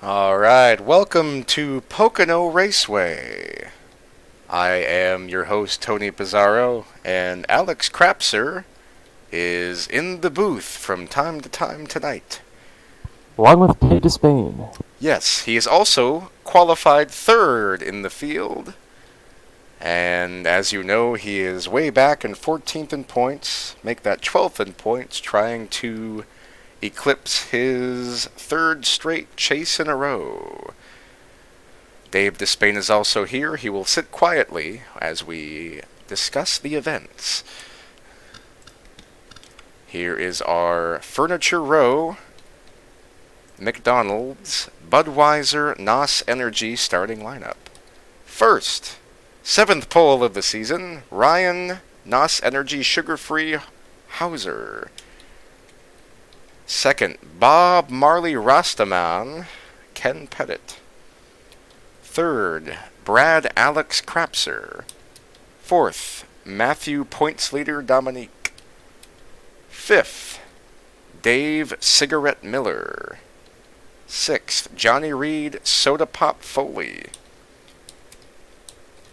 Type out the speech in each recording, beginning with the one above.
Alright, welcome to Pocono Raceway. I am your host, Tony Pizarro, and Alex Crapser is in the booth from time to time tonight. Along with Dave to Spain. Yes, he is also qualified third in the field, and as you know, he is way back in 14th in points, make that 12th in points, trying to eclipse his third straight chase in a row. Dave Despain is also here. He will sit quietly as we discuss the events. Here is our Furniture Row, McDonald's, Budweiser, N.O.R.L Energy starting lineup. First, 7th pole of the season, Ryan, N.O.R.L Energy Sugar-Free Hauser. Second, Bob Marley Rastaman, Ken Pettit. Third, Brad Alex Crapser. Fourth, Matthew Points Leader Dominique. Fifth, Dave Cigarette Miller. Sixth, Johnny Reed Soda Pop Foley.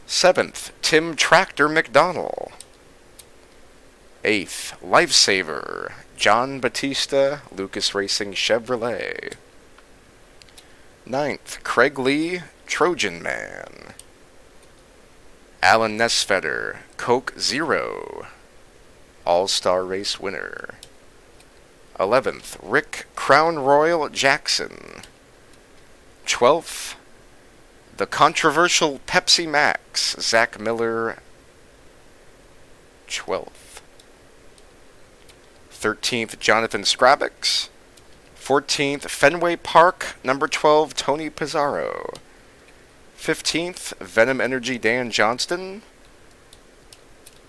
Seventh, Tim Tractor McDonald. Eighth, Lifesaver John Batista Lucas Racing Chevrolet. Ninth, Craig Lee Trojan Man. Alan Nesfeder Coke Zero All-Star Race winner. 11th, Rick Crown Royal Jackson. 12th, the controversial Pepsi Max Zach Miller 12th. 13th, Jonathan Scrabix. 14th, Fenway Park, number 12, Tony Pizarro. 15th, Venom Energy, Dan Johnston.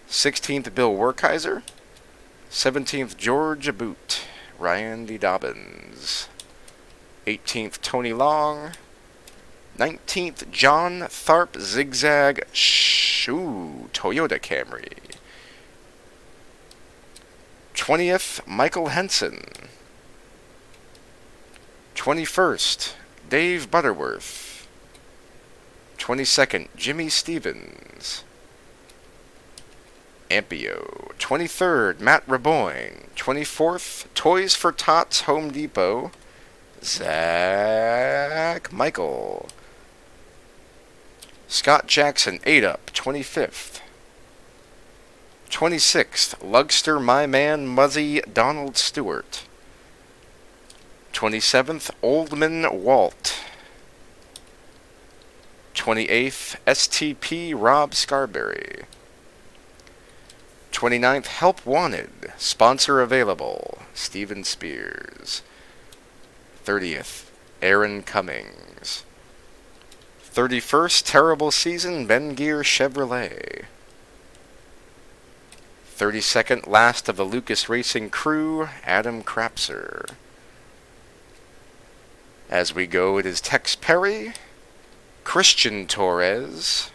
16th, Bill Werkheiser. 17th, George Aboot, Ryan D. Dobbins. 18th, Tony Long. 19th, John Tharp Zigzag Toyota Camry. 20th, Michael Henson. 21st, Dave Butterworth. 22nd, Jimmy Stevens. Ampio. 23rd, Matt Raboyne. 24th, Toys for Tots Home Depot, Zach Michael. Scott Jackson, 8 up, 25th. 26th, Lugster My Man Muzzy Donald Stewart. 27th, Oldman Walt. 28th, STP Rob Scarberry. 29th, Help Wanted, sponsor available, Steven Spears. 30th, Aaron Cummings. 31st, Terrible Season, Ben Gear Chevrolet. 32nd, last of the Lucas Racing crew, Adam Crapser. As we go, it is Tex Perry, Christian Torres,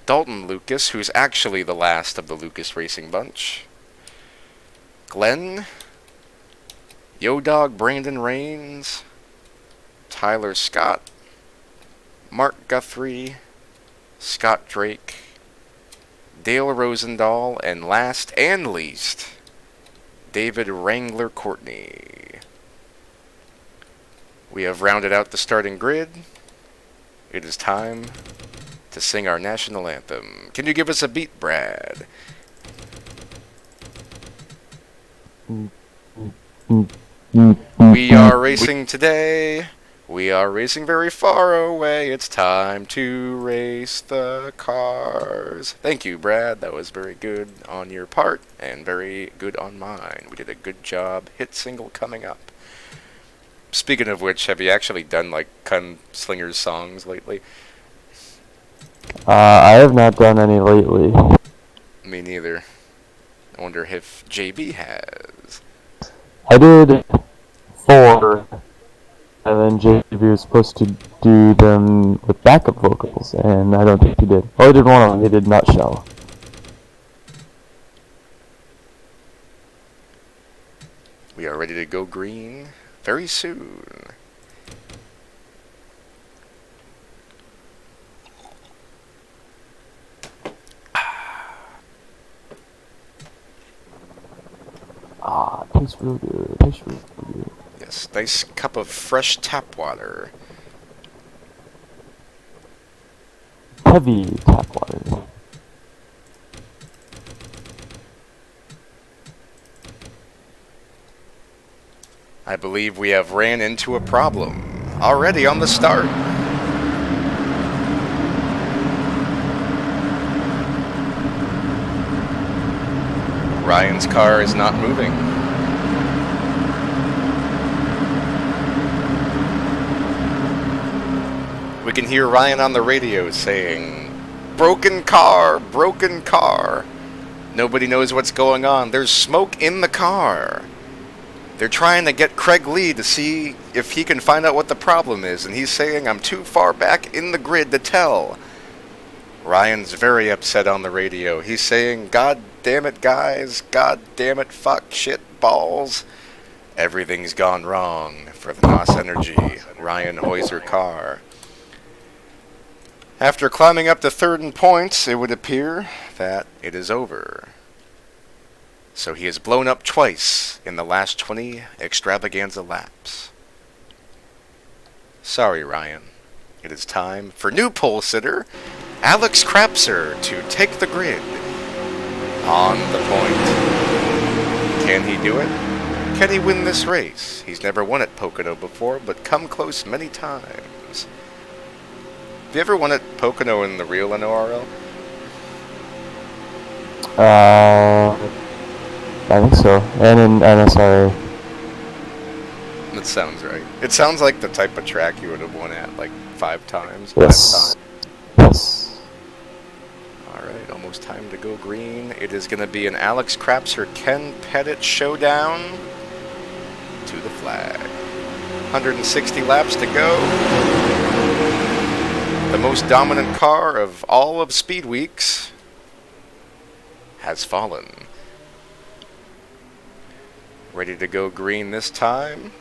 Dalton Lucas, who's actually the last of the Lucas Racing bunch, Glenn, Yo-Dog Brandon Rains, Tyler Scott, Mark Guthrie, Scott Drake, Dale Rosendahl, and last and least, David Wrangler Courtney. We have rounded out the starting grid. It is time to sing our national anthem. Can you give us a beat, Brad? We are racing today. We are racing very far away. It's time to race the cars. Thank you, Brad. That was very good on your part and very good on mine. We did a good job. Hit single coming up. Speaking of which, have you actually done like Gunslingers songs lately? I have not done any lately. Me neither. I wonder if JB has. I did 4, and then JB was supposed to do them with backup vocals, and I don't think he did. Oh, he did one of them. He did Nutshell. We are ready to go green very soon. Tastes real good. Tastes real good. Yes, nice cup of fresh tap water. Heavy tap water. I believe we have ran into a problem already on the start. Ryan's car is not moving. We can hear Ryan on the radio saying, "Broken car, broken car." Nobody knows what's going on. There's smoke in the car. They're trying to get Craig Lee to see if he can find out what the problem is, and he's saying, "I'm too far back in the grid to tell." Ryan's very upset on the radio. He's saying, "God damn it, guys. God damn it, fuck, shit, balls. Everything's gone wrong for the NOS Energy Ryan Hoyser car." After climbing up to third in points, it would appear that it is over. So he has blown up twice in the last 20 extravaganza laps. Sorry, Ryan. It is time for new pole sitter, Alex Krapser, to take the grid. On the point. Can he do it? Can he win this race? He's never won at Pocono before, but come close many times. Have you ever won at Pocono in the real N.O.R.L? I think so. And in NSRA. That sounds right. It sounds like the type of track you would have won at like 5 times. Yes. 5 times. Yes. Alright, almost time to go green. It is going to be an Alex Krapser Ken Pettit showdown to the flag. 160 laps to go. The most dominant car of all of Speed Weeks has fallen. Ready to go green this time.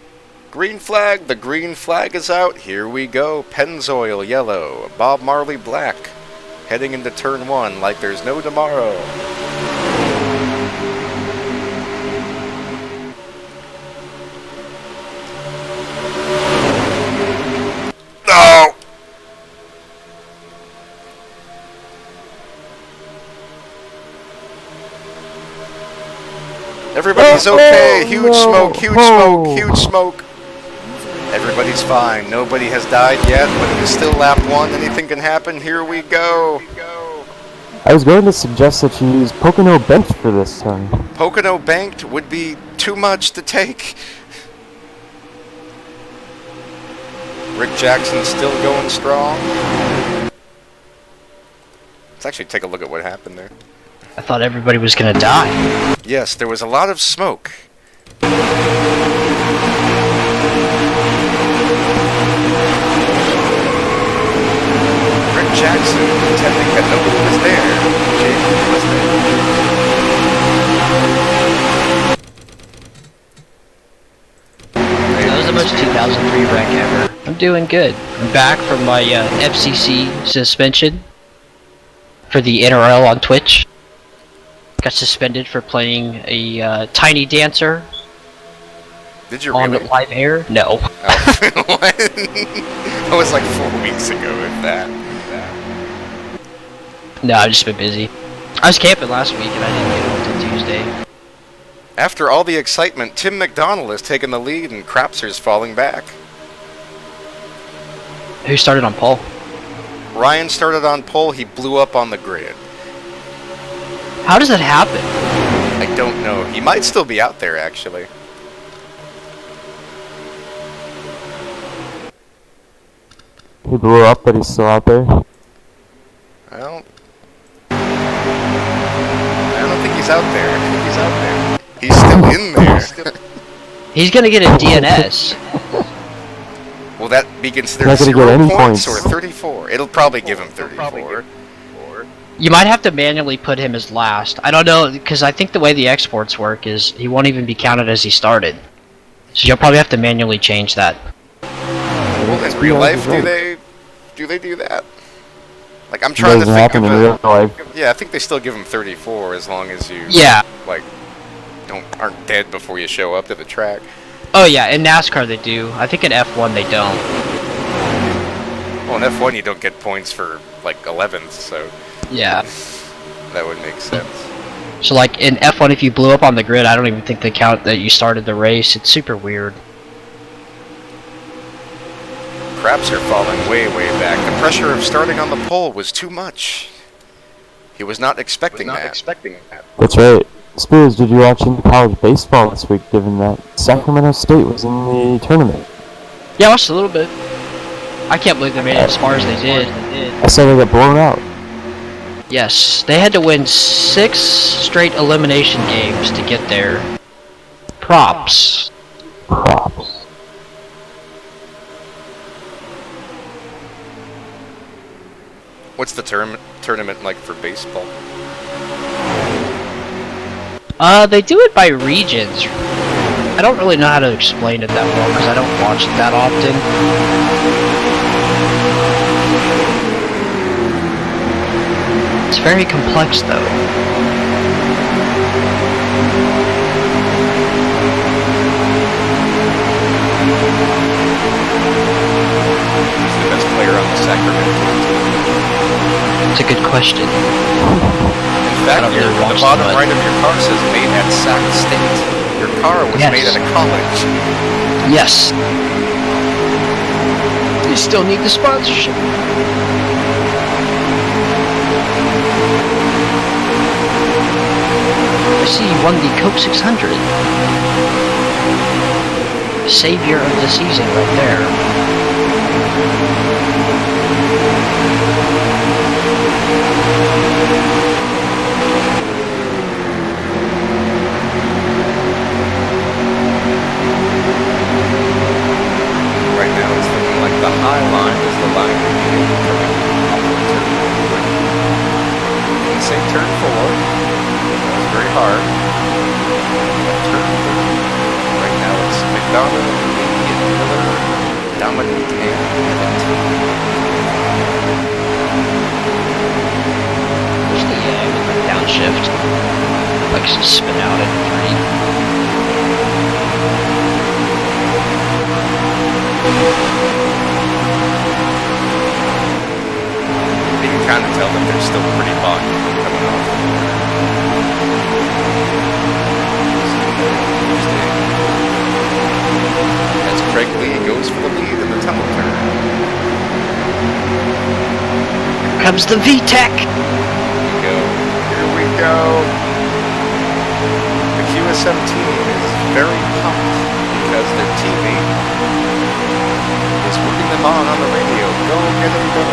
Green flag, the green flag is out. Here we go. Pennzoil yellow, Bob Marley black. Heading into turn 1 like there's no tomorrow. No! Everybody's okay. Huge smoke, huge smoke, huge smoke. Everybody's fine. Nobody has died yet, but it is still lap 1. Anything can happen. Here we go. I was going to suggest that you use Pocono Bench for this turn. Pocono banked would be too much to take. Rick Jackson still going strong. Let's actually take a look at what happened there. I thought everybody was gonna die. Yes, there was a lot of smoke. Rick Jackson pretending that nobody was there. Jamie was there. That was the most 2003 wreck ever. I'm doing good. I'm back from my FCC suspension for the N.O.R.L on Twitch. Got suspended for playing a Tiny Dancer. Did you on really? live air? No. Oh, what? That was like 4 weeks ago, if that. No, I've just been busy. I was camping last week and I didn't get home until Tuesday. After all the excitement, Tim McDonald has taken the lead and Krapser's falling back. Who started on pole? Ryan started on pole, he blew up on the grid. How does that happen? I don't know. He might still be out there, actually. He blew up, but he's still out there. I don't think he's out there. I think he's out there. He's still in there. He's gonna get a DNS. Will that be considered Not gonna 0 get any points points. or 34? It'll probably give him 34. You might have to manually put him as last. I don't know, because I think the way the exports work is he won't even be counted as he started. So you'll probably have to manually change that. Well, in real life, do they do that? Like, I'm trying to Doesn't think happen of in real life. Yeah, I think they still give him 34 as long as you... Yeah. Like, aren't dead before you show up to the track. Oh yeah, in NASCAR they do. I think in F1 they don't. Well, in F1 you don't get points for like 11th, so Yeah. that would make sense. So like in F1, if you blew up on the grid, I don't even think they count that you started the race. It's super weird. Craps are falling way back. The pressure of starting on the pole was too much. He was not expecting that. That's right. Spears, did you watch any college baseball this week, given that Sacramento State was in the tournament? Yeah, I watched a little bit. I can't believe they made it as far as they did. I saw they got blown out. Yes, they had to win 6 straight elimination games to get there. Props. Props. What's the tournament like for baseball? They do it by regions. I don't really know how to explain it that well because I don't watch it that often. It's very complex though. Who's the best player on the Sacramento team? It's a good question. In fact, I don't really the watch bottom that. right of your car says made at Sac State. Your car was Yes. made at a college. Yes. You still need the sponsorship. I see you won the Coke 600. Savior of the season right there. Right now it's looking like the high line is the line we need coming off of turn 3. Didn't say turn 4. That was very hard. Turn 3. Right now it's McDonald, Miller, Dominic, and Evans. There's the downshift. Like spin out at 3. You can kind of tell that they're still pretty boggy coming off. As Craig Lee goes for the lead in the tunnel turn. Here comes the VTEC. Here we go. The QSM team is very pumped because their teammate is whooping them on the radio. Go get him, go.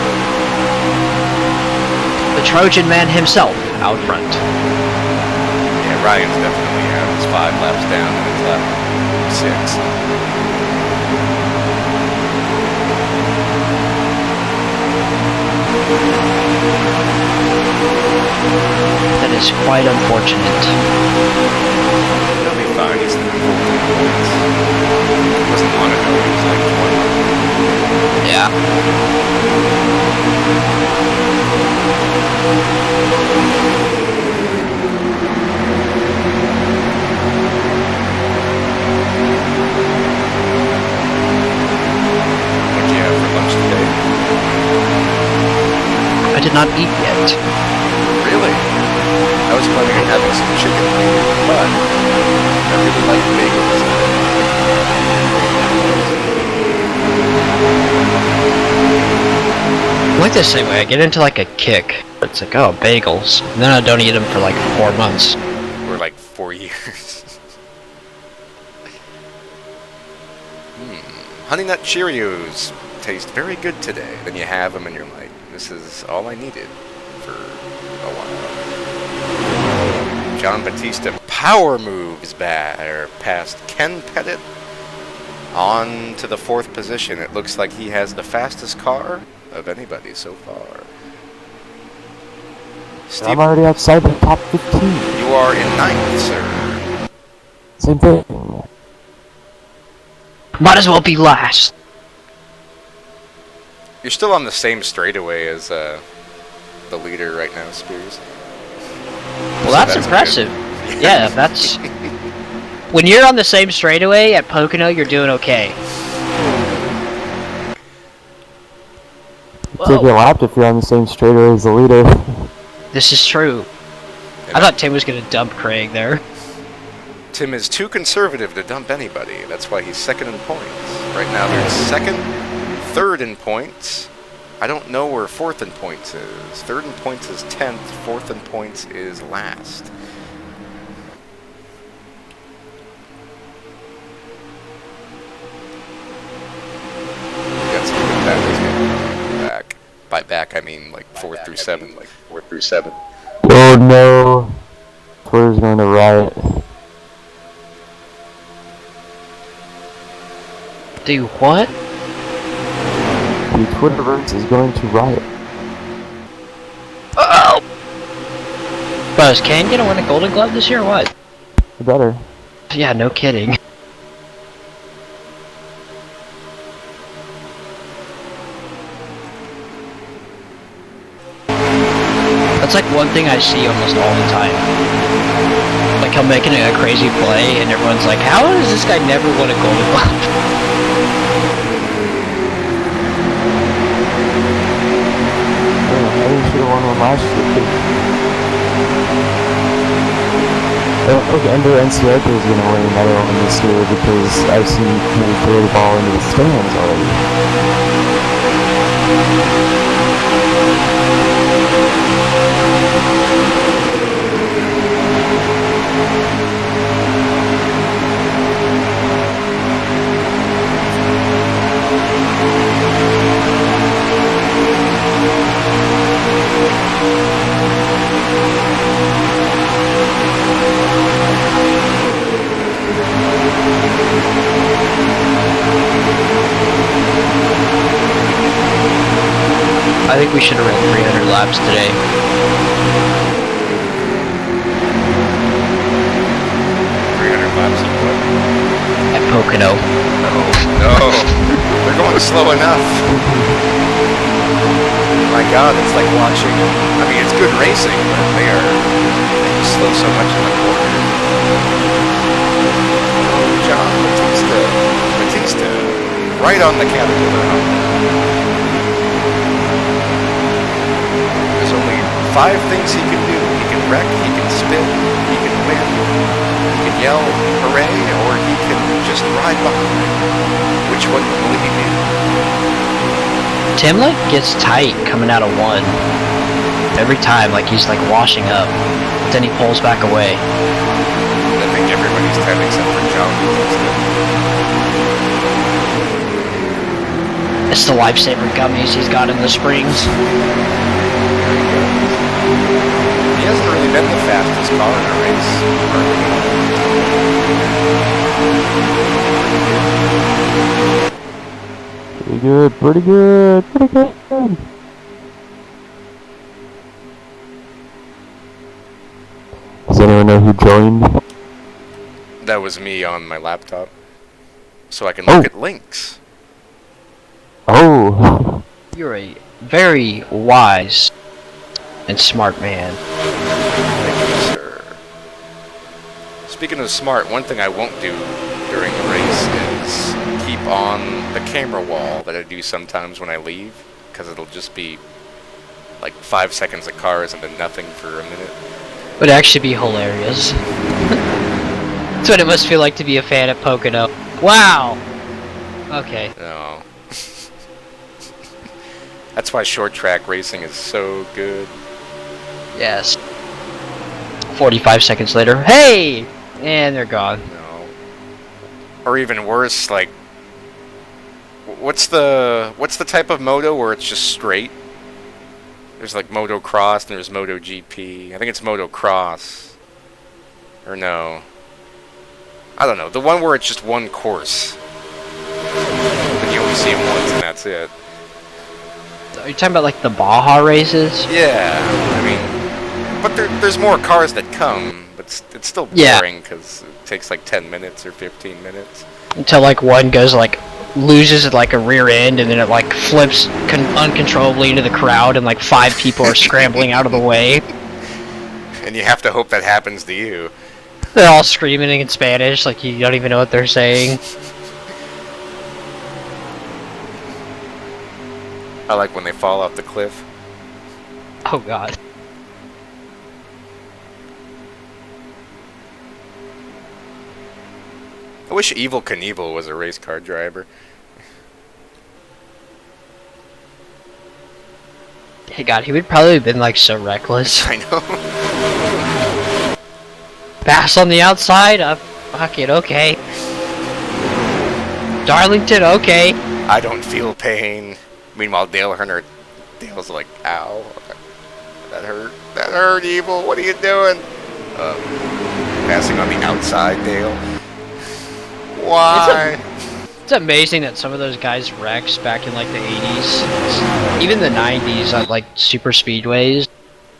The Trojan man himself out front. Yeah, Ryan's definitely out. He's 5 laps down and it's lap 6. That is quite unfortunate. He'll be fine. He's 14 points. He wasn't long ago. He was like 20. Yeah. What'd you have for lunch today? I did not eat yet. Really? I was planning on having some chicken later, but I really like bagels. I like this same way. I get into like a kick. It's like, oh, bagels. And then I don't eat them for like 4 months. Or like 4 years. Honey Nut Cheerios taste very good today. Then you have them and you're like, this is all I needed for a while. John Batista power moves past Ken Pettit on to the 4th position. It looks like he has the fastest car of anybody so far. Steve, I'm already outside the top 15. you are in 9th, sir. Same thing. Might as well be last. You're still on the same straightaway as the leader right now, Spears. Well, So that's good. impressive. Yeah, that's When you're on the same straightaway at Pocono, you're doing okay. Take your lap if you're on the same straightaway as the leader. This is true. I thought Tim was gonna dump Craig there. Tim is too conservative to dump anybody. That's why he's second in points. Right now they're second, third in points. I don't know where fourth in points is. Third in points is 10th, fourth in points is last. Got some good battles back. By back I mean like 4 through 7. Oh no. Twitter's going to riot. Do what? The Twitterverse is going to riot. Uh-oh! Bro, is Ken gonna win a Golden Glove this year or what? You better. Yeah, no kidding. That's like one thing I see almost all the time. Like he'll make a crazy play and everyone's like, how does this guy never win a Golden Glove? I should have won one last year too. I don't think Ender NCRP is going to win another one this year because I've seen him throw the ball into the stands already. I think we should have ran 300 laps today. 300 laps of what? At Pocono. No. They're going slow enough. My god, it's like watching... I mean, it's good racing, but they slow so much in the corner. John Batista. Right on the Caterpillar hump. There's only 5 things he can do. He can wreck, he can spin, he can win, he can yell hooray, or he can just ride behind. Which one will he do? Tim like gets tight coming out of 1. Every time, like he's like washing up. Then he pulls back away. I think everybody's tight except for John Batista. It's the lifesaver gummies he's got in the springs. He hasn't really been the fastest car in a race. Pretty good. Does anyone know who joined? That was me on my laptop. So I can look at links. Oh. You're a very wise and smart man. Thank you, sir. Speaking of smart, one thing I won't do during a race is keep on the camera wall that I do sometimes when I leave, because it'll just be like 5 seconds of cars and then nothing for a minute. Would actually be hilarious. That's what it must feel like to be a fan of Pocono. Wow! Okay. No. That's why short track racing is so good. Yes. 45 seconds later, hey! And they're gone. No. Or even worse, like, what's the type of moto where it's just straight? There's like motocross and there's MotoGP. I think it's motocross. Or no. I don't know. The one where it's just one course. But you only see them once and that's it. Are you talking about like the Baja races? Yeah, I mean, but there's more cars that come, but it's still boring because it takes like 10 minutes or 15 minutes. Until like one goes like, loses like a rear end and then it like flips uncontrollably into the crowd and like 5 people are scrambling out of the way. And you have to hope that happens to you. They're all screaming in Spanish, like you don't even know what they're saying. I like when they fall off the cliff. Oh god. I wish Evil Knievel was a race car driver. Hey god, he would probably have been like so reckless. I know. Fast on the outside? Fuck it, okay. Darlington, okay. I don't feel pain. Meanwhile, Dale's like, ow. That hurt. That hurt, Evil. What are you doing? Passing on the outside, Dale. Why? It's amazing that some of those guys wrecks back in like the 80s, even the 90s on like super speedways,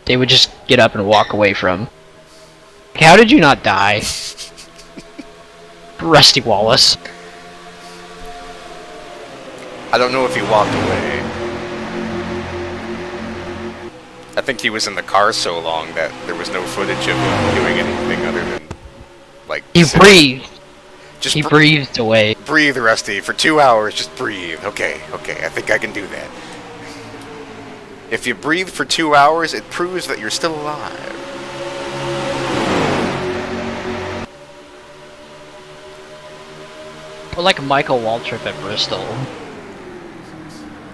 they would just get up and walk away from. How did you not die? Rusty Wallace. I don't know if he walked away. I think he was in the car so long that there was no footage of him doing anything other than, like... He breathed. Just he breathed away. Breathe, Rusty. For 2 hours, just breathe. Okay, I think I can do that. If you breathe for 2 hours, it proves that you're still alive. Or like Michael Waltrip at Bristol.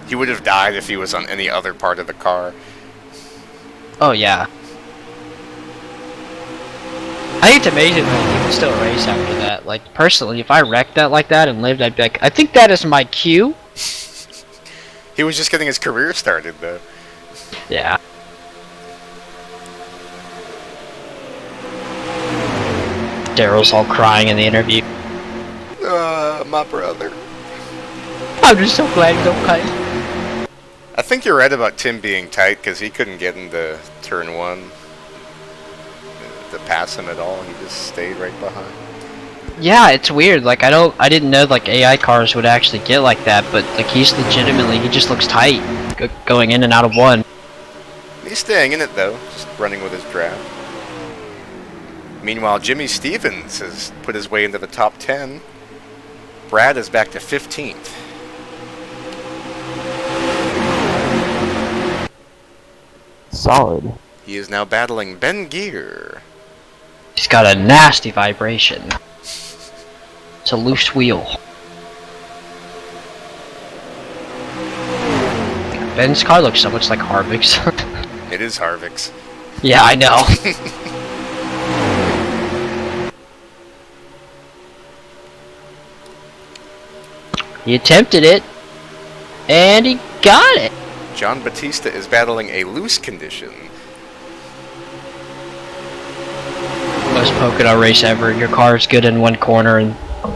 He would have died if he was on any other part of the car. Oh yeah. I think it's amazing that he can still race after that. Like, personally, if I wrecked that like that and lived, I'd be like, I think that is my cue. He was just getting his career started, though. Yeah. Daryl's all crying in the interview. My brother. I'm just so glad he's okay. I think you're right about Tim being tight, because he couldn't get into turn 1 to pass him at all. He just stayed right behind. Yeah, it's weird. Like, I didn't know like AI cars would actually get like that, but like he just looks tight going in and out of one. He's staying in it though, just running with his draft. Meanwhile, Jimmy Stevens has put his way into the top 10. Brad is back to 15th. Solid. He is now battling Ben Gear. He's got a nasty vibration. It's a loose wheel. Ben's car looks so much like Harvick's. It is Harvick's. Yeah, I know. He attempted it, and he got it. John Batista is battling a loose condition. Most Pocono race ever. Your car's good in one corner and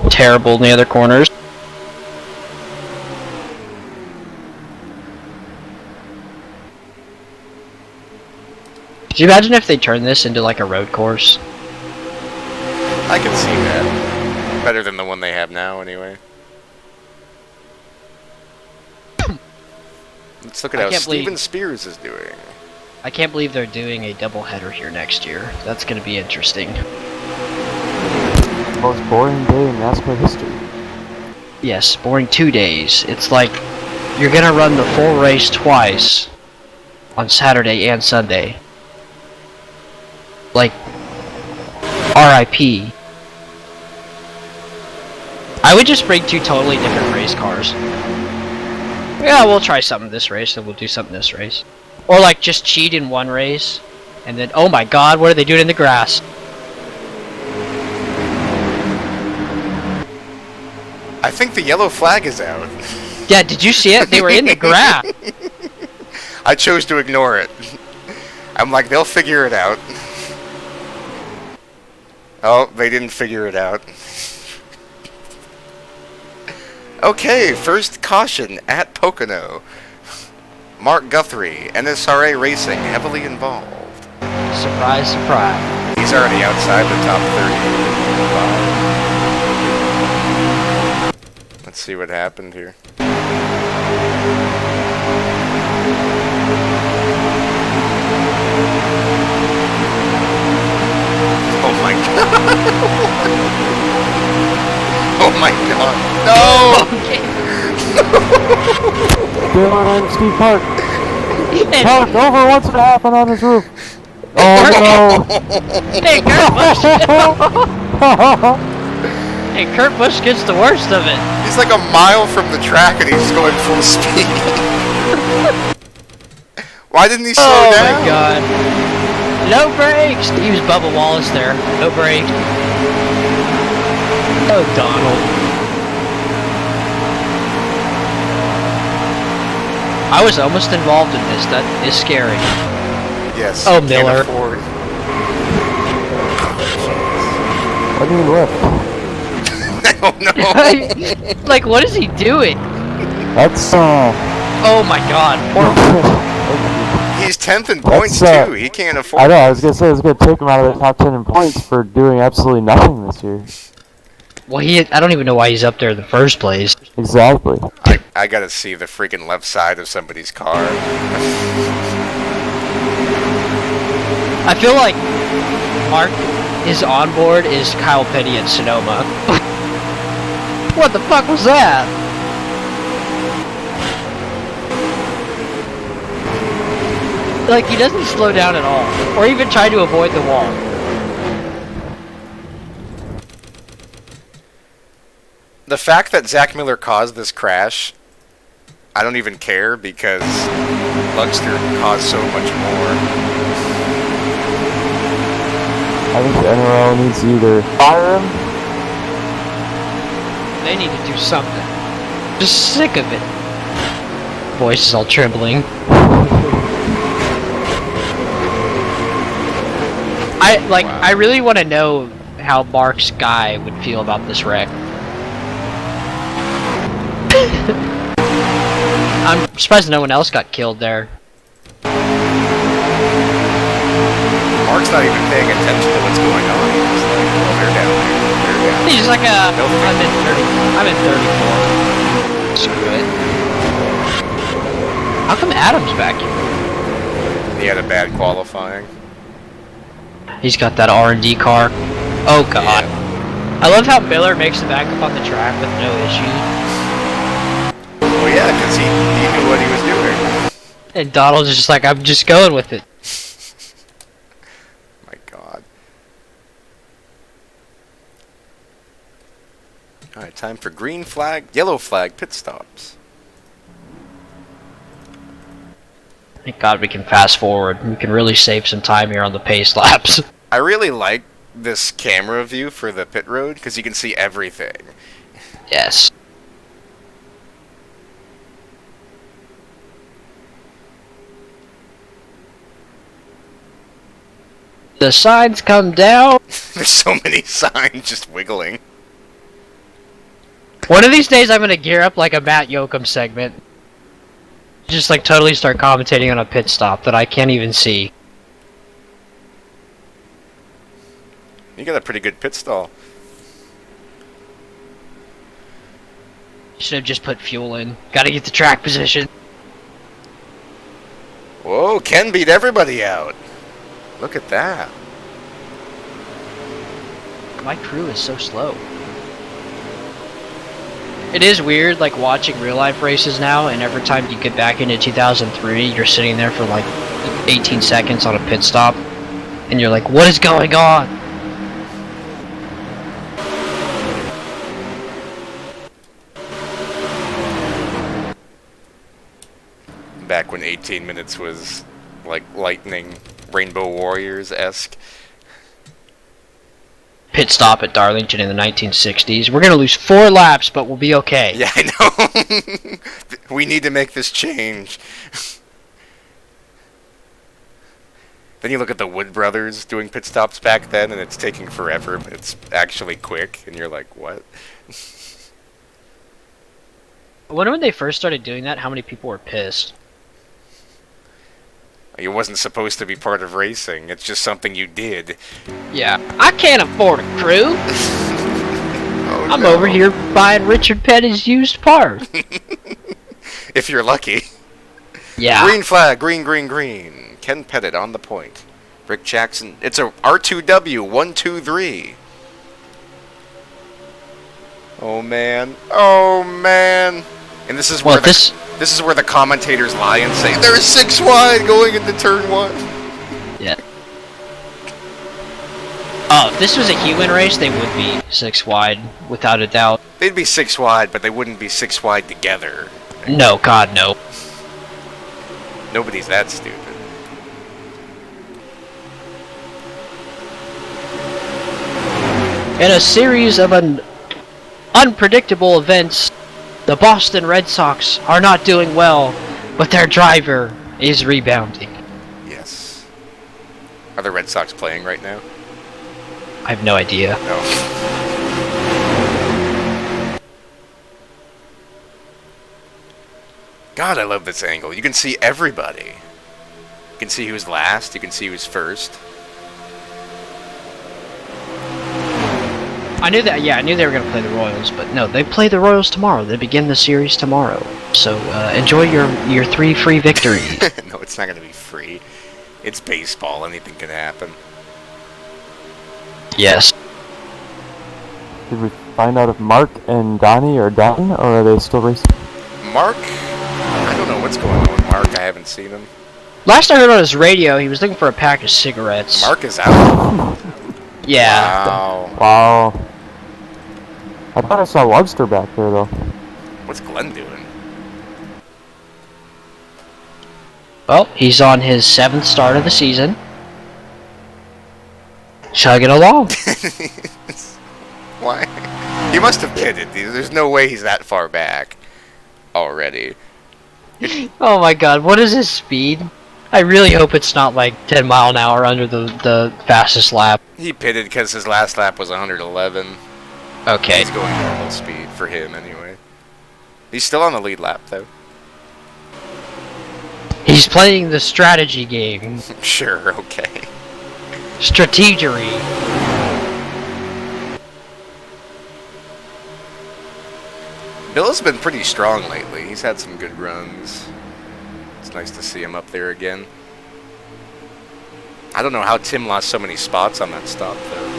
terrible in the other corners. Could you imagine if they turned this into like a road course? I can see that. Better than the one they have now, anyway. Let's look at how Steven Spears is doing. I can't believe they're doing a doubleheader here next year. That's going to be interesting. Most boring day in NASCAR history. Yes, boring 2 days. It's like you're going to run the full race twice on Saturday and Sunday. Like, RIP. I would just bring 2 totally different race cars. Yeah, we'll try something this race, and we'll do something this race. Or like just cheat in one race, and then, oh my god, what are they doing in the grass? I think the yellow flag is out. Yeah, did you see it? They were in the grass. I chose to ignore it. I'm like, they'll figure it out. Oh, they didn't figure it out. Okay, first caution at Pocono. Mark Guthrie, NSRA Racing, heavily involved. Surprise, surprise. He's already outside the top 30. Let's see what happened here. Oh my god. Oh my god. No! Okay. Dylan and Steve Park. And, Park over once and a half and on his roof. Oh hey, Kurt Busch. no! Hey, Kurt Busch gets the worst of it. He's like a mile from the track and he's going full speed. Why didn't he slow down? Oh my god. No brakes! He was Bubba Wallace there. No brakes. Oh, Donald. I was almost involved in this. That is scary. Yes. Oh, can't Miller. afford. What do you left? Oh no. Like, what is he doing? That's Oh my god. Poor He's 10th in points That's, too. He can't afford. I know, I was gonna say, it's gonna take him out of the top 10 in points for doing absolutely nothing this year. Well, I don't even know why he's up there in the first place. Exactly. I gotta see the freaking left side of somebody's car. I feel like Mark, his onboard is Kyle Petty at Sonoma. What the fuck was that? Like, he doesn't slow down at all, or even try to avoid the wall. The fact that Zach Miller caused this crash, I don't even care because Lugster caused so much more. I think the N.O.R.L needs to either fire him. They need to do something. Just sick of it. Voice is all trembling. I really want to know how Mark's guy would feel about this wreck. I'm surprised no one else got killed there. Mark's not even paying attention to what's going on. He's just like, oh, they're down there. They're down He's just like, Nope. I'm in 34. Screw it. How come Adam's back here? there. He had a bad qualifying. He's got that R&D car. Oh god. Yeah. I love how Miller makes the backup on the track with no issues. Well, yeah, because he knew what he was doing. And Donald's just like, I'm just going with it. My god. Alright, time for green flag, yellow flag pit stops. Thank God we can fast forward. We can really save some time here on the pace laps. I really like this camera view for the pit road because you can see everything. Yes. The signs come down. There's so many signs just wiggling. One of these days I'm gonna gear up like a Matt Yoakum segment. Just like totally start commentating on a pit stop that I can't even see. You got a pretty good pit stall. Should have just put fuel in. Gotta get the track position. Whoa, Ken beat everybody out. Look at that. My crew is so slow. It is weird, like, watching real-life races now, and every time you get back into 2003, you're sitting there for, like, 18 seconds on a pit stop, and you're like, what is going on? Back when 18 minutes was, like, lightning, Rainbow Warriors-esque. Pit stop at Darlington in the 1960s. We're gonna lose 4 laps, but we'll be okay. Yeah, I know. We need to make this change. Then you look at the Wood Brothers doing pit stops back then, and it's taking forever, but it's actually quick, and you're like, what? I wonder when they first started doing that, how many people were pissed. It wasn't supposed to be part of racing, it's just something you did. Yeah, I can't afford a crew. Oh, I'm no. over here buying Richard Petty's used parts. If you're lucky. Yeah. Green flag, green, green, green. Ken Pettit on the point. Rick Jackson. It's a R2W 123. Oh man. Oh man. And this is where this is where the commentators lie and say there's 6 wide going into turn 1. Yeah. Oh, if this was a human race, they would be 6 wide, without a doubt. They'd be 6 wide, but they wouldn't be 6 wide together. No, God, no. Nobody's that stupid. In a series of unpredictable events, the Boston Red Sox are not doing well, but their driver is rebounding. Yes. Are the Red Sox playing right now? I have no idea. No. God, I love this angle. You can see everybody. You can see who's last. You can see who's first. I knew that. Yeah, I knew they were gonna play the Royals, but no, they play the Royals tomorrow. They begin the series tomorrow. So enjoy your 3 free victories. No, it's not gonna be free. It's baseball. Anything can happen. Yes. Did we find out if Mark and Donnie are done, or are they still racing? Mark? I don't know what's going on with Mark. I haven't seen him. Last I heard on his radio, he was looking for a pack of cigarettes. Mark is out. Yeah. Wow. I thought I saw Webster back there, though. What's Glenn doing? Well, he's on his 7th start of the season. Chugging along. Why? He must have pitted. There's no way he's that far back already. Oh my God, what is his speed? I really hope it's not like 10 mile an hour under the fastest lap. He pitted because his last lap was 111. Okay. He's going normal speed for him anyway. He's still on the lead lap though. He's playing the strategy game. Sure, okay. Strategery. Bill's been pretty strong lately. He's had some good runs. It's nice to see him up there again. I don't know how Tim lost so many spots on that stop though.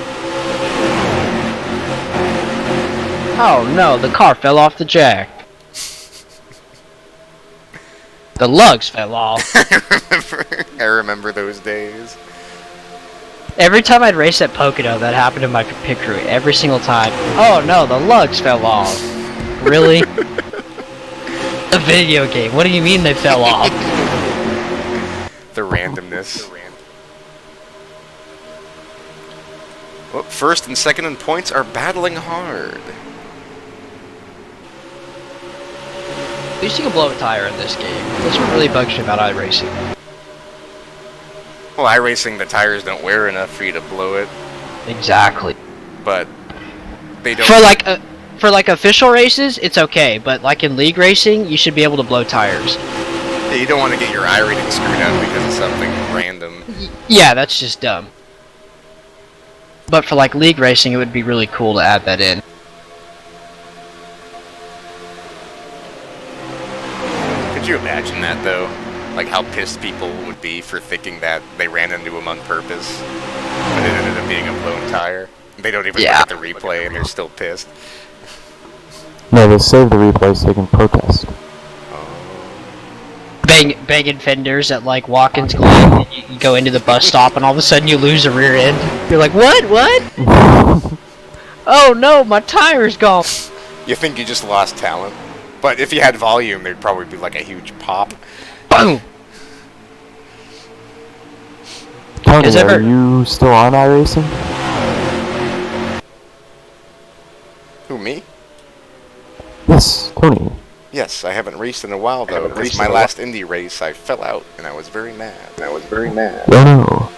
Oh no, the car fell off the jack. The lugs fell off. I remember those days. Every time I'd race at Pocono, that happened to my pit crew. Every single time. Oh no, the lugs fell off. Really? A video game. What do you mean they fell off? The randomness. Well, first and second in points are battling hard. At least you can blow a tire in this game. That's what really bugs me about iRacing. Well, iRacing, the tires don't wear enough for you to blow it, Exactly. but they don't. For like official races, it's okay, but like in league racing, you should be able to blow tires. Yeah, you don't want to get your iRating screwed up because of something random. Yeah, that's just dumb. But for like league racing, it would be really cool to add that in. Could you imagine that though? Like how pissed people would be for thinking that they ran into him on purpose, but it ended up being a blown tire. They don't even look at the replay and they're still pissed. No, they save the replay so they can protest. Banging fenders at like Watkins Glen, and you go into the bus stop and all of a sudden you lose a rear end. You're like, what? Oh no, my tire's gone. You think you just lost talent, but if you had volume, there'd probably be like a huge pop. Boom! Tony, are you still on iRacing? Who, me? Yes, Tony. Yes, I haven't raced in a while though, because my last Indy race I fell out and I was very mad. Oh no.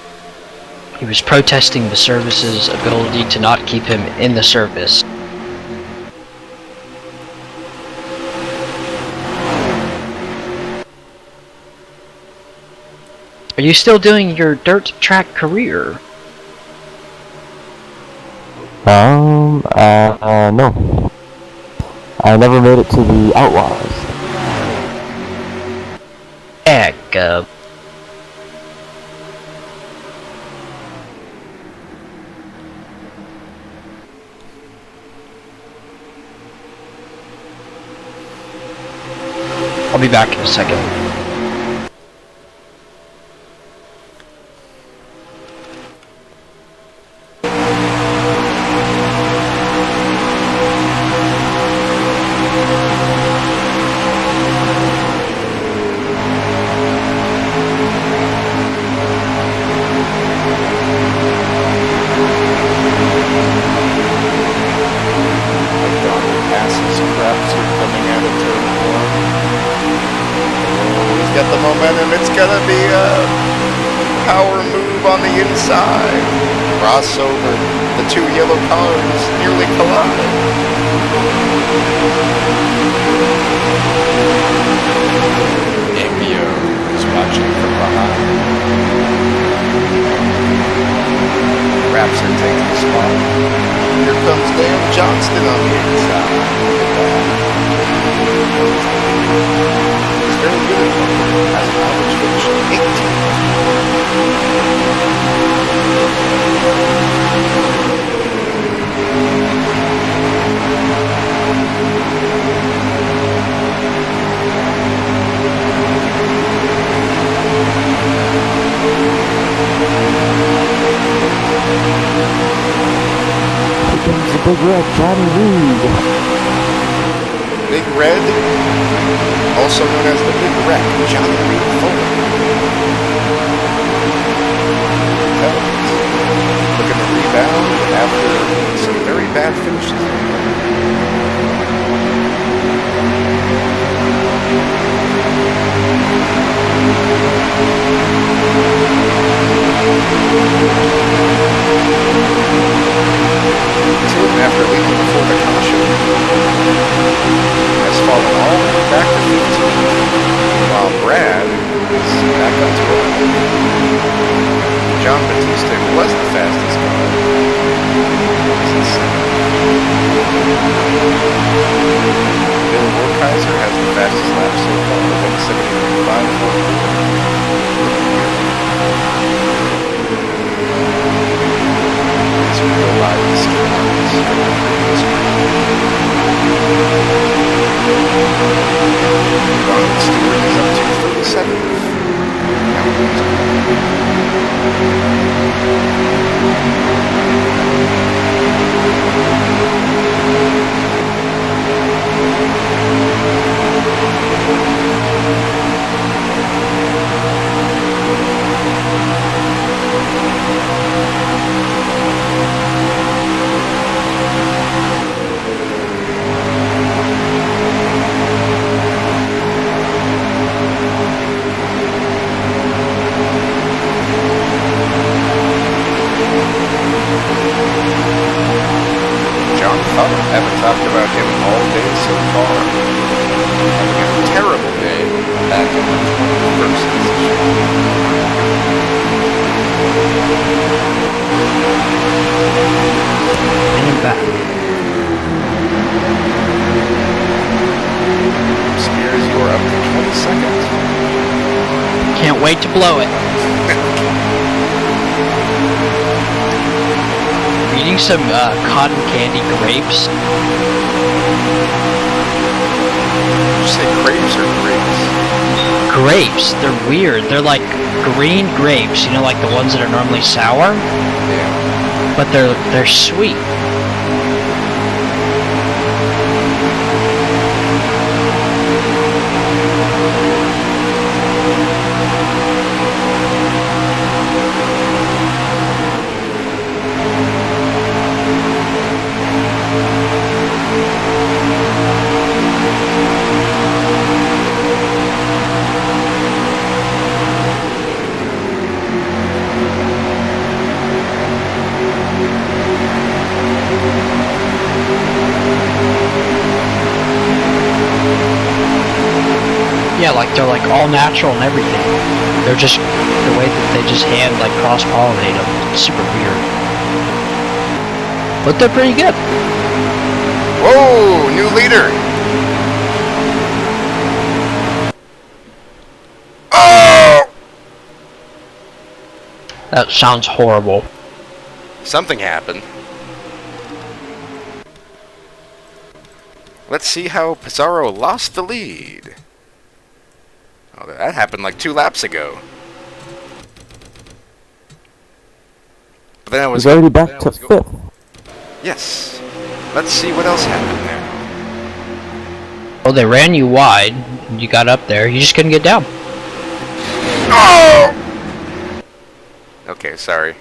He was protesting the service's ability to not keep him in the service. Are you still doing your dirt track career? No. I never made it to the Outlaws. Heck, I'll be back in a second. Get the momentum. It's gonna be a power move on the inside. Crossover. The two yellow cars nearly collide. Ambio is watching from behind. Rapser takes the spot. Here comes Dan Johnston on the inside. Very good at it. Has an average finish of 18th. Here comes the big red, Johnny Reed. Big Red, also known as the Big Wreck, Johnny Reed Fuller. Looking to rebound after some very bad finishes. Tilden, after leading before the caution, has fallen all the way back to 15th, while Brad is back up to 11th. John Batista was the fastest car. Bill Warkaiser has the fastest lap so far with 1:73.544. As we go live the ski marks. Ron Stewart is up to 37th. Haven't talked about him all day so far. Having a terrible day back in the 21st position. And back. Spears, you are up to 22nd. Can't wait to blow it. Eating some cotton candy grapes. Did you say grapes or grapes? Grapes. They're weird. They're like green grapes, you know, like the ones that are normally sour, Yeah. but they're sweet. Yeah, like they're like all natural and everything. They're just the way that they just hand like cross-pollinate them. It's super weird. But they're pretty good. Whoa, new leader. Oh! That sounds horrible. Something happened. Let's see how Pizarro lost the lead. Oh, that happened like 2 laps ago. But then I was He's already back to 5th. Yes. Let's see what else happened there. Well, they ran you wide. You got up there. You just couldn't get down. Oh! Okay, sorry.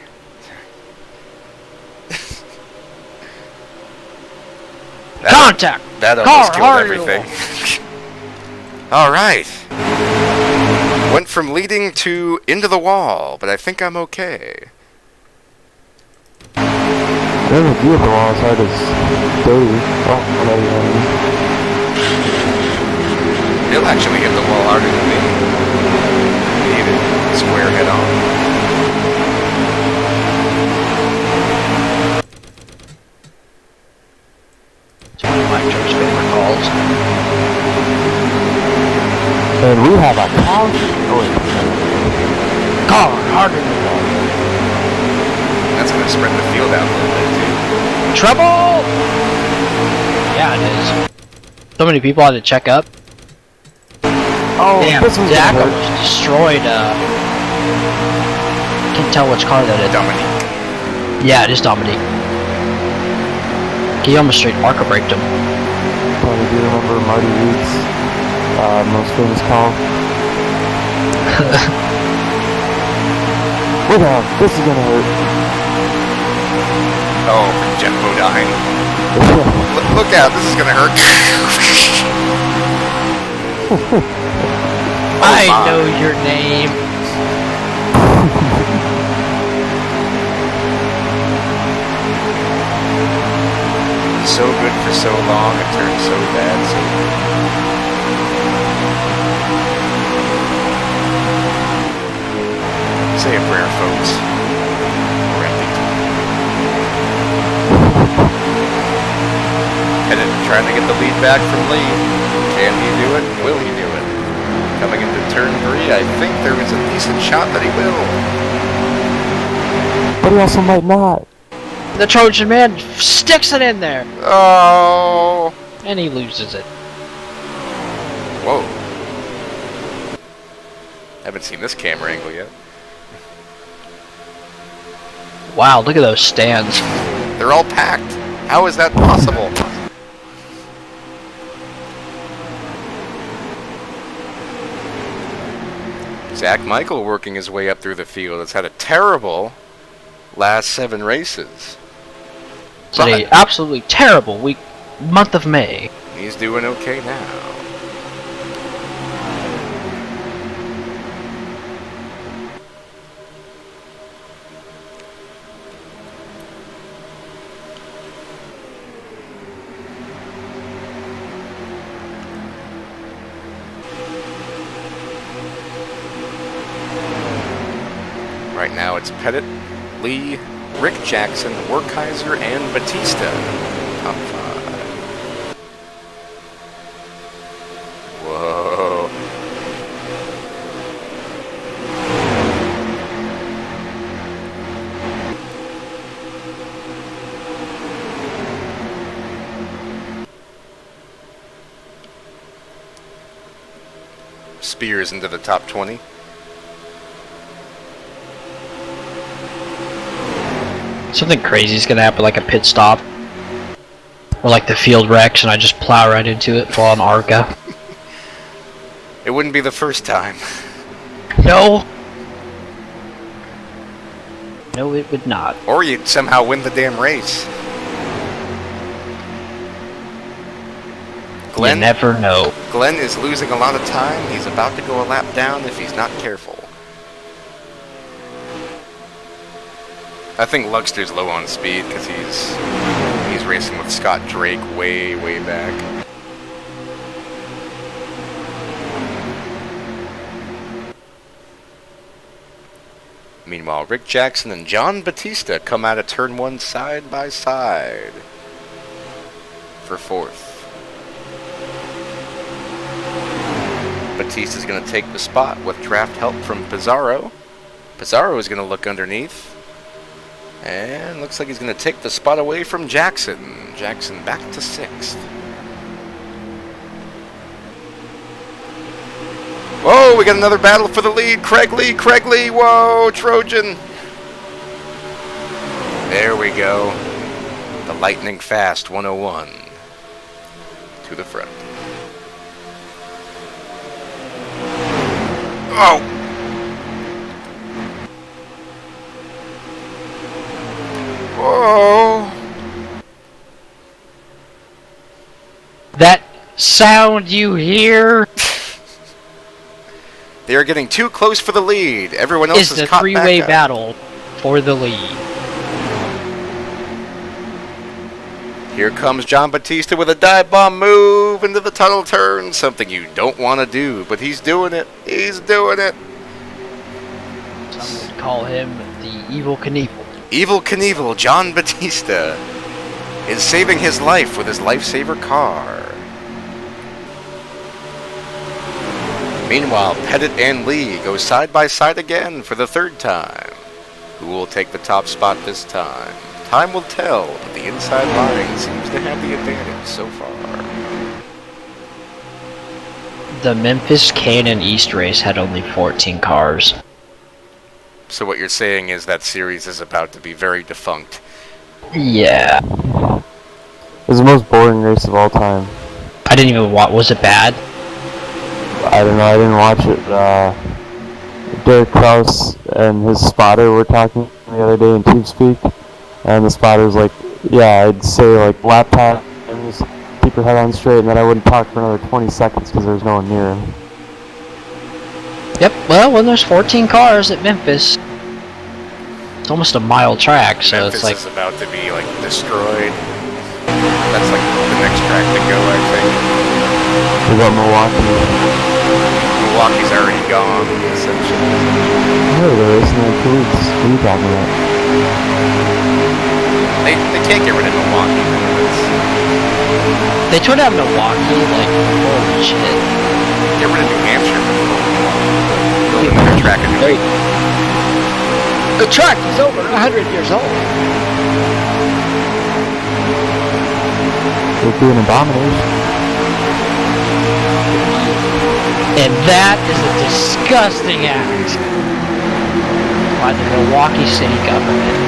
Contact! That almost killed everything. Alright. Went from leading to into the wall, but I think I'm okay. I don't know if you hit the wall as hard as Dodie. Oh, He'll actually hit the wall harder than me. He hit it square head on. It's one of my Joe's favorite calls. and we have a car. Oh, wait. Car harder than wall. That's gonna spread the field out a little bit too. Trouble! Yeah, it is. So many people had to check up. Oh, Damn, this one's Zach gonna hurt. almost destroyed, can't tell which car that is. Dominique. Yeah, it is Dominique. He almost straight arca braked him. Tony, do you remember Marty Reed's most famous call? Look out, this is gonna hurt. Oh, Jet Bodine. Look out, this is gonna hurt. I my. know your name. So good for so long, it turned so bad so quick. Say a prayer, folks. Pettit trying to get the lead back from Lee. Can he do it? Will he do it? Coming into turn 3, I think there is a decent shot that he will. But he also might not. The Trojan man sticks it in there, Oh! and he loses it. Whoa. Haven't seen this camera angle yet. Wow, look at those stands. They're all packed. How is that possible? Zach Michael working his way up through the field. It's had a terrible last 7 races. It's an absolutely terrible month of May. He's doing okay now. Right now it's Pettit, Lee, Rick Jackson, Werkheiser, and Batista. Top 5. Whoa. Spears into the top 20. Something crazy is gonna happen, like a pit stop. Or like the field wrecks and I just plow right into it while on ARCA. It wouldn't be the first time. No! No, it would not. Or you'd somehow win the damn race. You never know. Glenn is losing a lot of time. He's about to go a lap down if he's not careful. I think Luxter's low on speed because he's racing with Scott Drake way back. Meanwhile, Rick Jackson and John Batista come out of turn 1 side by side for 4th. Batista's going to take the spot with draft help from Pizarro. Pizarro is going to look underneath. And looks like he's going to take the spot away from Jackson. Jackson back to 6th. Whoa! Oh, we got another battle for the lead. Craig Lee, whoa, Trojan. There we go. The lightning fast 101 to the front. Oh! Whoa! That sound you hear They are getting too close for the lead. Everyone else is is the caught three-way back up. battle for the lead. Here comes John Batista with a dive bomb move into the tunnel turn. Something you don't want to do, but he's doing it. He's doing it. Some would call him the Evil Knievel. Evil Knievel, John Batista, is saving his life with his lifesaver car. Meanwhile, Pettit and Lee go side by side again for the third time. Who will take the top spot this time? Time will tell, but the inside line seems to have the advantage so far. The Memphis Cannon East race had only 14 cars. So what you're saying is that series is about to be very defunct. Yeah. It was the most boring race of all time. I didn't even watch. Was it bad? I don't know, I didn't watch it. Derek Kraus and his spotter were talking the other day in TeamSpeak, and the spotter's like, yeah, I'd say like lap time, and just keep your head on straight, and then I wouldn't talk for another 20 seconds because there was no one near him. Yep. Well, when there's 14 cars at Memphis, it's almost a mile track, so Memphis it's like is about to be like destroyed. That's like the next track to go, I think. We got Milwaukee. Milwaukee's already gone, essentially. No, they're racing in 2 weeks. What are you talking about? They can't get rid of Milwaukee. they turned out Milwaukee. Like, holy shit! Get rid of New Hampshire. Build another track in New Hey, the track is over 100 years old. It'd be an abomination. And that is a disgusting act by the Milwaukee City government.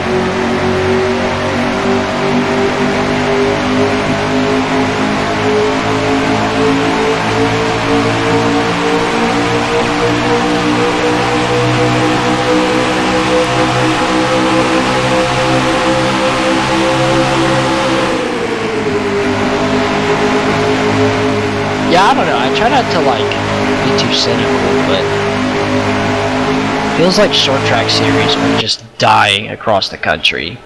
Yeah, I don't know. I try not to like be too cynical, but it feels like short track series are just dying across the country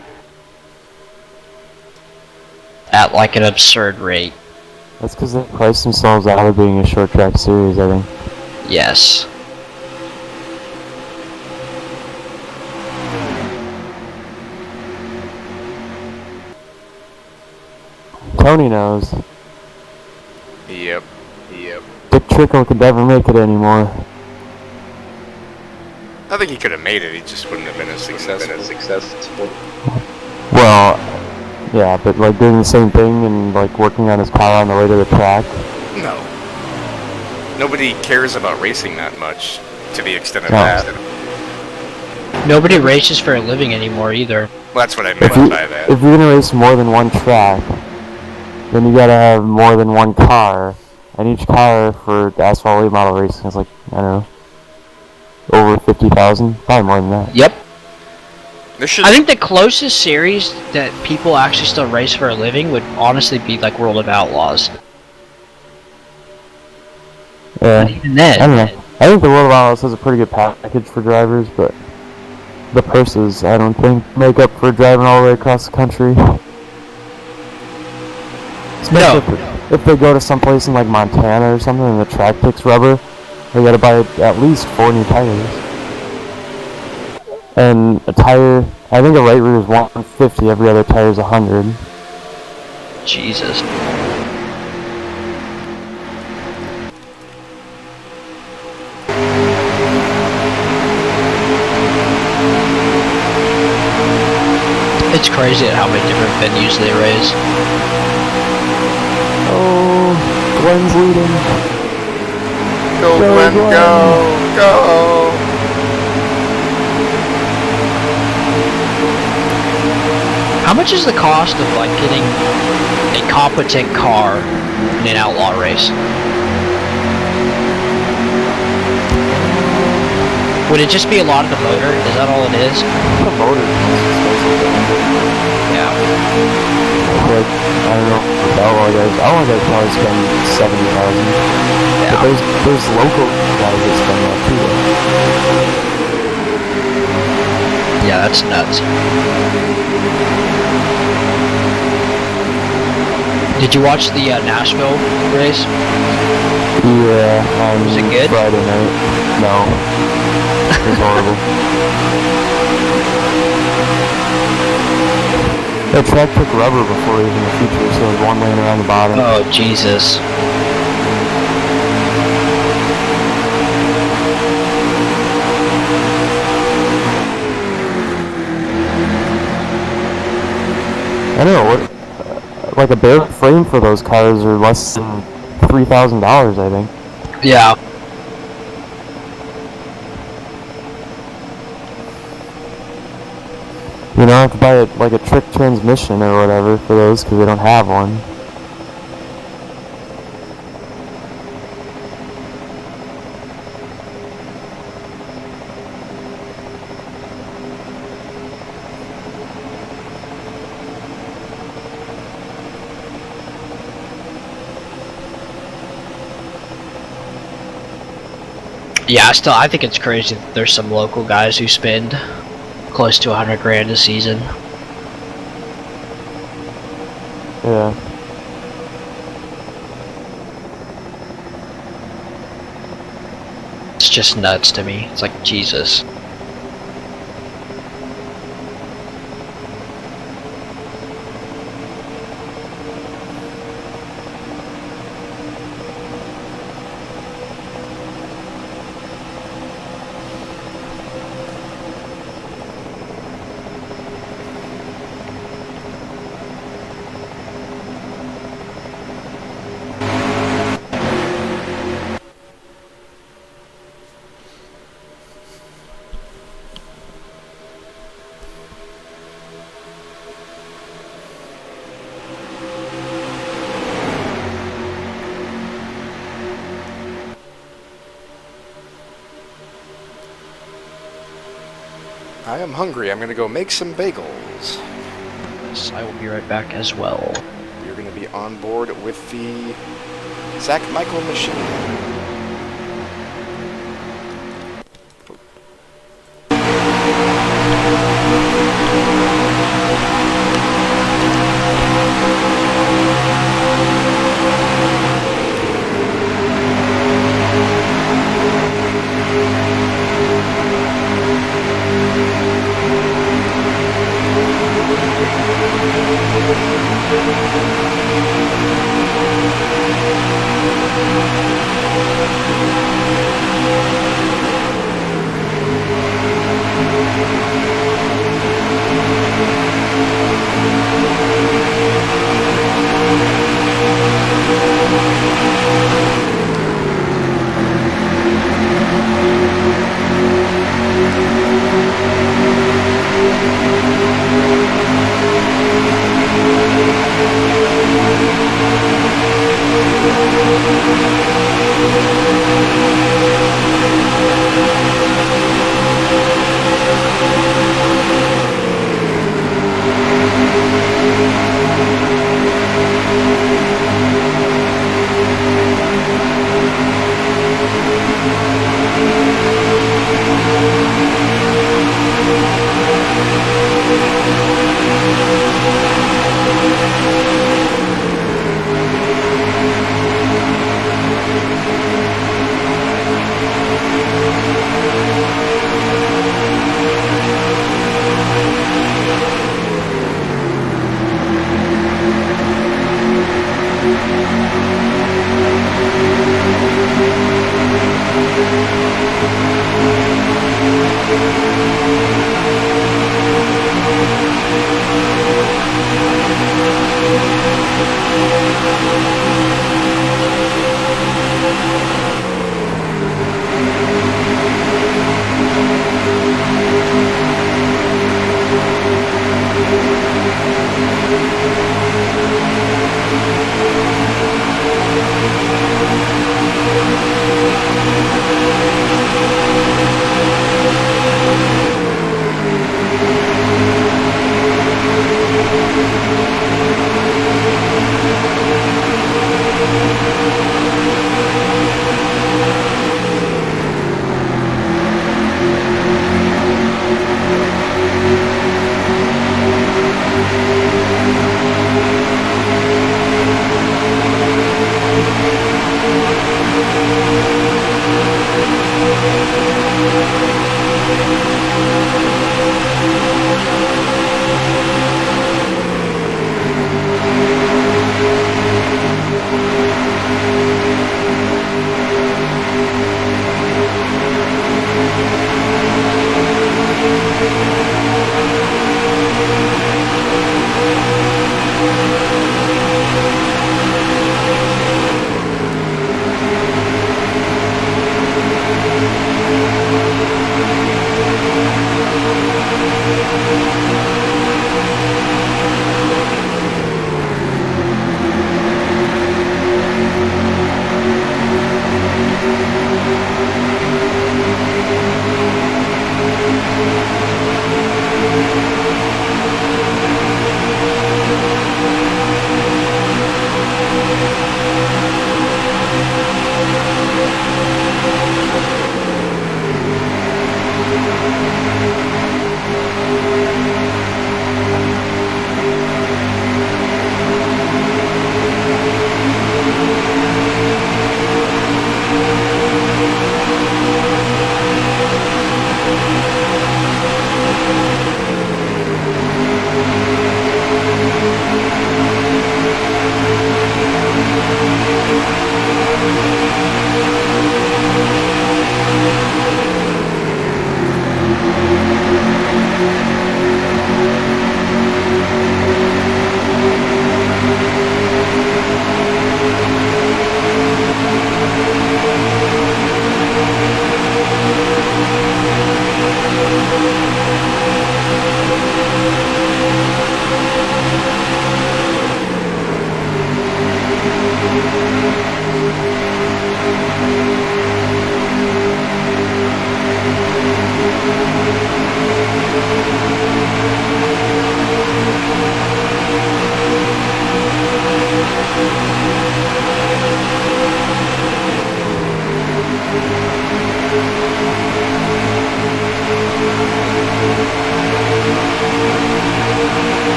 at like an absurd rate. That's because they priced themselves out of being a short track series, I think. Yes. Tony knows. Yep. Dick Trickle could never make it anymore. I think he could have made it, he just wouldn't have been as successful. Well, yeah, but like doing the same thing and like working on his car on the way to the track. No. Nobody cares about racing that much, to the extent of No. that. Nobody races for a living anymore either. Well, that's what I meant by that. If you're gonna race more than one track, then you gotta have more than one car. And each car for the asphalt late model racing is like, I don't know, over 50,000, probably more than that. Yep. There should I think the closest series that people actually still race for a living would honestly be like World of Outlaws. Yeah, But even then, I don't know. I think the World of Outlaws has a pretty good package for drivers, but the purses, I don't think, make up for driving all the way across the country. Especially if they go to someplace in like Montana or something and the track picks rubber, they gotta buy at least 4 new tires. And a tire, I think a right rear is 150, every other tire is 100. Jesus. It's crazy at how many different venues they race. Oh, Glenn's leading. go, Glenn, go! Go! How much is the cost of like getting a competent car in an outlaw race? Would it just be a lot of the motor? Is that all it is? The motor's most expensive. Yeah. Like, I don't know. Outlaw guys probably spend 70,000. Yeah. But there's local guys that spend that too. Though. Yeah, that's nuts. Did you watch the Nashville race? Yeah. Was it good? Friday night. No. It was horrible. That track took rubber before even the feature, so there's one lane around the bottom. Oh, Jesus. I don't know, what, like a bare frame for those cars are less than $3,000, I think. Yeah. You don't have to buy like a trick transmission or whatever for those because they don't have one. Yeah, I think it's crazy that there's some local guys who spend close to 100 grand a season. Yeah. It's just nuts to me. It's like, Jesus. I am hungry. I'm going to go make some bagels. Yes, I will be right back as well. You're going to be on board with the Zach Michael machine.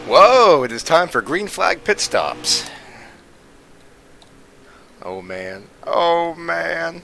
Whoa, it is time for green flag pit stops. Oh man. Oh man.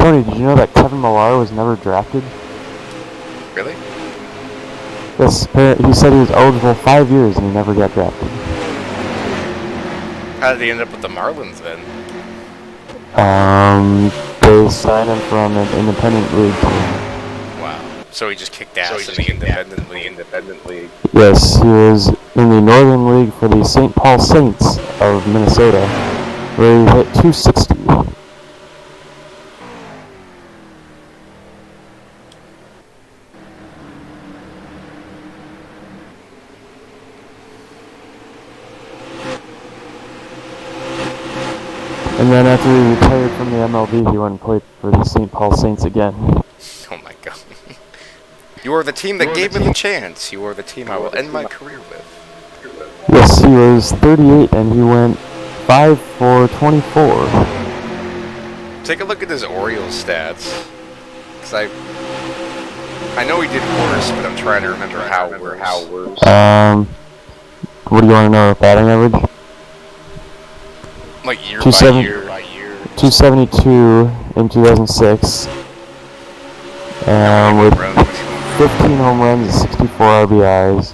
Tony, did you know that Kevin Millar was never drafted? Really? Yes, he said he was eligible 5 years and he never got drafted. How did he end up with the Marlins then? They signed him from an independent league team. Wow. So he just kicked ass in the independent league. Yes, he was in the Northern League for the St. Paul Saints of Minnesota, where he hit 260. And then after he retired from the MLB, he went and played for the St. Paul Saints again. Oh my god. You are the team that gave me the chance. You are the team I will end my career with. Yes, he was 38 and he went 5 for 24. Take a look at his Orioles stats. Because I know he did worse, but I'm trying to remember how worse. What do you want to know? Batting average? Like year by year. 272 in 2006. With 15 home runs and 64 RBIs.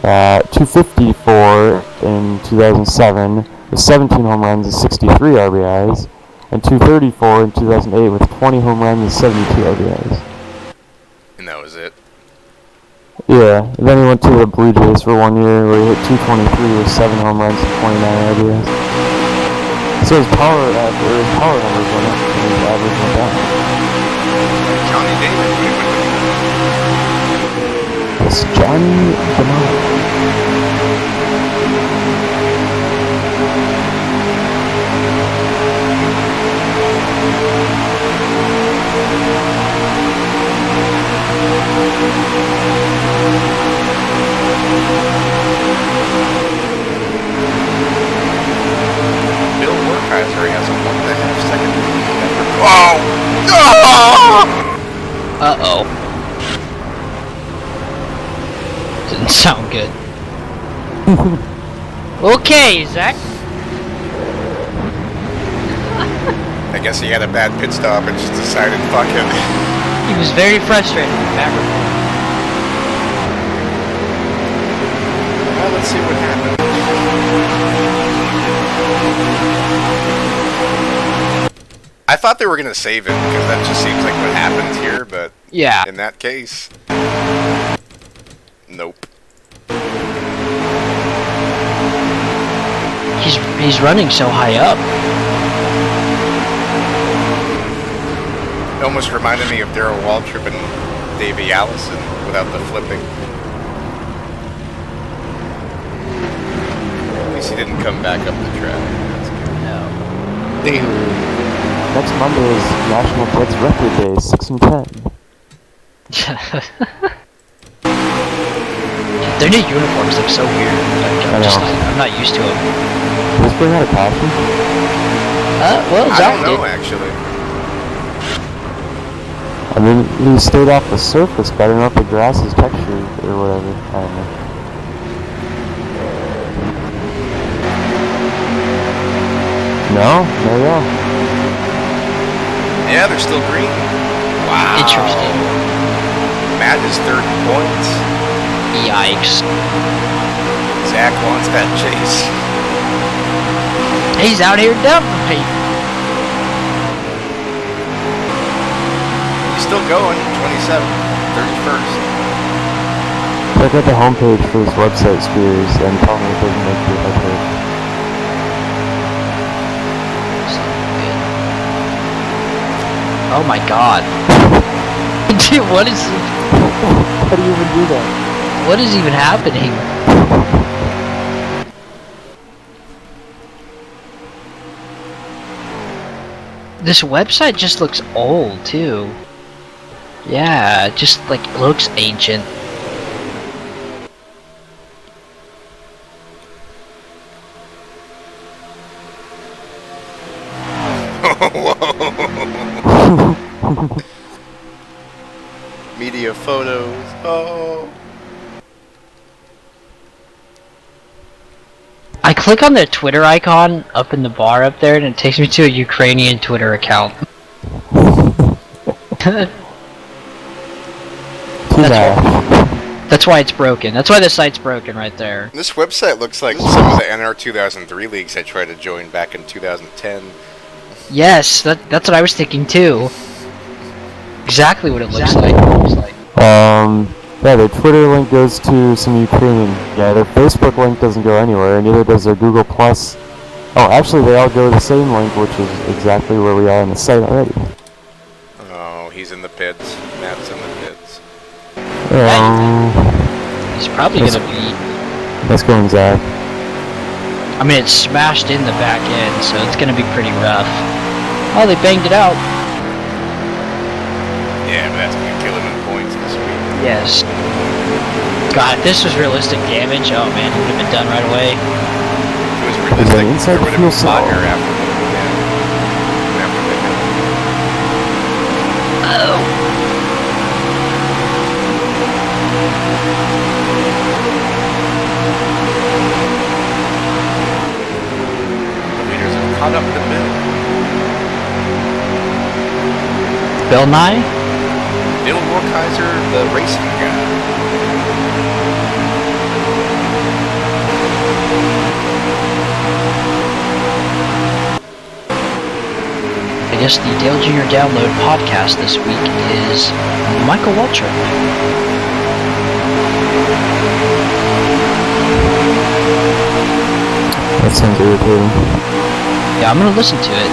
254 in 2007 with 17 home runs and 63 RBIs. And 234 in 2008 with 20 home runs and 72 RBIs. And that was it. Yeah, then he went to the Blue Jays for 1 year where he hit 223 with 7 home runs and 29 RBIs. So his power numbers went up and his average went down. Johnny Davis. It's Johnny Damon. Bill Werkheiser has a 1.5 second lead. Oh! Uh-oh. Didn't sound good. Okay, Zach. I guess he had a bad pit stop and just decided, fuck it. He was very frustrated with Maverick. Well, let's see what happens. I thought they were going to save it, because that just seems like what happens here, but Yeah. in that case, nope. He's running so high up. It almost reminded me of Darryl Waltrip and Davey Allison without the flipping. At least he didn't come back up the track. That's good. No. Next Monday is National Kids Record Day, 6 and 10. Their new uniforms look so weird. Like, I'm not used to them. Did this bring out a costume? Well, I Zach don't know, did. actually. I mean, he stayed off the surface, but I don't know if the grass is textured or whatever. I don't know. No? There you go. Yeah, they're still green. Wow. Interesting. Matt is 30 points. Yikes. Zach wants that chase. He's out here dumping people. He's still going. 27th, 31st. Check out the homepage for this website, Spears, and tell me if it doesn't make your head hurt. Oh my god. Dude, what is... How do you even do that? What is even happening? This website just looks old, too. Yeah, it just, like, looks ancient. Whoa. Media photos. Oh. I click on the Twitter icon up in the bar up there and it takes me to a Ukrainian Twitter account. That's why it's broken. That's why the site's broken right there. This website looks like some of the NR 2003 leagues I tried to join back in 2010. Yes, that's what I was thinking too. Exactly what it looks like. Yeah, their Twitter link goes to some Ukrainian guy. Their Facebook link doesn't go anywhere, and neither does their Google Plus. Oh, actually, they all go to the same link, which is exactly where we are on the site already. Oh, he's in the pits. Matt's in the pits. He's probably gonna be. Let's go, Zach. I mean, it's smashed in the back end, so it's gonna be pretty rough. Oh, they banged it out. Yeah, but that's gonna kill him in points this week. Yes. God, if this was realistic damage, oh man, it would have been done right away. If it was realistic, there would have been fire after the Oh. The leaders have caught up to Bill. Bill Nye? Bill Morkaiser, the racing guy. I guess the Dale Jr. Download podcast this week is Michael Waltrip. That sounds irritating. Yeah, I'm gonna listen to it.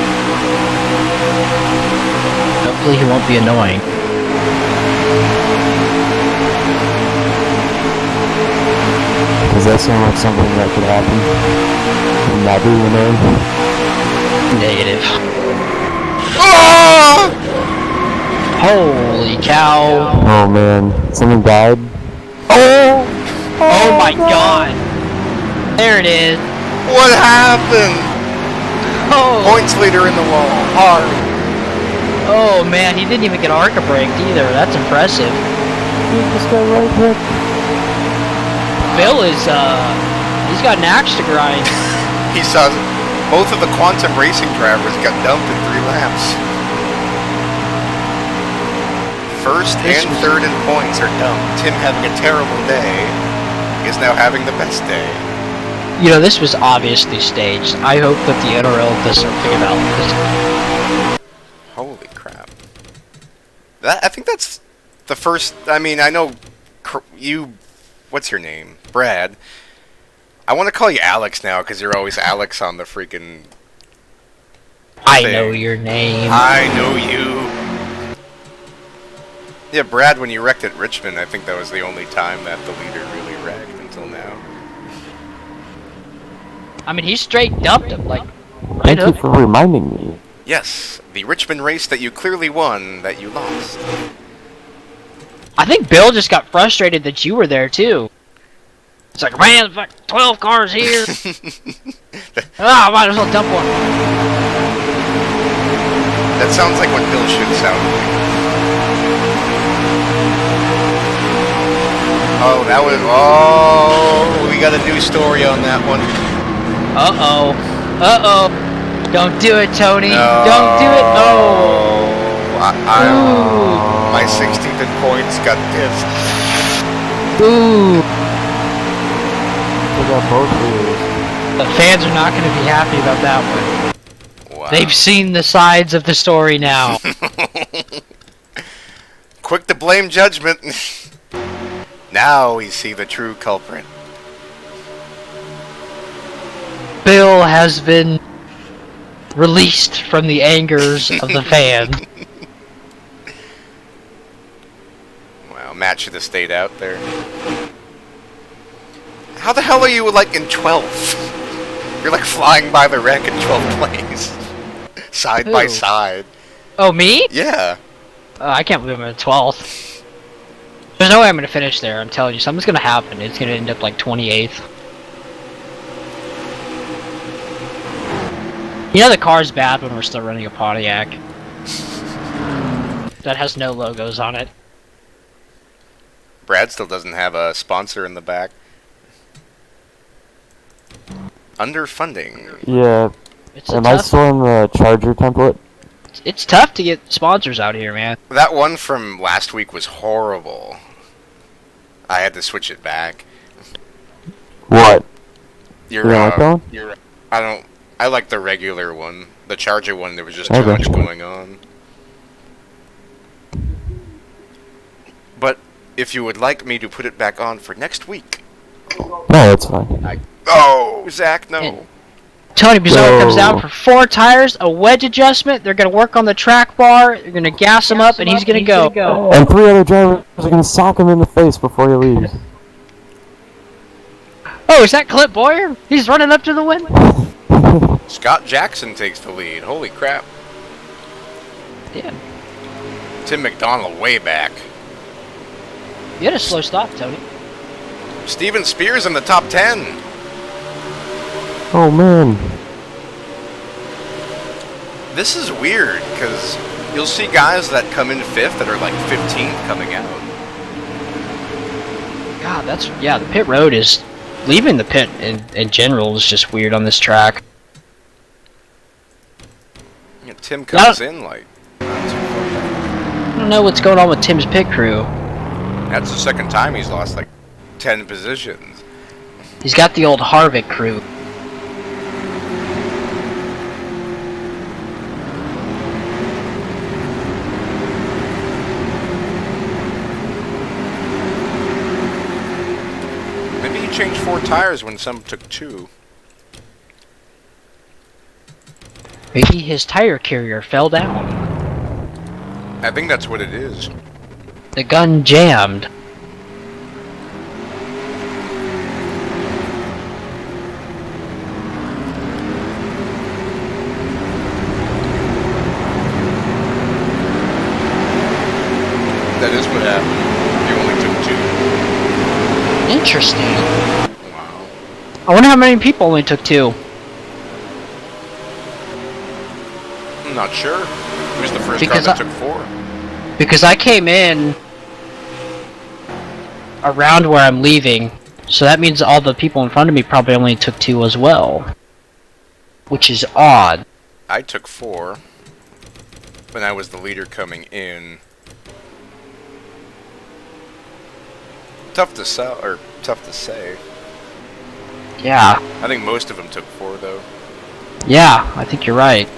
Hopefully he won't be annoying. Does that sound like something that could happen? Not be annoying? Negative. Oh! Holy cow. Oh man, someone died? Oh! Oh my god! There it is. What happened? Oh! Points leader in the wall. Hard. Oh man, he didn't even get Arca braked either. That's impressive. This guy right here. Bill is, he's got an axe to grind. He saw both of the Quantum Racing drivers got dumped in 3 laps. First and third in points are dumped. Tim having a terrible day is now having the best day. You know, this was obviously staged. I hope that the N.O.R.L does something about this. Holy crap. I think that's the first... I mean, I know you... What's your name? Brad. I want to call you Alex now, because you're always Alex on the freaking... I know your name. I know you. Yeah, Brad, when you wrecked at Richmond, I think that was the only time that the leader really wrecked until now. I mean, he straight dumped him, like... Right Thank you up. for reminding me. Yes, the Richmond race that you clearly won, that you lost. I think Bill just got frustrated that you were there, too. It's like, man, fuck, 12 cars here. I might as well dump one. That sounds like what Bill should sound like. Oh, that was... Oh, we got a new story on that one. Uh-oh. Uh-oh. Don't do it, Tony. No. Don't do it. Oh. My 16th in points got pissed. Ooh. We got both wheels. The fans are not going to be happy about that one. Wow. They've seen the sides of the story now. Quick to blame judgment. Now we see the true culprit. Bill has been released from the angers of the fan. Wow, Matt should have stayed out there. How the hell are you, like, in 12th? You're, like, flying by the wreck in 12th place. Side by side. Oh, me? Yeah. I can't believe I'm in 12th. There's no way I'm going to finish there, I'm telling you. Something's going to happen. It's going to end up, like, 28th. You know the car's bad when we're still running a Pontiac. That has no logos on it. Brad still doesn't have a sponsor in the back. Underfunding. Yeah. It's Am I still in the Charger template? It's tough to get sponsors out here, man. That one from last week was horrible. I had to switch it back. What? Your, You don't like that one? I like the regular one. The Charger one, there was just too Okay. much going on. But if you would like me to put it back on for next week. No, that's fine. Oh, Zach, no. And- Tony Bizarro comes Whoa. out for 4 tires, a wedge adjustment. They're gonna work on the track bar. They're gonna gas him up, and he's gonna go. And 3 other drivers are gonna sock him in the face before he leaves. Oh, is that Clint Boyer? He's running up to the win. Scott Jackson takes the lead. Holy crap. Damn. Tim McDonald way back. You had a slow stop, Tony. Steven Spears in the top 10. Oh man. This is weird, because you'll see guys that come in 5th that are like 15th coming out. God, the pit road is... Leaving the pit in general is just weird on this track. Yeah, Tim comes in like... I don't know what's going on with Tim's pit crew. That's the second time he's lost like 10 positions. He's got the old Harvick crew. Maybe he changed 4 tires when some took 2. Maybe his tire carrier fell down. I think that's what it is. The gun jammed. That is what happened. He only took 2. Interesting. Wow. I wonder how many people only took 2. I'm not sure. Who's the first Because car that took 4? Because I came in around where I'm leaving, so that means all the people in front of me probably only took 2 as well. Which is odd. I took 4. When I was the leader coming in. Tough to sell, or tough to say. Yeah. I think most of them took 4 though. Yeah, I think you're right.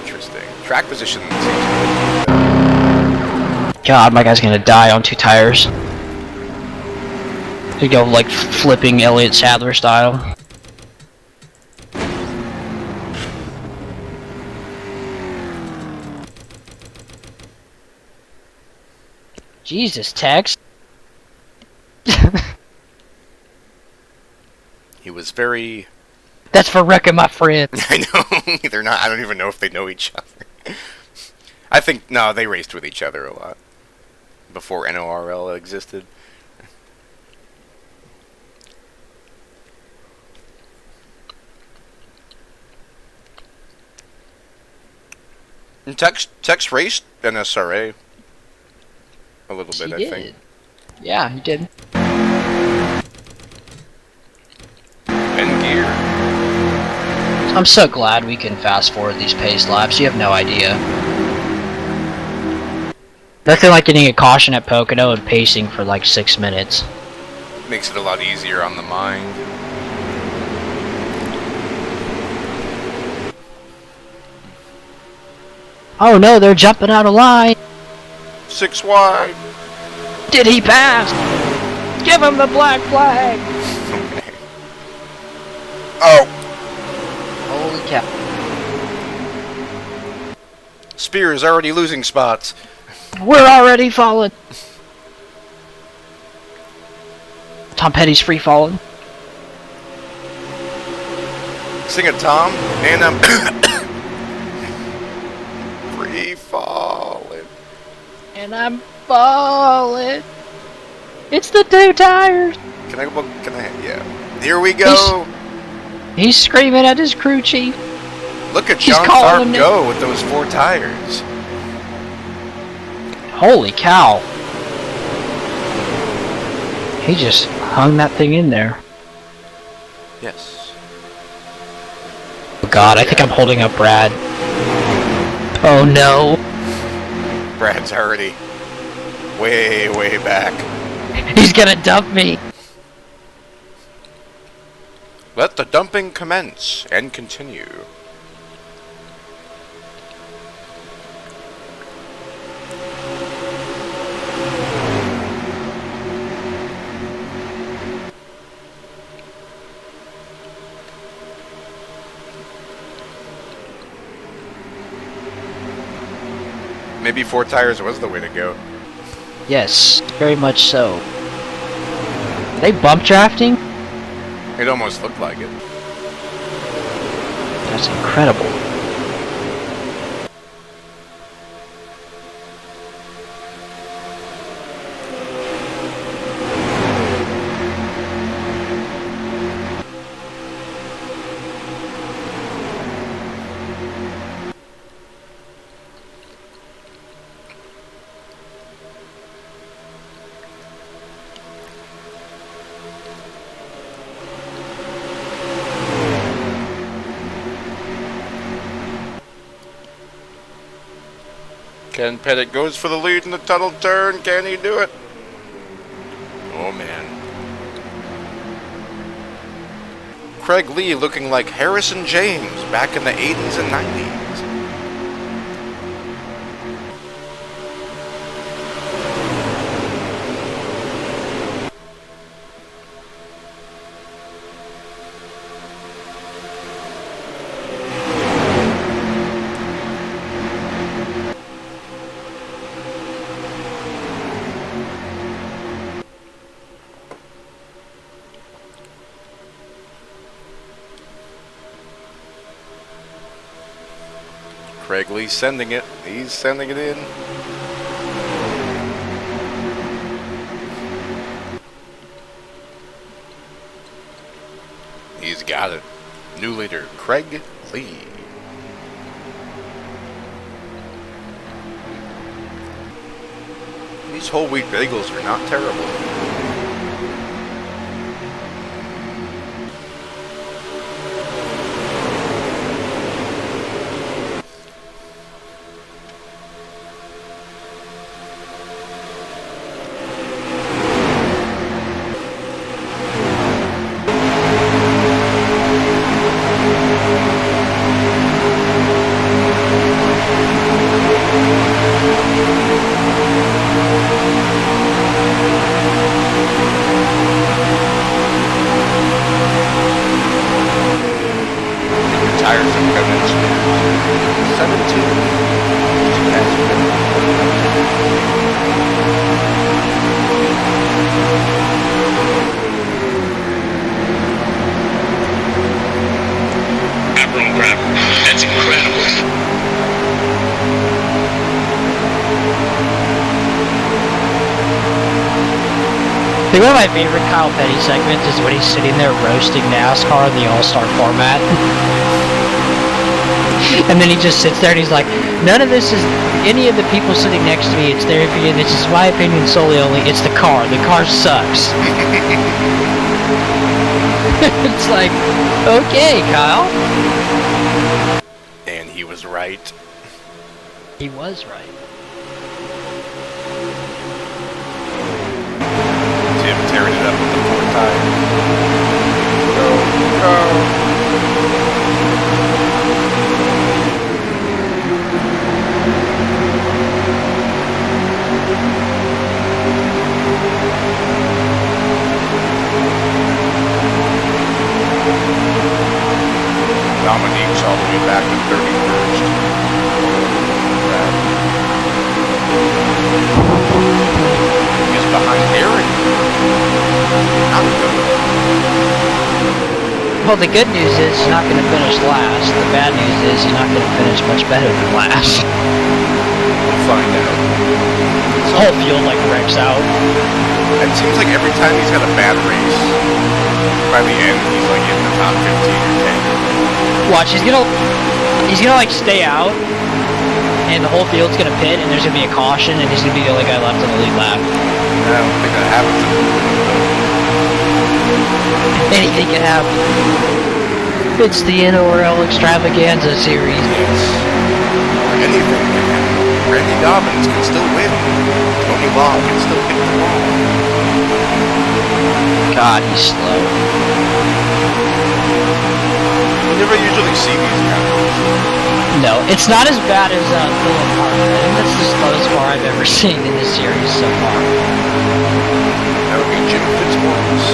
Interesting. Track position seems God, my guy's gonna die on 2 tires. He go like flipping Elliott Sadler style. Jesus, Tex. He was very... That's for wrecking my friend. I know. They're not... I don't even know if they know each other. I think... No, they raced with each other a lot. Before N.O.R.L existed. And Tex raced NSRA. A little bit, I think. Yeah, he did. And gear. I'm so glad we can fast forward these pace laps. You have no idea. Nothing like getting a caution at Pocono and pacing for like 6 minutes. Makes it a lot easier on the mind. Oh no, they're jumping out of line. 6 wide. Did he pass? Give him the black flag. Okay. Oh! Holy cow. Spears already losing spots. We're already falling. Tom Petty's free falling. Sing it, Tom. And I'm free falling. And I'm falling. It's the 2 tires. Can I go? Can I? Yeah. Here we go. He's screaming at his crew chief. Look at he's John calling Tharp him go with those 4 tires. Holy cow. He just hung that thing in there. Yes. Oh God, I think I'm holding up Brad. Oh no. Brad's already way, way back. He's gonna dump me. Let the dumping commence and continue. Maybe 4 tires was the way to go. Yes, very much so. Are they bump drafting? It almost looked like it. That's incredible. Ken Pettit goes for the lead in the tunnel turn. Can he do it? Oh man. Craig Lee looking like Harrison James back in the 80s and 90s. Craig Lee sending it. He's sending it in. He's got it. New leader, Craig Lee. These whole wheat bagels are not terrible. Tires have come in 17. Crap. That's incredible. I think one of my favorite Kyle Petty segments is when he's sitting there roasting NASCAR in the All-Star format. And then he just sits there and he's like, none of this is any of the people sitting next to me, it's their opinion, this is my opinion solely only, it's the car sucks. It's like, okay, Kyle. And he was right. He was right. Tim tearing it up with the 4 tires. Go, go. Dominique's all the way back to 31st. He's behind Aaron. Not good. Well, the good news is he's not going to finish last. The bad news is he's not going to finish much better than last. We'll find out. His whole field like wrecks out. It seems like every time he's had a bad race, by the end he's like in the top 15 or 10. Watch, he's gonna like stay out, and the whole field's gonna pit, and there's gonna be a caution, and he's gonna be the only guy left on the lead lap. I don't think that happens. Anything can happen. It's the N.O.R.L. Extravaganza series. Yes. anything can happen. Randy Dobbins can still win. Tony Law can still hit the wall. God, he's slow. You never usually see these guys. No, it's not as bad as Philip Parker. I think that's the slowest car I've ever seen in this series so far. That would be Jim Fitzwater's.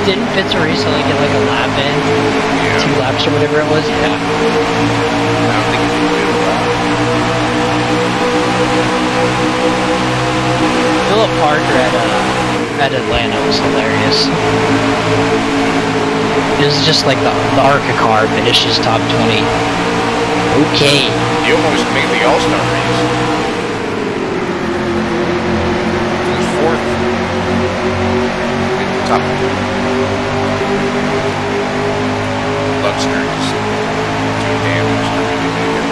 Didn't Fitz recently get like a lap in? Yeah. 2 laps or whatever it was? Yeah. I don't think he did a lot. Philip Parker at Atlanta was hilarious. It was just like the ARCA car finishes top 20. Okay. He almost made the All-Star race. He was 4th. In the top. Luxner is too damaged to really make it.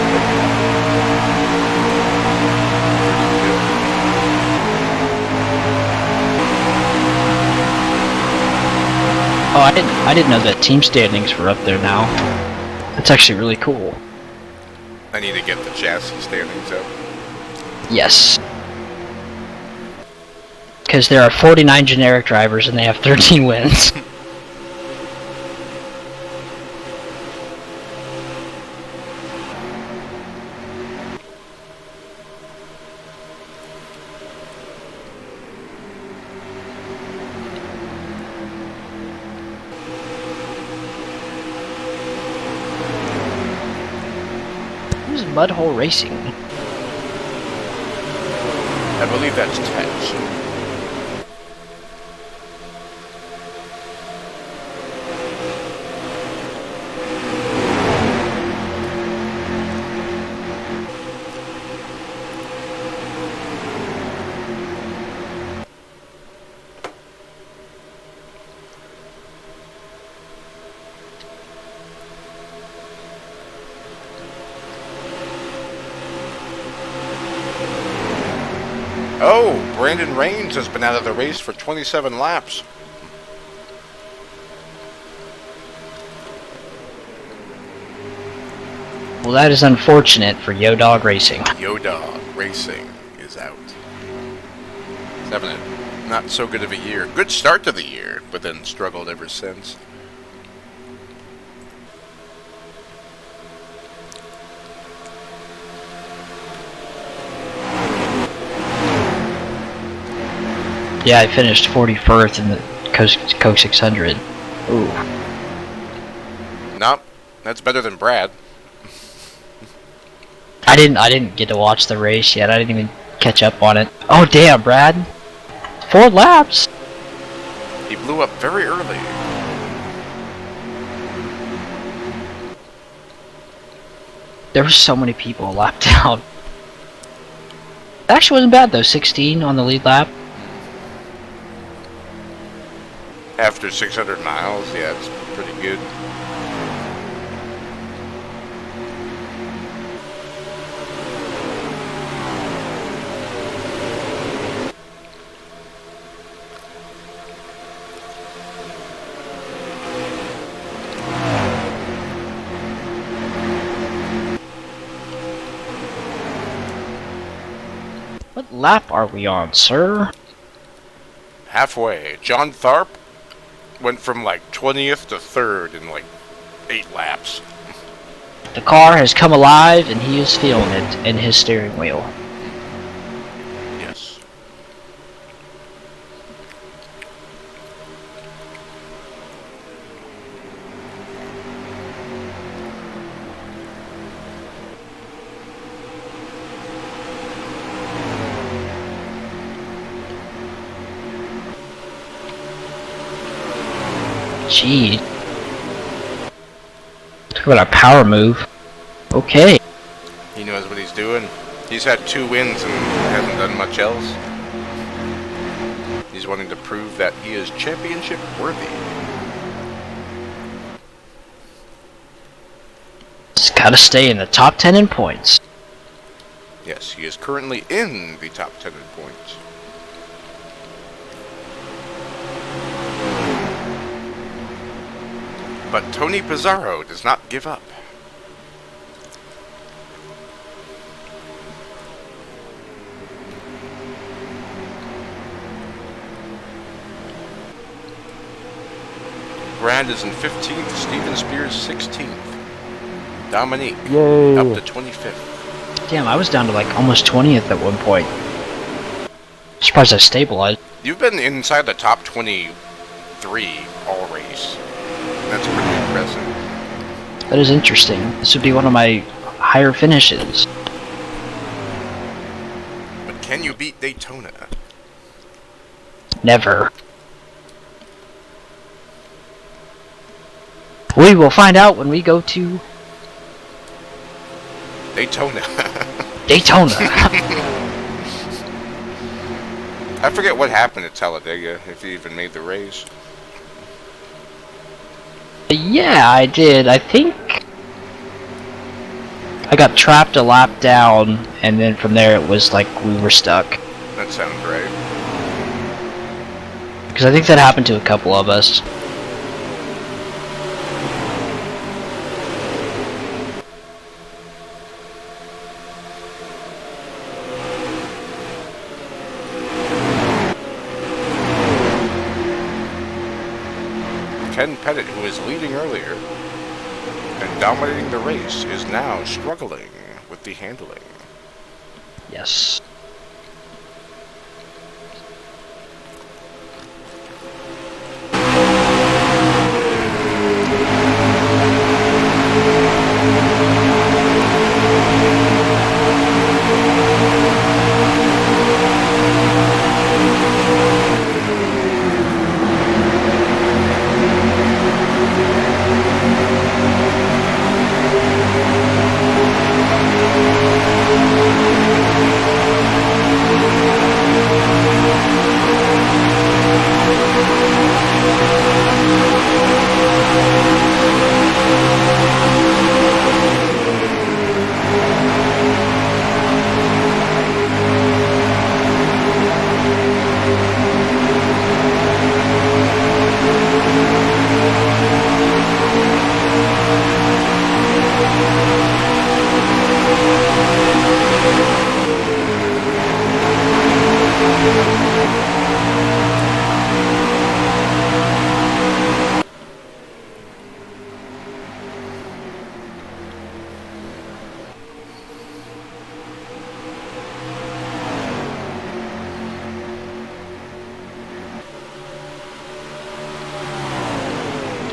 Oh, I didn't know that team standings were up there now. That's actually really cool. I need to get the chassis standings up. Yes. Because there are 49 generic drivers and they have 13 wins. Who's Mudhole Racing? I believe that's Tetch. Oh, Brandon Raines has been out of the race for 27 laps. Well, that is unfortunate for Yo Dog Racing. Yoda Racing is out. He's having a not so good of a year. Good start to the year, but then struggled ever since. Yeah, I finished 41st in the Coke 600. Ooh. Nope, that's better than Brad. I didn't get to watch the race yet. I didn't even catch up on it. Oh damn, Brad. 4 laps. He blew up very early. There were so many people lapped out. It actually wasn't bad though. 16 on the lead lap. After 600 miles, yeah, it's pretty good. What lap are we on, sir? Halfway. John Tharp went from like 20th to 3rd in like 8 laps. The car has come alive and he is feeling it in his steering wheel. Yes. Gee. Talk about a power move. Okay. He knows what he's doing. He's had 2 wins and hasn't done much else. He's wanting to prove that he is championship worthy. Just gotta stay in the top 10 in points. Yes, he is currently in the top 10 in points. But Tony Pizarro does not give up. Brad is in 15th, Steven Spears 16th. Dominique, Yay! up to 25th. Damn, I was down to like almost 20th at one point. Surprised I stabilized. You've been inside the top 23 all race. That's pretty impressive. That is interesting. This would be one of my higher finishes. But can you beat Daytona? Never. We will find out when we go to Daytona. Daytona. I forget what happened at Talladega, if you even made the race. Yeah, I did. I think I got trapped a lap down, and then from there it was like we were stuck. That sounds right. Because I think that happened to a couple of us. Ken Pettit, who was leading earlier and dominating the race, is now struggling with the handling. Yes.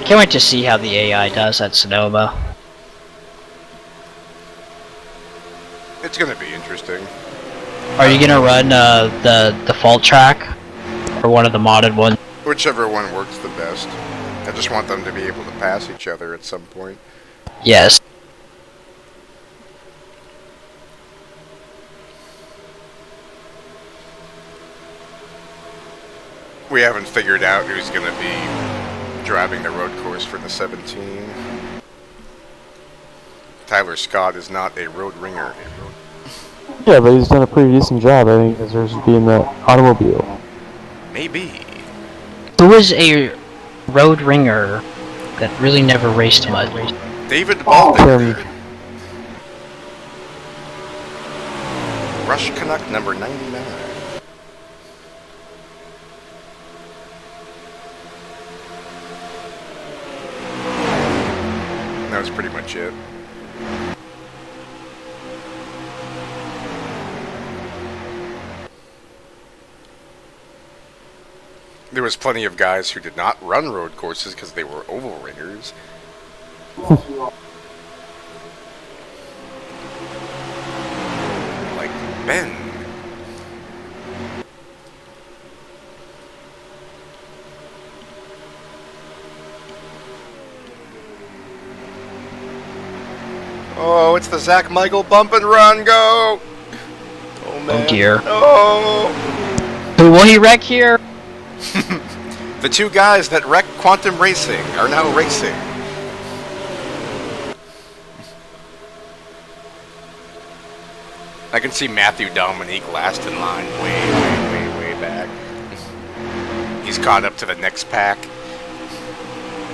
Can't wait to see how the AI does at Sonoma. It's gonna be interesting. Are you gonna run the default track, or one of the modded ones? Whichever one works the best. I just want them to be able to pass each other at some point. Yes. We haven't figured out who's gonna be driving the road course for the 17. Tyler Scott is not a road ringer. Yeah, but he's done a pretty decent job. I think he deserves to be in the automobile. Maybe. Who is a road ringer that really never raced much? David Baldwin. Tim. Rush Canuck number 99. That was pretty much it. There was plenty of guys who did not run road courses because they were oval ringers. Like Ben. Oh, it's the Zach Michael bump and run, go! Oh man. Oh dear. Oh! Who will he wreck here? The two guys that wrecked Quantum Racing are now racing. I can see Matthew Dominique last in line way back. He's caught up to the next pack.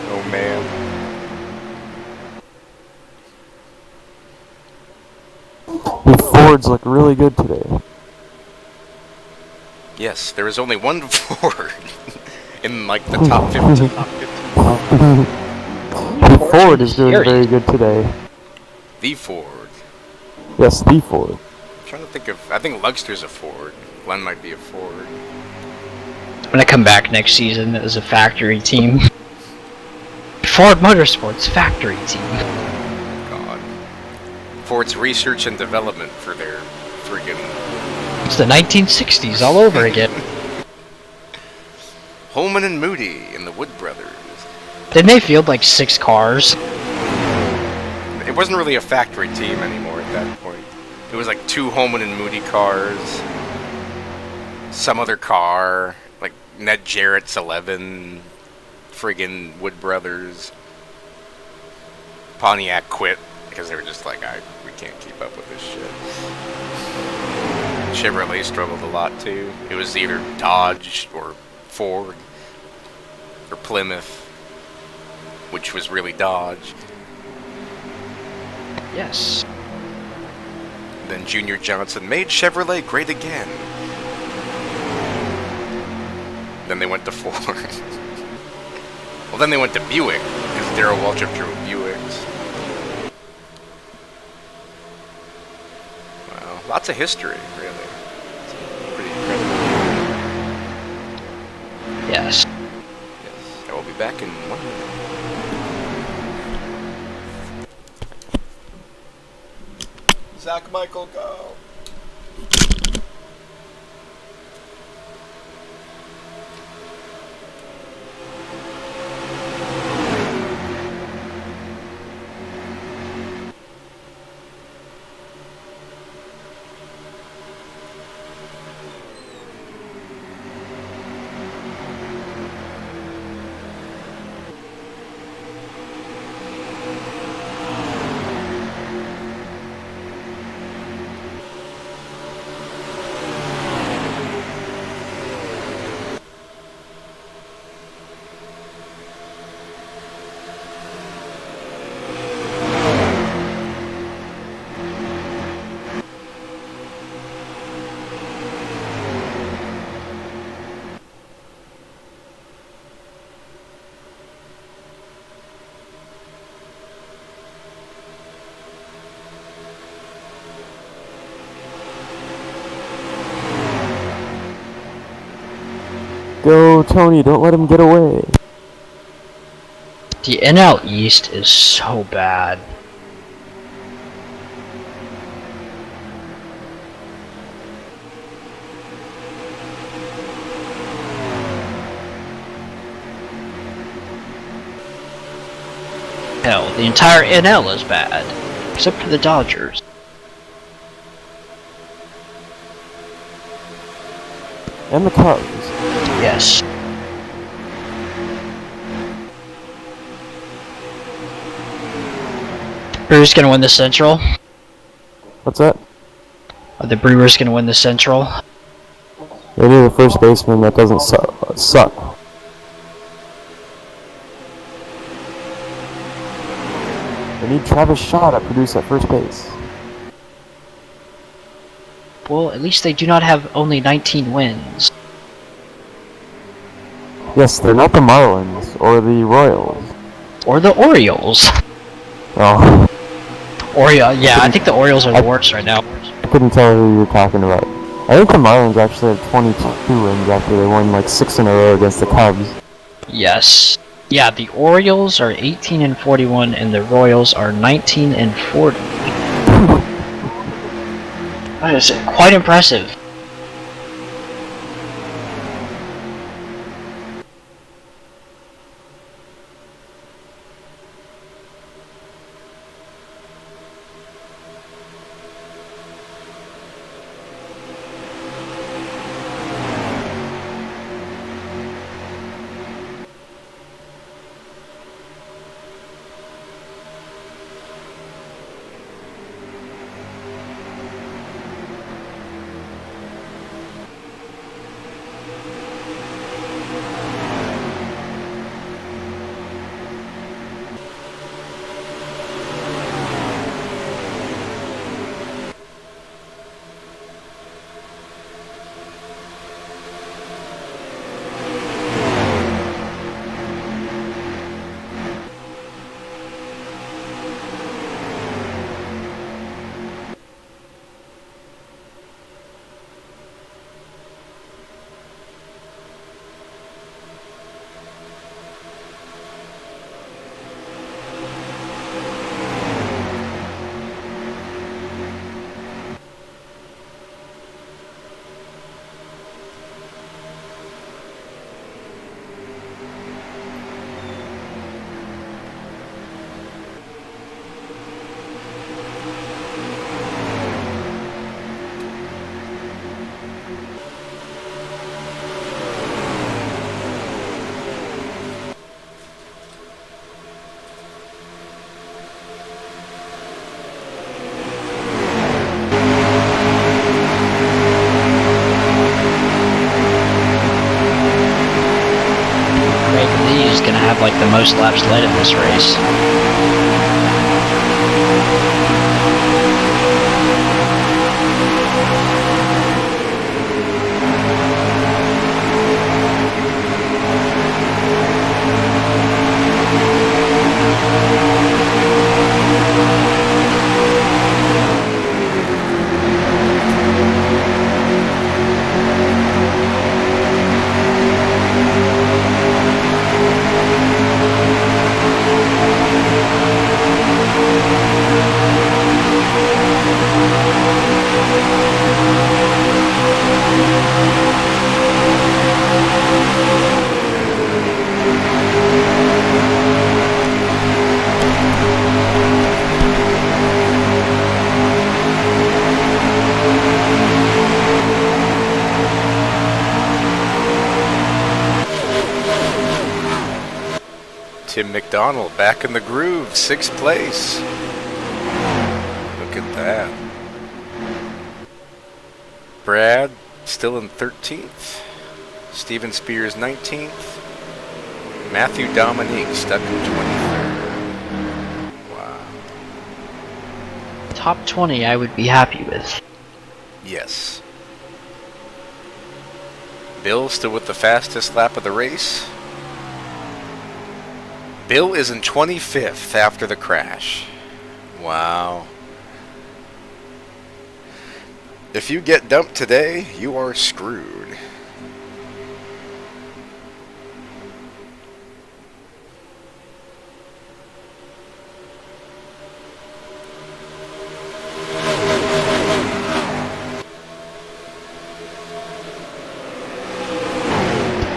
Oh man. The Fords look really good today. Yes, there is only one Ford in like the top 15. Ford is doing very good today. The Ford. Yes, the Ford. I'm trying to think of. I think Luxter's a Ford. Glenn might be a Ford. I'm gonna come back next season as a factory team. Ford Motorsports factory team. God. Ford's research and development for their friggin' It's the 1960s all over again. Holman and Moody and the Wood Brothers. Didn't they field like 6 cars? It wasn't really a factory team anymore at that point. It was like 2 Holman and Moody cars, some other car, like Ned Jarrett's 11, friggin' Wood Brothers. Pontiac quit because they were just like, we can't keep up with this shit. Chevrolet struggled a lot too. It was either Dodge or Ford or Plymouth, which was really Dodge. Yes. Then Junior Johnson made Chevrolet great again. Then they went to Ford. Well, then they went to Buick, because Darrell Waltrip drove Buicks. Wow, lots of history, really. It's pretty incredible. Yes. Yes, I will be back in 1 minute. Zach Michael, go! Go, Tony, don't let him get away. The NL East is so bad. Hell, the entire NL is bad. Except for the Dodgers. And the Cubs. Yes. Brewers gonna win the Central? What's that? Are the Brewers gonna win the Central? They need a first baseman that doesn't suck. They need Travis Shaw to produce at first base. Well, at least they do not have only 19 wins. Yes, they're not the Marlins or the Royals. Or the Orioles. Oh, Yeah, I think the Orioles are the worst right now. I couldn't tell who you were talking about. I think the Marlins actually have 22 wins after they won like 6 in a row against the Cubs. Yes. Yeah, the Orioles are 18 and 41 and the Royals are 19 and 40. That is quite impressive. have like the most laps led in this race. Tim McDonald back in the groove, 6th place. Look at that. Brad still in 13th. Steven Spears 19th. Matthew Dominique stuck in 23rd. Wow. Top 20 I would be happy with. Yes. Bill still with the fastest lap of the race. Bill is in 25th after the crash. Wow. If you get dumped today, you are screwed.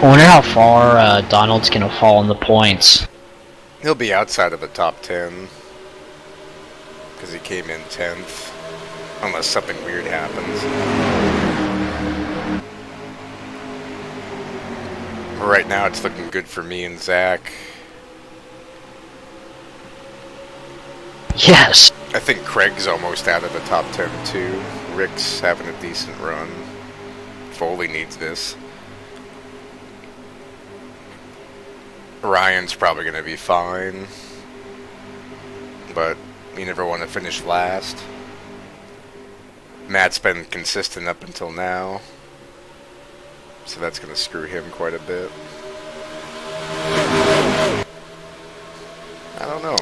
I wonder how far Donald's gonna fall in the points. He'll be outside of the top 10. Because he came in 10th. Unless something weird happens. Right now it's looking good for me and Zach. Yes. I think Craig's almost out of the top 10 too. Rick's having a decent run. Foley needs this. Ryan's probably going to be fine. But you never want to finish last. Matt's been consistent up until now. So that's going to screw him quite a bit. I don't know.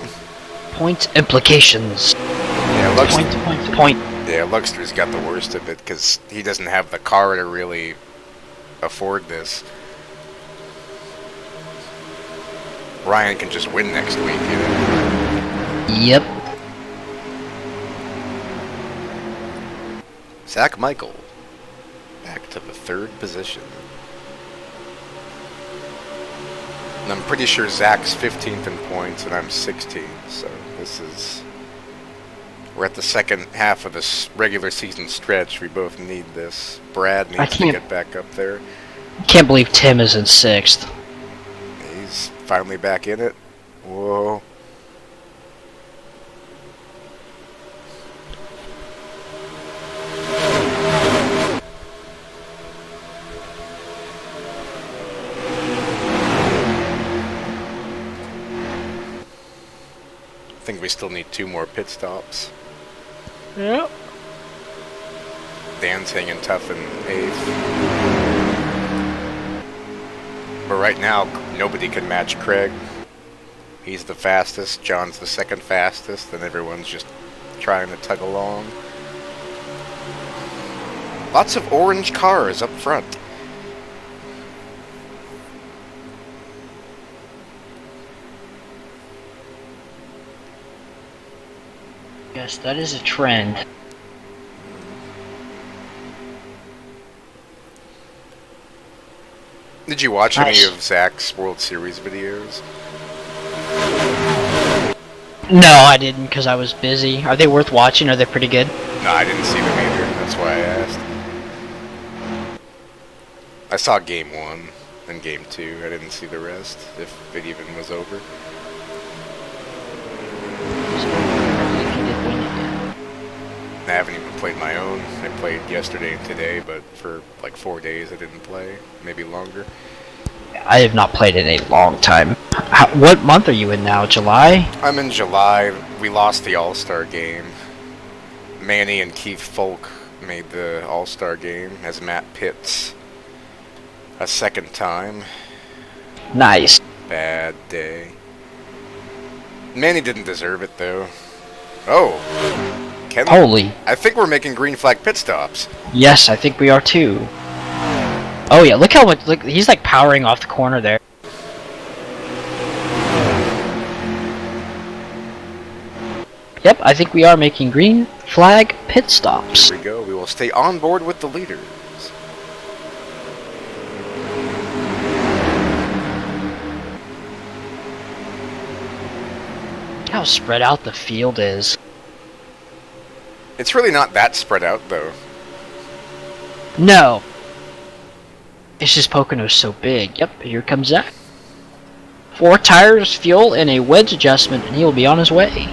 Point implications. Yeah, Point. Yeah, Luxter's got the worst of it because he doesn't have the car to really afford this. Ryan can just win next week, you know? Yep. Zach Michael, back to the 3rd position. And I'm pretty sure Zach's 15th in points and I'm 16th, so this is... We're at the second half of this regular season stretch. We both need this. Brad needs to get back up there. I can't believe Tim is in 6th. He's finally back in it. Whoa. I think we still need 2 more pit stops. Yep. Dan's hanging tough in 8th. But right now, nobody can match Craig. He's the fastest, John's the 2nd fastest, and everyone's just trying to tug along. Lots of orange cars up front. Yes, that is a trend. Did you watch any of Zach's World Series videos? No, I didn't because I was busy. Are they worth watching? Are they pretty good? No, I didn't see them either. That's why I asked. I saw Game 1 and Game 2. I didn't see the rest, if it even was over. I haven't even played my own. I played yesterday and today, but for like 4 days I didn't play. Maybe longer. I have not played in a long time. What month are you in now? July? I'm in July. We lost the All-Star game. Manny and Keith Folk made the All-Star game as Matt Pitts. A second time. Nice. Bad day. Manny didn't deserve it, though. Oh. Ken, Holy. I think we're making green flag pit stops. Yes, I think we are too. Oh yeah, look how much, look, he's like powering off the corner there. Yep, I think we are making green flag pit stops. Here we go. We will stay on board with the leaders. Look how spread out the field is. It's really not that spread out, though. No. It's just Pocono's so big. Yep, here comes Zach. 4 tires, fuel, and a wedge adjustment, and he will be on his way.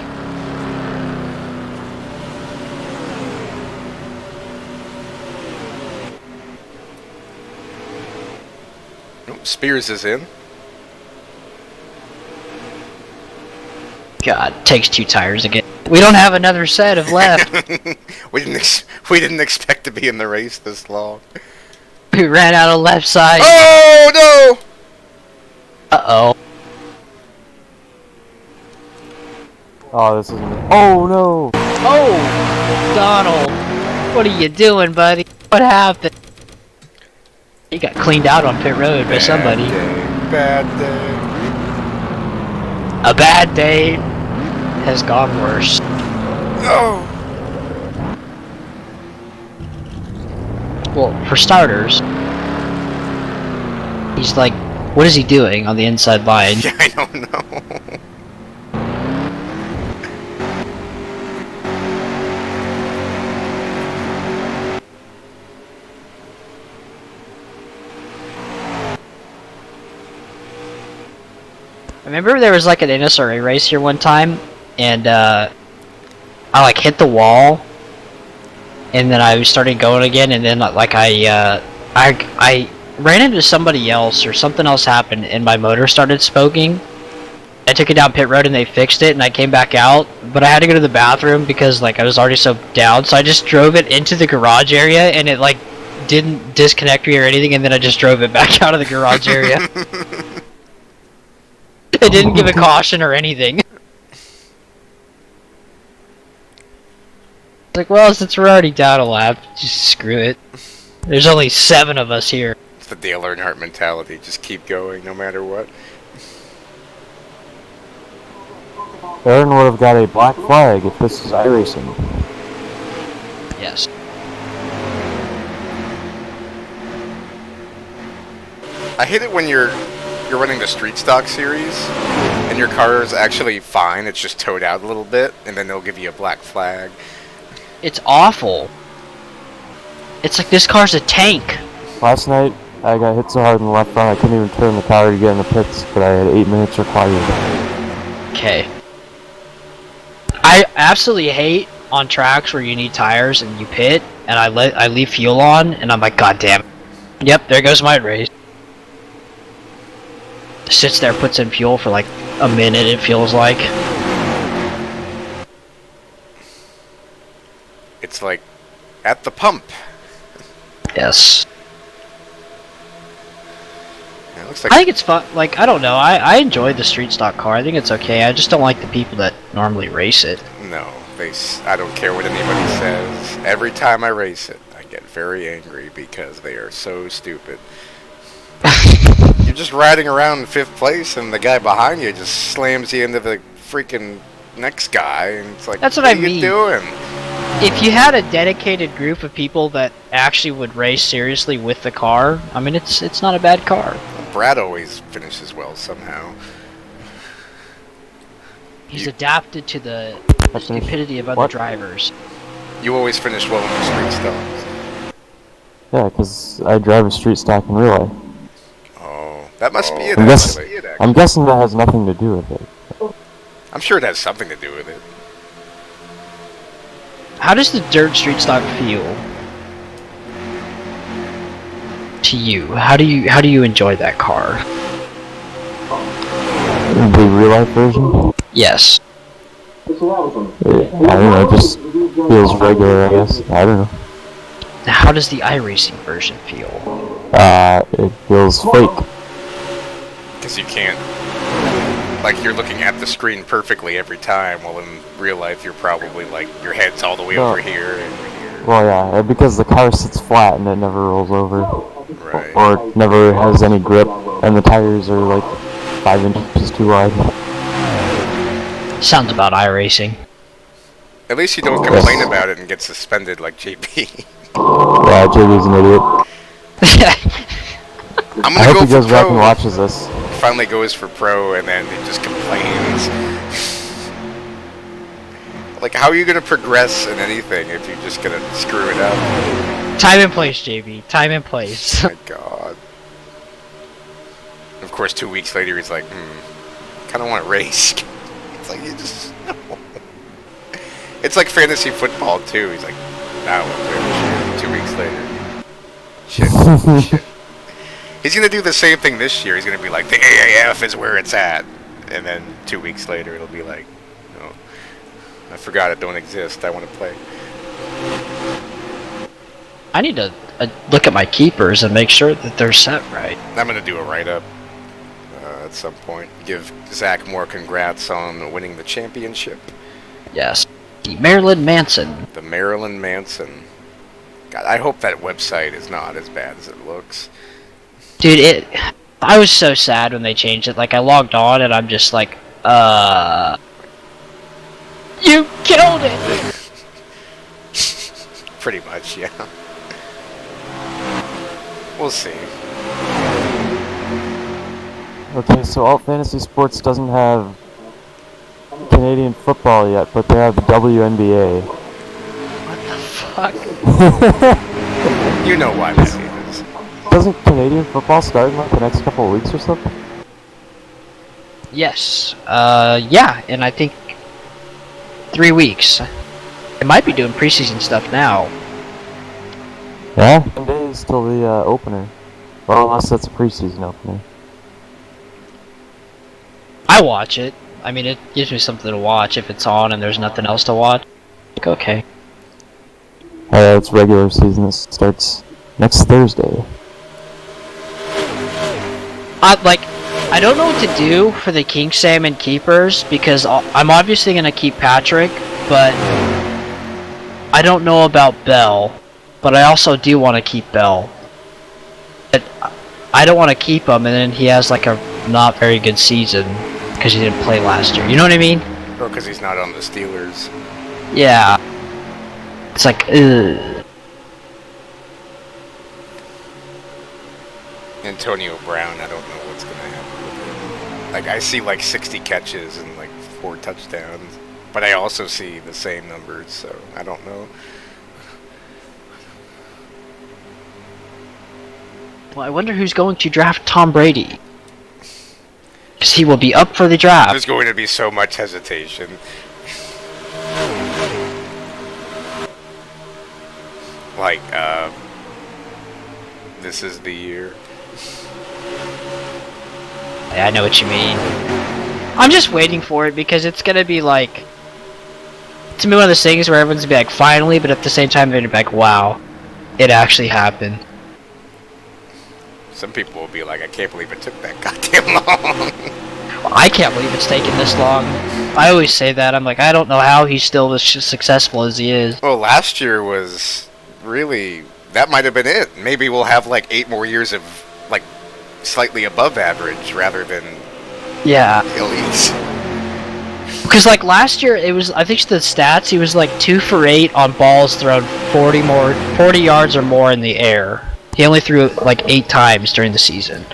Oh, Spears is in. God, takes 2 tires again. We don't have another set of left. we didn't expect to be in the race this long. We ran out of left side. Oh no! Uh-oh. Oh, this isn't. Oh no! Oh! Donald! What are you doing, buddy? What happened? He got cleaned out on pit road by somebody. Bad day. A bad day has gone worse. Oh! Well, for starters, he's like, what is he doing on the inside line? Yeah, I don't know. I remember there was like an NSRA race here one time, and I like hit the wall, and then I started going again, and then like I ran into somebody else or something else happened, and my motor started smoking. I took it down pit road and they fixed it, and I came back out, but I had to go to the bathroom because like I was already so down, so I just drove it into the garage area, and it like didn't disconnect me or anything, and then I just drove it back out of the garage area. It didn't give a caution or anything. Like, well, since we're already down a lap, just screw it. There's only 7 of us here. It's the Dale Earnhardt mentality. Just keep going no matter what. Aaron would have got a black flag if this is iRacing. Yes. I hate it when you're running the street stock series and your car is actually fine, it's just towed out a little bit, and then they'll give you a black flag. It's awful. It's like this car's a tank. Last night, I got hit so hard in the left front I couldn't even turn the car to get in the pits, but I had 8 minutes required. Okay. I absolutely hate on tracks where you need tires and you pit, and I leave fuel on, and I'm like, God damn it. Yep, there goes my race. Sits there, puts in fuel for like a minute, it feels like. It's like at the pump. Yes. Yeah, it looks like I think it's fun. Like, I don't know. I enjoy the street stock car. I think it's okay. I just don't like the people that normally race it. no. I don't care what anybody says. Every time I race it, I get very angry because they are so stupid. You're just riding around in 5th place, and the guy behind you just slams you into the freaking next guy, and it's like, That's what I are you mean. doing? If you had a dedicated group of people that actually would race seriously with the car, I mean, it's not a bad car. Brad always finishes well somehow. He's adapted to the stupidity of other What? drivers. You always finish well in the street stocks. Yeah, because I drive a street stock in real life. Oh, that must be it, I'm, actually. I'm guessing that has nothing to do with it. I'm sure it has something to do with it. How does the dirt street stock feel? to you? How do you enjoy that car? The real life version? Yes. I don't know, it just feels regular, I guess. I don't know. Now, how does the iRacing version feel? It feels fake. Because you can't, like, you're looking at the screen perfectly every time, while in real life you're probably, like, your head's all the way over here and here. Well, yeah, because the car sits flat and it never rolls over. Right. Or never has any grip, and the tires are like 5 inches too wide. Sounds about iRacing. At least you don't complain about it and get suspended like JP. Yeah, JB's an idiot. I'm I gonna hope go he for goes back and pro. watches this. Finally goes for pro and then it just complains. Like, how are you gonna progress in anything if you're just gonna screw it up? Time and place, JB. Time and place. Oh my god. Of course, 2 weeks later, he's like, kind of want to race. It's like, you just... It's like fantasy football, too. He's like, nah, I won't play this year. 2 weeks later. Shit. He's going to do the same thing this year. He's going to be like, the AAF is where it's at. And then 2 weeks later, it'll be like, no, I forgot it don't exist. I want to play. I need to look at my keepers and make sure that they're set right. I'm going to do a write-up at some point. Give Zach more congrats on winning the championship. Yes. The Marilyn Manson. The Marilyn Manson. God, I hope that website is not as bad as it looks. Dude, I was so sad when they changed it. Like, I logged on and I'm just like, you killed it! Pretty much, yeah. We'll see. Okay, so Alt Fantasy Sports doesn't have Canadian football yet, but they have the WNBA. What the fuck? You know why that is. Doesn't Canadian football start in like the next couple of weeks or something? Yes. Yeah, and I think 3 weeks. They might be doing preseason stuff now. Yeah? 10 days till the opener. Well, unless that's a preseason opener. I watch it. I mean, it gives me something to watch if it's on and there's nothing else to watch. Like, okay. It's regular season that starts next Thursday. I don't know what to do for the King Salmon keepers because I'm obviously going to keep Patrick, but I don't know about Bell. But I also do want to keep Bell. But I don't want to keep him and then he has like a not very good season because he didn't play last year. You know what I mean? Or because he's not on the Steelers. Yeah. It's like, ugh. Antonio Brown, I don't know what's going to happen with him. Like, I see like 60 catches and like 4 touchdowns. But I also see the same numbers, so I don't know. Well, I wonder who's going to draft Tom Brady. Because he will be up for the draft. There's going to be so much hesitation. Like, this is the year. Yeah, I know what you mean. I'm just waiting for it because it's gonna be like... It's gonna be one of those things where everyone's gonna be like, finally, but at the same time they're gonna be like, wow, it actually happened. Some people will be like, I can't believe it took that goddamn long. Well, I can't believe it's taken this long. I always say that. I'm like, I don't know how he's still as successful as he is. Well, last year was really... That might have been it. Maybe we'll have like 8 more years of like slightly above average rather than Yeah. elite. Because like last year, it was, I think the stats, he was like 2 for 8 on balls thrown 40 yards or more in the air. He only threw it like 8 times during the season.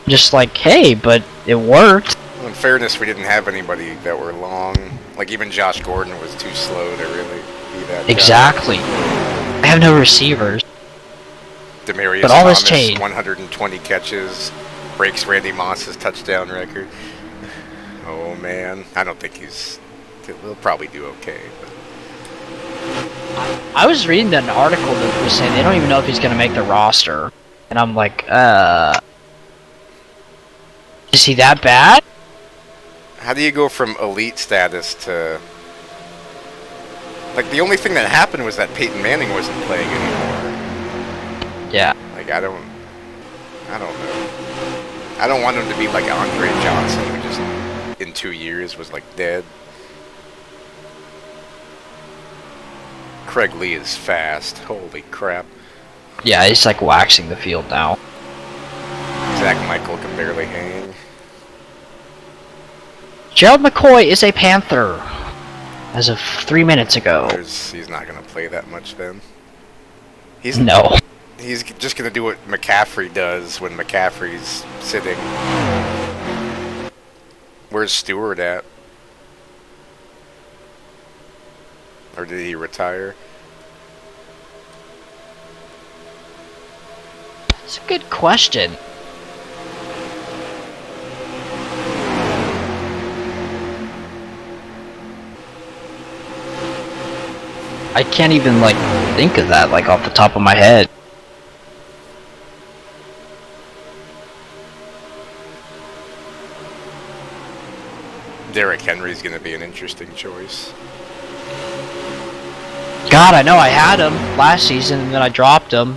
Just like, hey, but it worked. Well, in fairness, we didn't have anybody that were long. Like even Josh Gordon was too slow to really be that Exactly. I have no receivers. Demarius But all this Thomas, changed. 120 catches, breaks Randy Moss's touchdown record. Oh man, I don't think he'll probably do okay. But I was reading an article that was saying they don't even know if he's going to make the roster. And I'm like, is he that bad? How do you go from elite status to... Like, the only thing that happened was that Peyton Manning wasn't playing anymore. Yeah. Like, I don't know. I don't want him to be like Andre Johnson, who just, in 2 years, was, like, dead. Craig Lee is fast. Holy crap. Yeah, he's like waxing the field now. Zach Michael can barely hang. Gerald McCoy is a Panther. As of 3 minutes ago. He's not going to play that much then. No. He's just going to do what McCaffrey does when McCaffrey's sitting. Where's Stewart at? Or did he retire? That's a good question. I can't even, like, think of that, like, off the top of my head. Derrick Henry's going to be an interesting choice. God, I know I had him last season, and then I dropped him.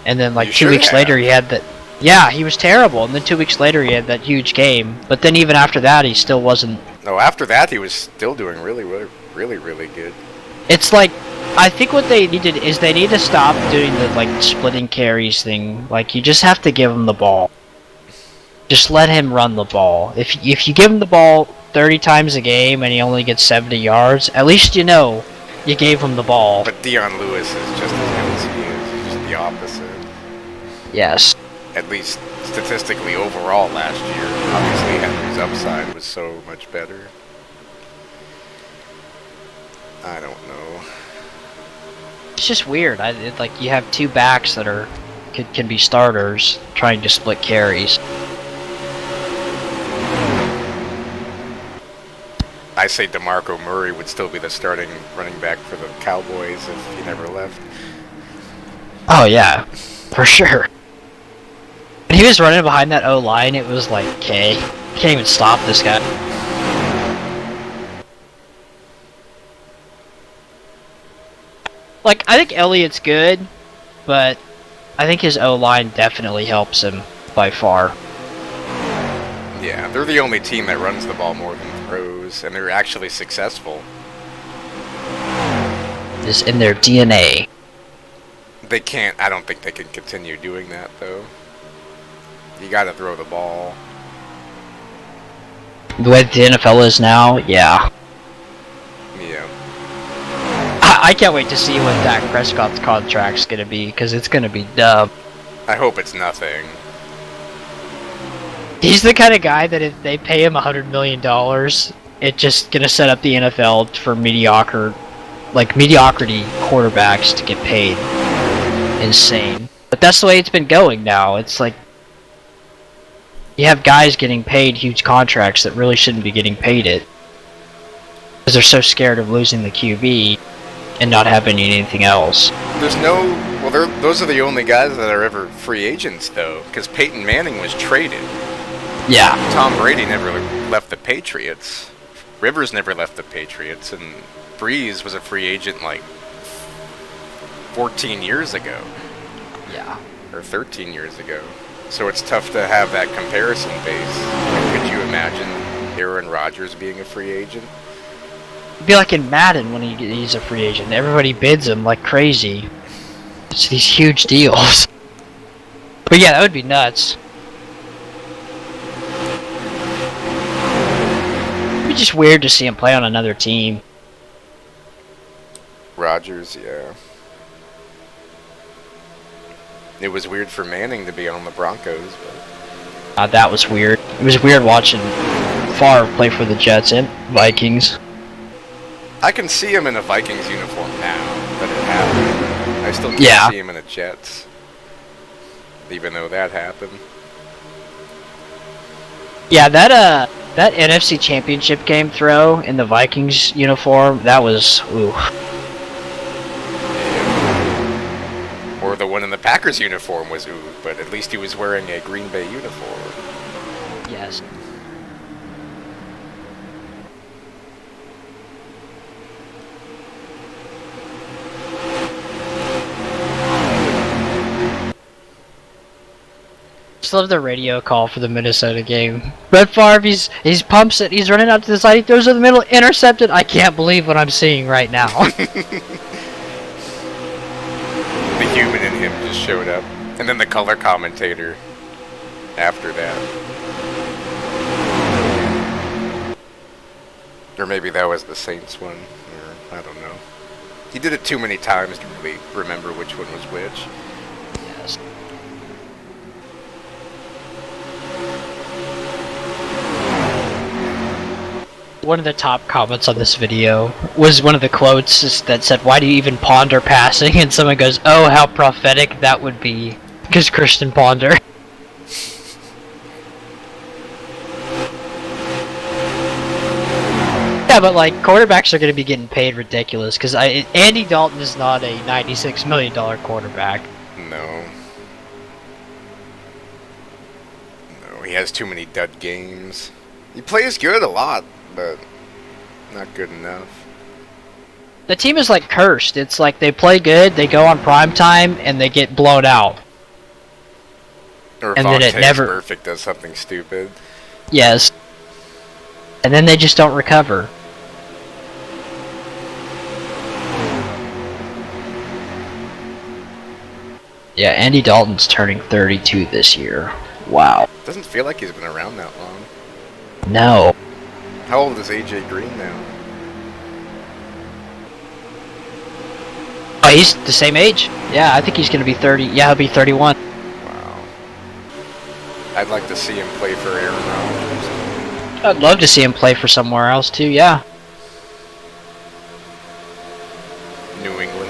And then, like, 2 weeks later, he had that... Yeah, he was terrible, and then 2 weeks later, he had that huge game. But then even after that, he still wasn't... No, after that, he was still doing really good. It's like... I think what they needed is they need to stop doing the, like, splitting carries thing. Like, you just have to give him the ball. Just let him run the ball. If you give him the ball 30 times a game and he only gets 70 yards, at least you know you gave him the ball. But Dion Lewis is just as good as he is. He's just the opposite. Yes. At least statistically overall last year. Obviously, Henry's upside was so much better. I don't know. It's just weird. Like, you have two backs that are can be starters trying to split carries. I say DeMarco Murray would still be the starting running back for the Cowboys if he never left. Oh yeah, for sure. When he was running behind that O-line, it was like, okay, can't even stop this guy. Like, I think Elliott's good, but I think his O-line definitely helps him by far. Yeah, they're the only team that runs the ball more than throws, and they're actually successful. It's in their DNA. They can't, I don't think they can continue doing that, though. You gotta throw the ball. The way the NFL is now, yeah. Yeah. I can't wait to see what Dak Prescott's contract's gonna be, because it's gonna be dumb. I hope it's nothing. He's the kind of guy that if they pay him $100 million, it's just gonna set up the NFL for mediocrity quarterbacks to get paid. Insane. But that's the way it's been going now. It's like, you have guys getting paid huge contracts that really shouldn't be getting paid it. Because they're so scared of losing the QB and not having anything else. There's no... Well, those are the only guys that are ever free agents, though, because Peyton Manning was traded. Yeah. Tom Brady never left the Patriots. Rivers never left the Patriots, and Breeze was a free agent like 14 years ago. Yeah. Or 13 years ago. So it's tough to have that comparison base. Like, could you imagine Aaron Rodgers being a free agent? It'd be like in Madden when he's a free agent. Everybody bids him like crazy. It's these huge deals. But yeah, that would be nuts. It'd be just weird to see him play on another team. Rodgers, yeah. It was weird for Manning to be on the Broncos, but... That was weird. It was weird watching Favre play for the Jets and Vikings. I can see him in a Vikings uniform now, but it happened. I still can't see him in a Jets, even though that happened. Yeah, that NFC Championship game throw in the Vikings uniform, that was, ooh. Or the one in the Packers uniform was ooh, but at least he was wearing a Green Bay uniform. Yes. Just love the radio call for the Minnesota game. Brett Favre, he's pumps it, he's running out to the side, he throws it in the middle, intercepted. I can't believe what I'm seeing right now. The human in him just showed up. And then the color commentator after that. Or maybe that was the Saints one, or I don't know. He did it too many times to really remember which one was which. Yes. One of the top comments on this video was one of the quotes that said, "Why do you even ponder passing?" And someone goes, "Oh, how prophetic that would be." Because Christian Ponder. Yeah, but like, quarterbacks are going to be getting paid ridiculous, because Andy Dalton is not a $96 million quarterback. No. No, he has too many dud games. He plays good a lot, but not good enough. The team is like cursed. It's like they play good, they go on prime time, and they get blown out. Or And then it never- Perfect does something stupid. Yes. And then they just don't recover. Yeah, Andy Dalton's turning 32 this year. Wow. Doesn't feel like he's been around that long. No. How old is AJ Green now? Oh, he's the same age. Yeah, I think he's gonna be 30. Yeah, he'll be 31. Wow. I'd like to see him play for Aaron Rodgers. I'd love to see him play for somewhere else too, yeah. New England.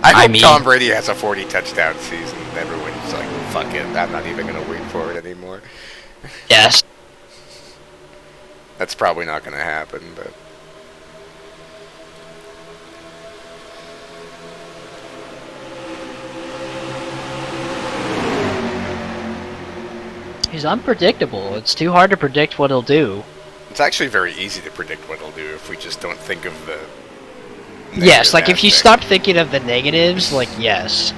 I hope mean- Tom Brady has a 40 touchdown season. Everyone's like, fuck it, I'm not even going to wait for it anymore. Yes. That's probably not going to happen, but... He's unpredictable. It's too hard to predict what he'll do. It's actually very easy to predict what he'll do if we just don't think of the... Yes, like if you aspect. stop thinking of the negatives, like yes.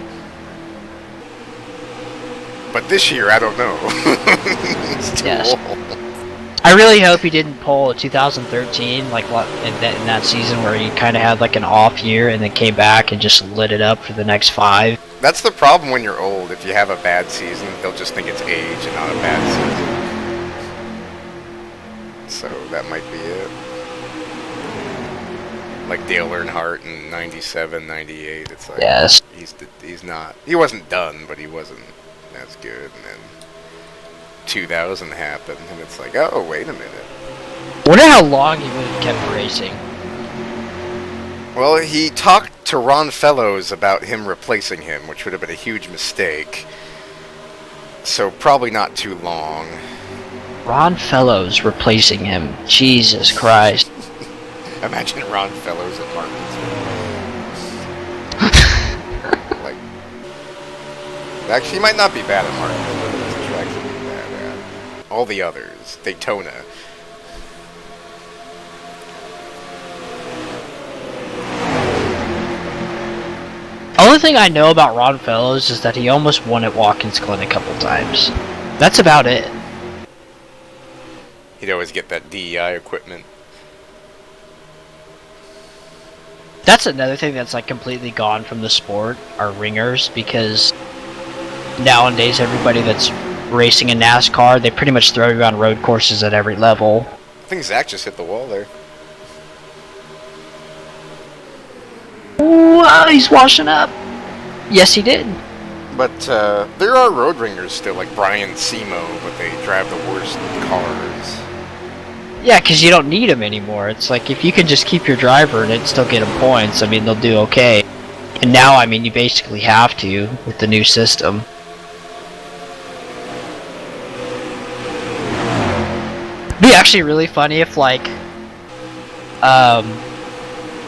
But this year, I don't know. It's too Yes. old. I really hope he didn't pull a 2013 like what in that season where he kind of had like an off year and then came back and just lit it up for the next 5. That's the problem when you're old. If you have a bad season, they'll just think it's age and not a bad season. So that might be it. Like Dale Earnhardt in 97, 98. It's like Yes. he's not. He wasn't done, but he wasn't as good. And then 2000 happened, and it's like, oh, wait a minute. Wonder how long he would have kept racing. Well, he talked to Ron Fellows about him replacing him, which would have been a huge mistake. So probably not too long. Ron Fellows replacing him. Jesus Christ. Imagine Ron Fellows at Martinsville. Like, actually, he might not be bad at Martinsville. But he's actually bad at all the others. Daytona. Only thing I know about Ron Fellows is that he almost won at Watkins Glen a couple times. That's about it. He'd always get that DEI equipment. That's another thing that's like completely gone from the sport, are ringers, because nowadays everybody that's racing in NASCAR, they pretty much throw you on road courses at every level. I think Zach just hit the wall there. Wow, he's washing up. Yes, he did. But there are road ringers still, like Brian Semo, but they drive the worst cars. Yeah, because you don't need him anymore. It's like, if you can just keep your driver and still get him points, I mean, they'll do okay. And now, I mean, you basically have to with the new system. It'd be actually really funny if, like,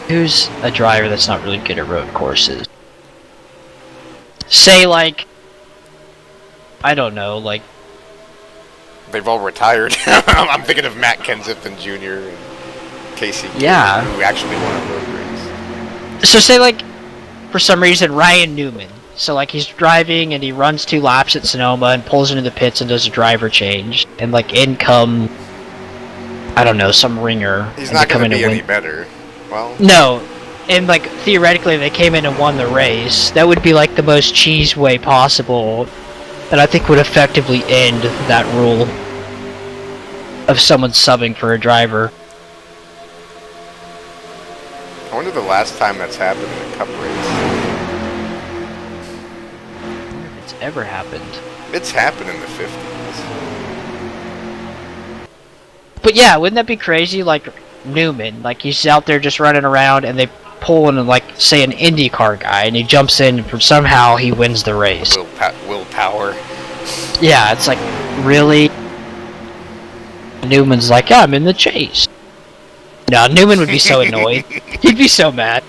Who's a driver that's not really good at road courses? Say, like, I don't know, like... They've all retired. I'm thinking of Matt Kenseth Jr. and Casey Kane, Yeah. who actually won a road race. So say, like, for some reason, Ryan Newman. So, like, he's driving and he runs 2 laps at Sonoma and pulls into the pits and does a driver change. And, like, in come, I don't know, some ringer. He's not going to be any better. Well... No. And, like, theoretically, they came in and won the race. That would be, like, the most cheese way possible. And I think would effectively end that rule of someone subbing for a driver. I wonder the last time that's happened in a cup race. I wonder if it's ever happened. It's happened in the 50s. But yeah, wouldn't that be crazy? Like, Newman, like, he's out there just running around and they pull in, like, say an IndyCar guy and he jumps in and somehow he wins the race. Willpower. Yeah, it's like, really? Newman's like, yeah, I'm in the chase. No, Newman would be so annoyed. He'd be so mad.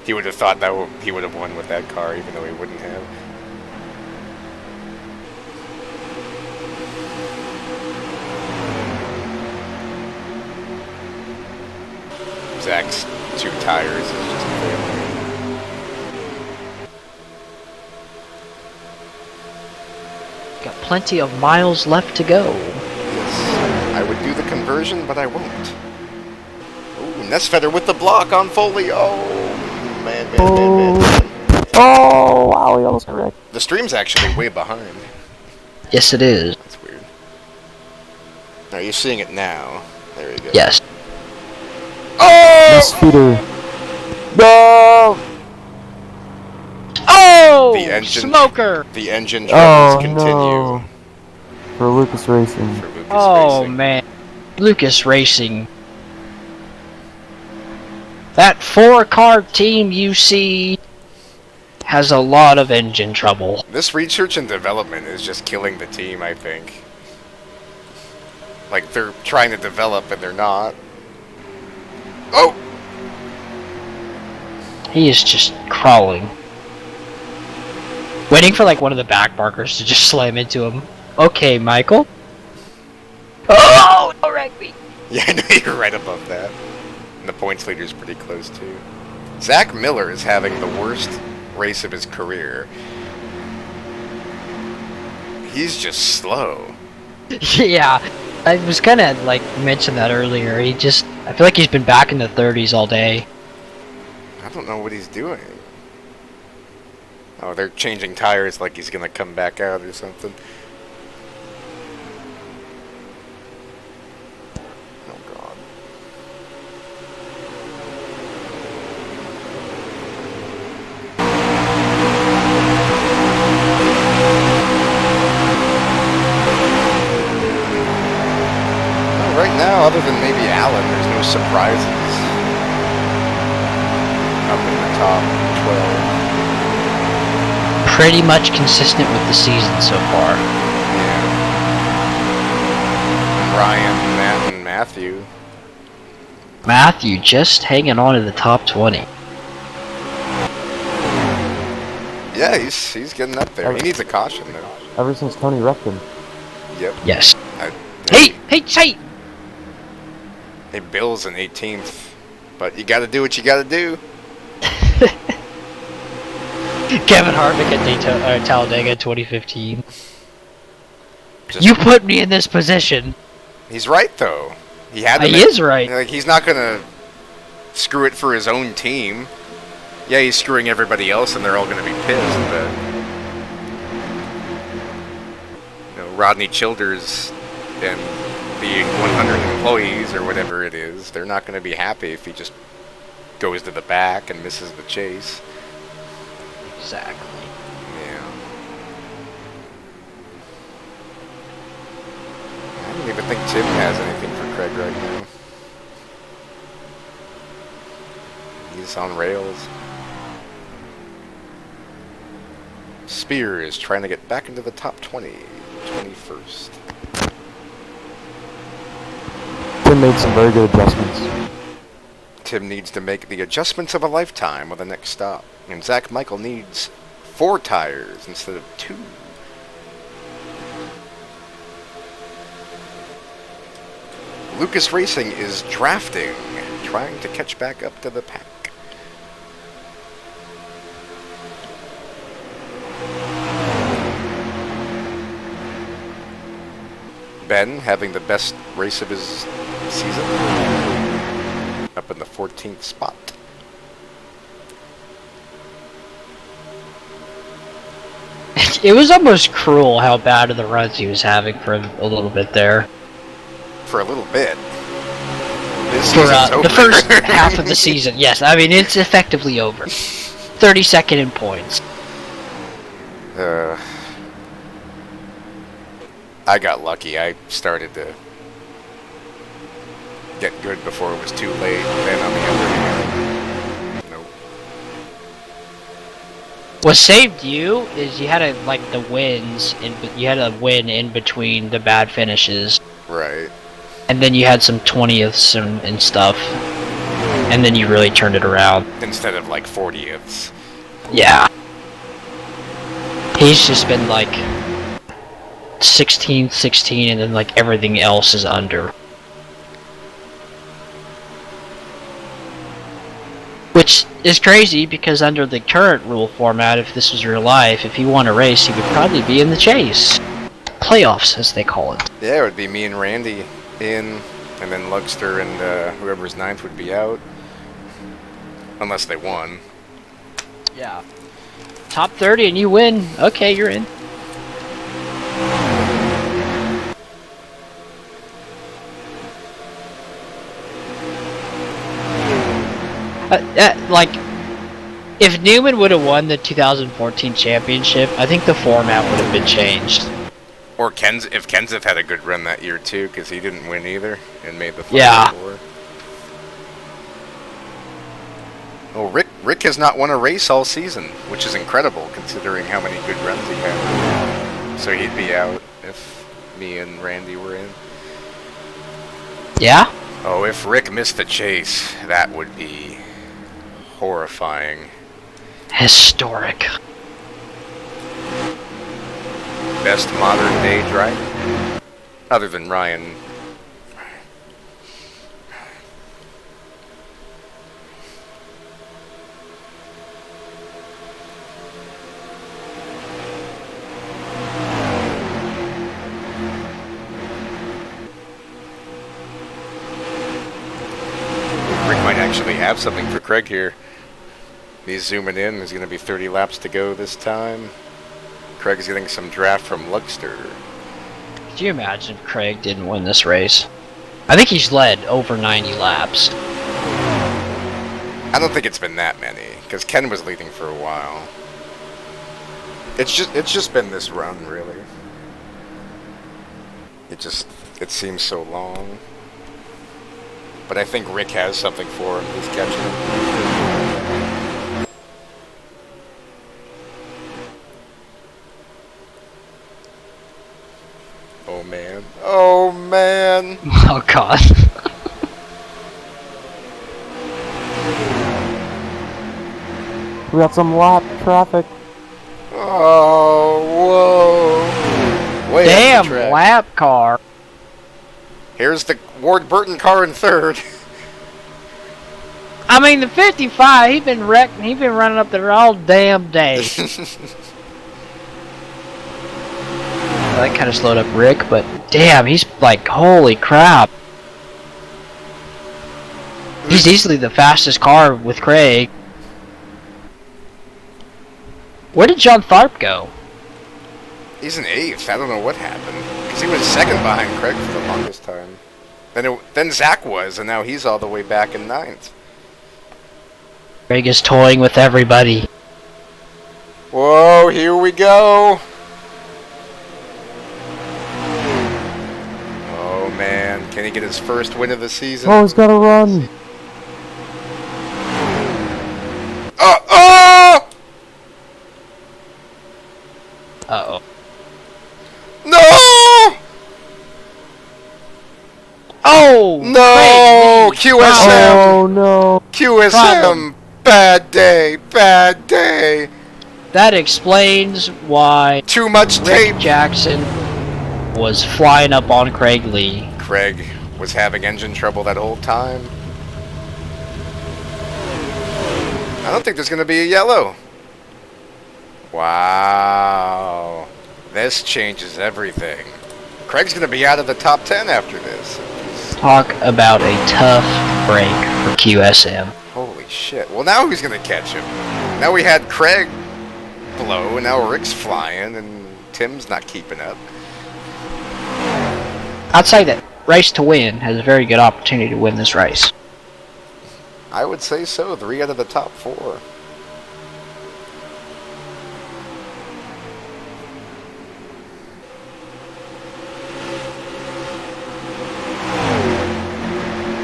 He would have thought that he would have won with that car, even though he wouldn't have. Zach's 2 tires is just failing. Got plenty of miles left to go. Yes, I would do the conversion, but I won't. Ooh, Nesfetter with the block on Foley. Oh, man. Oh, wow, he almost got wrecked. The stream's actually way behind. Yes, it is. That's weird. Are you seeing it now? There you go. Yes. Oh! Speeder. No! Oh! The engine, Smoker! The engine troubles continue. No. For Lucas Racing. For Lucas Oh, Racing. man. Lucas Racing. That 4-car team you see has a lot of engine trouble. This research and development is just killing the team, I think. Like, they're trying to develop and they're not. Oh! He is just crawling. Waiting for, like, one of the back markers to just slam into him. Okay, Michael. Oh, don't wreck me. Yeah, I know you're right above that. And the points leader's pretty close, too. Zach Miller is having the worst race of his career. He's just slow. Yeah, I was gonna, like, mention that earlier. I feel like he's been back in the 30s all day. I don't know what he's doing. Oh, they're changing tires like he's gonna come back out or something. Oh, God. Well, right now, other than maybe Allen, there's no surprises up in the top 12. Pretty much consistent with the season so far. Yeah. Ryan, Matt, and Matthew. Matthew just hanging on to the top 20. Yeah, he's getting up there. He needs a caution, though. Ever since Tony wrecked him. Yep. Yes. Hey, Hey! Bill's in 18th. But you gotta do what you gotta do. Kevin Harvick at Talladega 2015. Just- You put me in this position. He's right, though. He had to He make- is right. Like, he's not gonna screw it for his own team. Yeah, he's screwing everybody else, and they're all gonna be pissed. But Rodney Childers and the 100 employees or whatever it is, they're not gonna be happy if he just goes to the back and misses the chase. Exactly. Yeah. I don't even think Tim has anything for Craig right now. He's on rails. Spear is trying to get back into the top 20, 21st. Tim made some very good adjustments. Tim needs to make the adjustments of a lifetime on the next stop. And Zach Michael needs 4 tires instead of 2. Lucas Racing is drafting, trying to catch back up to the pack. Ben having the best race of his season, up in the 14th spot. It was almost cruel how bad of the runs he was having for a little bit there. For a little bit. This For season's over. the first half of the season, yes. I mean, it's effectively over. 32nd in points. I got lucky. I started to get good before it was too late. Then on the other hand, nope. What saved you is you had the wins, you had a win in between the bad finishes. Right. And then you had some 20ths and stuff. And then you really turned it around. Instead of like 40ths. Yeah. He's just been like 16, 16, and then like everything else is under. Which is crazy because under the current rule format, if this was real life, if he won a race, he would probably be in the chase. Playoffs, as they call it. Yeah, it would be me and Randy in, and then Lugster and whoever's 9th would be out. Unless they won. Yeah. Top 30 and you win. Okay, you're in. Like, if Newman would have won the 2014 championship, I think the format would have been changed. Or if Kenseth had a good run that year too, because he didn't win either and made the final Yeah. four. Oh, Rick has not won a race all season, which is incredible considering how many good runs he had. So he'd be out if me and Randy were in. Yeah? Oh, if Rick missed the chase, that would be horrifying. Historic. Best modern day driver? Other than Ryan. Rick might actually have something for Craig here. He's zooming in. There's going to be 30 laps to go this time. Craig's getting some draft from Lugster. Could you imagine if Craig didn't win this race? I think he's led over 90 laps. I don't think it's been that many, because Ken was leading for a while. It's just been this run, really. It seems so long. But I think Rick has something for him. He's catching him. Oh man. Oh man. Oh god. We got some lap traffic. Oh, whoa. Way Damn, off the track. lap car. Here's the Ward Burton car in third. I mean, the 55, he's been wrecking, he's been running up there all damn day. That kind of slowed up Rick, but damn, he's like, holy crap. He's easily the fastest car with Craig. Where did John Tharp go? He's in 8th. I don't know what happened. Because he was second behind Craig for the longest time. Then Zach was, and now he's all the way back in 9th. Craig is toying with everybody. Whoa, here we go. Oh man, can he get his first win of the season? Oh, he's got to run. Oh! Uh-oh. No! Oh! No! Craig, QSM! Oh no. QSM, Problem. bad day, bad day. That explains why Too much tape. Rick Jackson was flying up on Craig Lee. Craig was having engine trouble that whole time. I don't think there's going to be a yellow. Wow. This changes everything. Craig's going to be out of the top 10 after this. Talk about a tough break for QSM. Holy shit. Well, now who's going to catch him? Now we had Craig blow, and now Rick's flying, and Tim's not keeping up. I'd say that Race to Win has a very good opportunity to win this race. I would say so. 3 out of the top 4.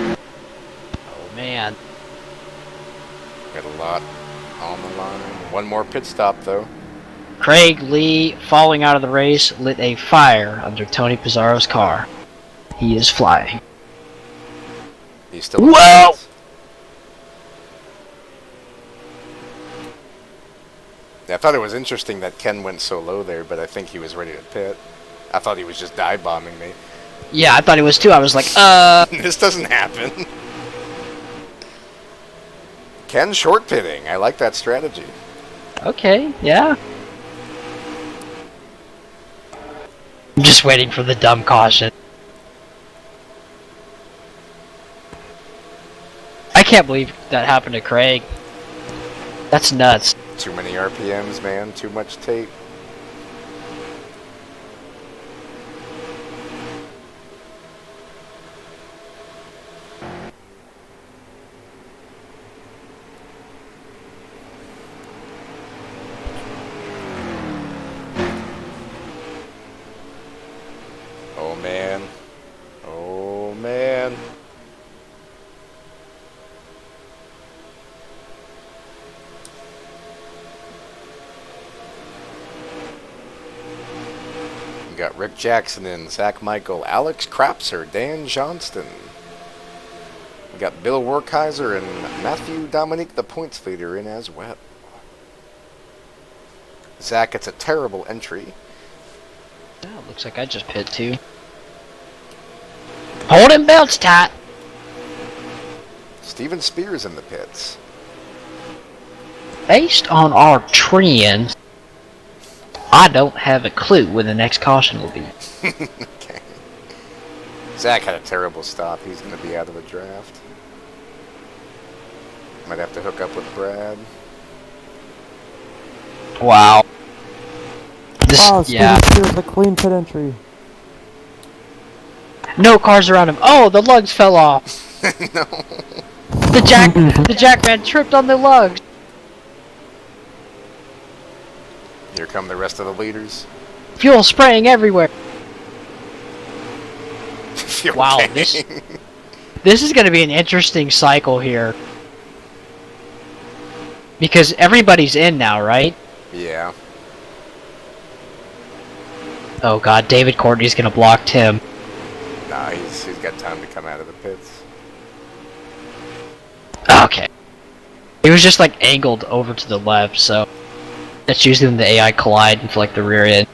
Oh man. Got a lot on the line. One more pit stop, though. Craig Lee, falling out of the race, lit a fire under Tony Pizarro's car. He is flying. He's still. Whoa! I thought it was interesting that Ken went so low there, but I think he was ready to pit. I thought he was just dive bombing me. Yeah, I thought it was too. I was like, This doesn't happen. Ken short pitting. I like that strategy. okay, yeah. I'm just waiting for the dumb caution. I can't believe that happened to Craig. That's nuts. Too many RPMs, man. Too much tape. Oh man. Oh man. We got Rick Jackson in, Zach Michael, Alex Crapser, Dan Johnston. We got Bill Werkheiser and Matthew Dominique, the points leader, in as well. Zach gets a terrible entry. Oh, looks like I just pit too. Holding belts tight. Steven Spears in the pits. Based on our trends, I don't have a clue when the next caution will be. Okay. Zach had a terrible stop. He's going to be out of the draft. Might have to hook up with Brad. Wow. This, Wow, yeah. Steven Spears, a clean pit entry. No cars around him. Oh, the lugs fell off. No. The jackman tripped on the lugs. Here come the rest of the leaders. Fuel spraying everywhere. Feel Wow, pain. this is going to be an interesting cycle here. Because everybody's in now, right? Yeah. Oh god, David Courtney's going to block Tim. Nah, he's got time to come out of the pits. Okay. It was just like angled over to the left, so that's usually when the AI collide into like the rear end.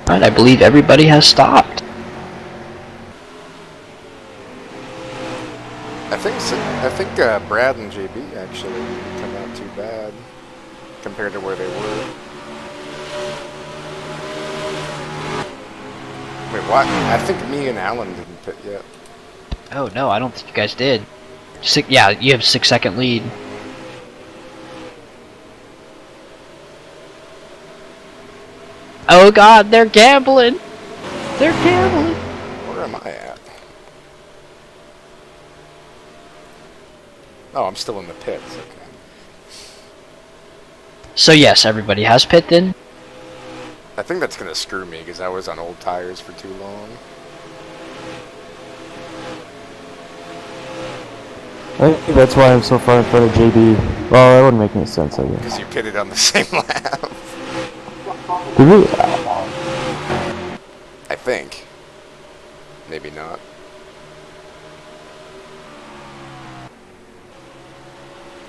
Alright, I believe everybody has stopped. I think Brad and JB actually didn't come out too bad compared to where they were. Wait, what? I think me and Alan didn't pit yet. Oh no, I don't think you guys did. Yeah, you have a 6-second lead. Oh god, they're gambling! They're gambling! Where am I at? Oh, I'm still in the pits. Okay. So yes, everybody has pit then? I think that's gonna screw me because I was on old tires for too long. I think that's why I'm so far in front of JB. Well, that wouldn't make any sense, I guess. Because you pitted on the same lap. Did we? think. Maybe not.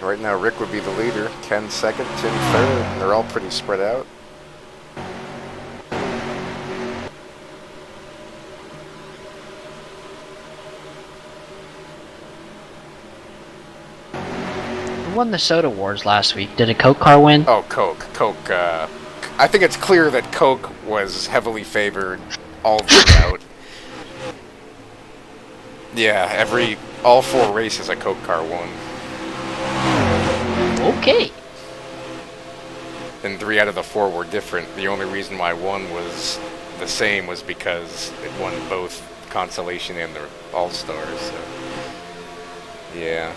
Right now, Rick would be the leader. Ken second, Tim third. And they're all pretty spread out. Who won the Soda Wars last week? Did a Coke car win? Oh, Coke. Coke, I think it's clear that Coke was heavily favored all throughout. Yeah, all 4 races a Coke car won. Okay. And 3 out of the 4 were different. The only reason why one was the same was because it won both Consolation and the All-Stars, so... Yeah.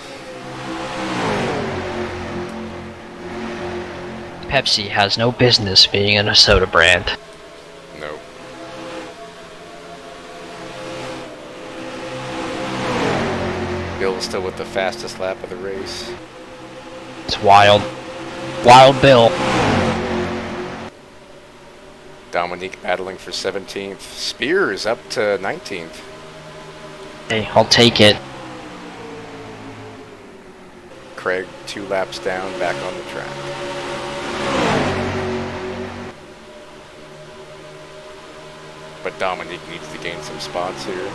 Pepsi has no business being in a soda brand. No. Bill's still with the fastest lap of the race. It's wild. Wild Bill. Dominique battling for 17th. Spears up to 19th. Hey, I'll take it. Craig 2 laps down, back on the track. But Dominique needs to gain some spots here.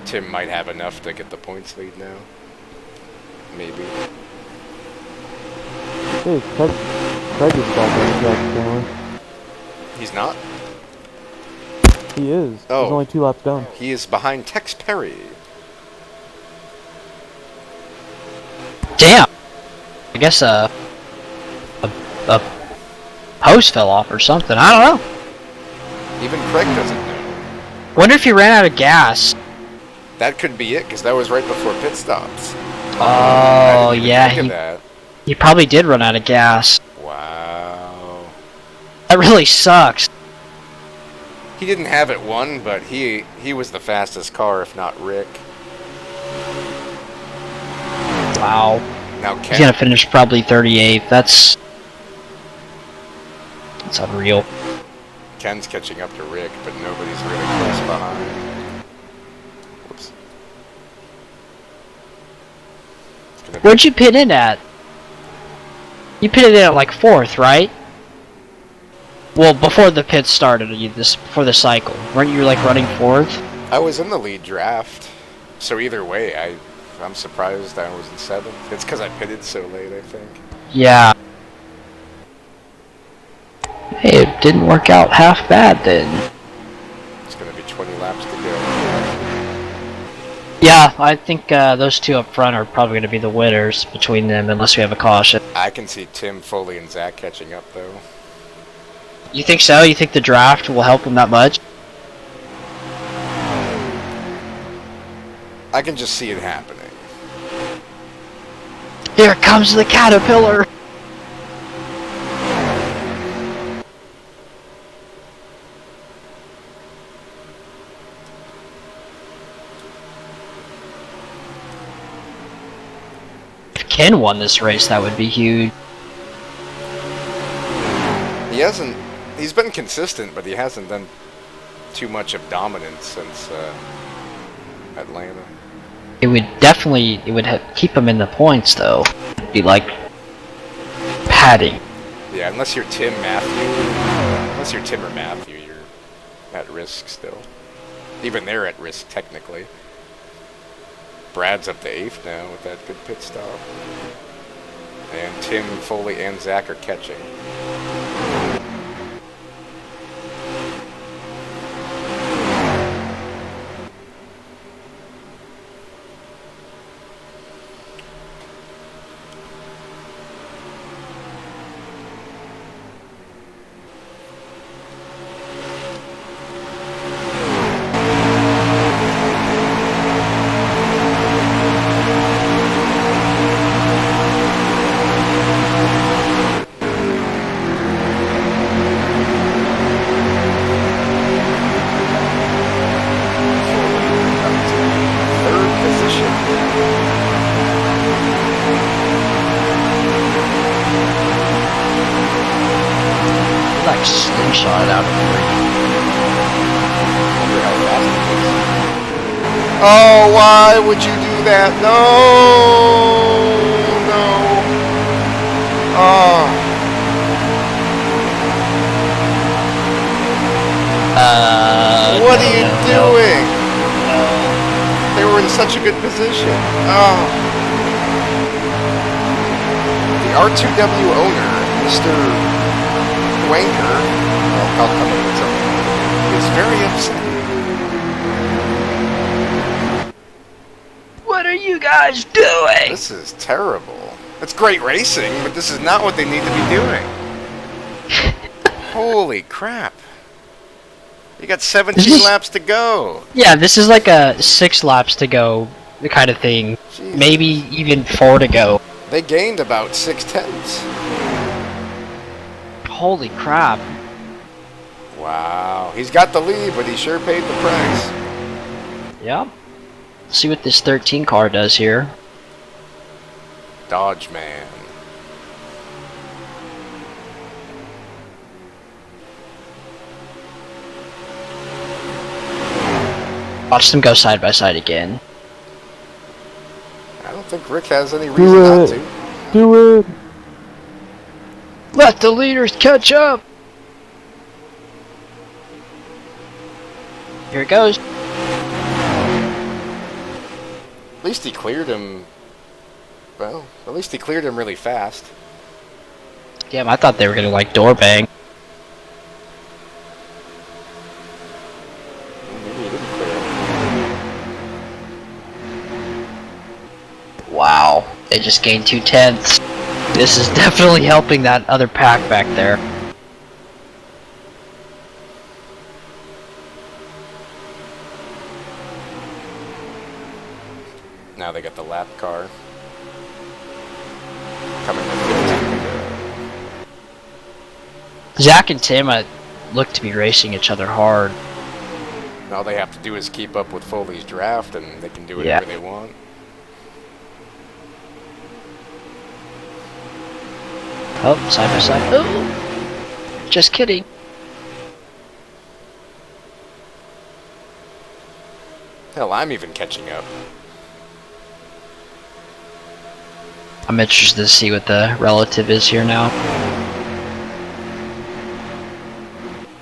Tim might have enough to get the points lead now. Maybe. Hey, Craig is back on the track, apparently. He's not? He is. Oh. He's only 2 laps down. He is behind Tex Perry. Damn. I guess a hose fell off or something. I don't know. Even Craig doesn't know. Wonder if he ran out of gas. That could be it, because that was right before pit stops. Oh, yeah. Think of that. He probably did run out of gas. Wow. That really sucks. He didn't have it won, but he was the fastest car, if not Rick. Wow. Now He's gonna finish probably 38th. That's unreal. Ken's catching up to Rick, but nobody's really close behind. Whoops. Where'd you pit in at? You pitted in at like 4th, right? Well, before the pit started, before the cycle. Weren't you like running 4th? I was in the lead draft, so either way, I'm surprised I was in 7th. It's because I pitted so late, I think. Yeah. Hey, it didn't work out half bad then. It's going to be 20 laps to go. Yeah, I think those 2 up front are probably going to be the winners between them, unless we have a caution. I can see Tim, Foley, and Zach catching up, though. You think so? You think the draft will help them that much? I can just see it happening. Here comes the caterpillar! If Ken won this race, that would be huge. He's been consistent, but he hasn't done too much of dominance since Atlanta. It would definitely, keep him in the points though. It'd be like padding. Yeah, unless you're Tim or Matthew, you're at risk still. Even they're at risk technically. Brad's up to 8th now with that good pit stop. And Tim, Foley, and Zach are catching. Like slingshot out of 3. Oh, why would you do that? No! No. Oh. What are you doing? They were in such a good position. Oh. The R2W owner, Mr. Wanker, well, I'll come up with something, is very upset. What are you guys doing? This is terrible. It's great racing, but this is not what they need to be doing. Holy crap. You got 17 laps to go. Yeah, this is like a 6 laps to go kind of thing. Jesus. Maybe even 4 to go. They gained about 6/10. Holy crap. Wow. He's got the lead, but he sure paid the price. Yep. See what this 13 car does here. Dodge man. Watch them go side by side again. I don't think Rick has any reason not to. Do it! Let the leaders catch up! Here it goes. At least he cleared him. Well, at least he cleared him really fast. Damn, I thought they were gonna like door bang. Maybe he didn't clear him. Wow. They just gained 2/10. This is definitely helping that other pack back there. Now they got the lap car. Coming to 15 to go. Zach and Tim look to be racing each other hard. All they have to do is keep up with Foley's draft, and they can do Yeah. whatever they want. Oh, side by side. Oh! Just kidding. Hell, I'm even catching up. I'm interested to see what the relative is here now.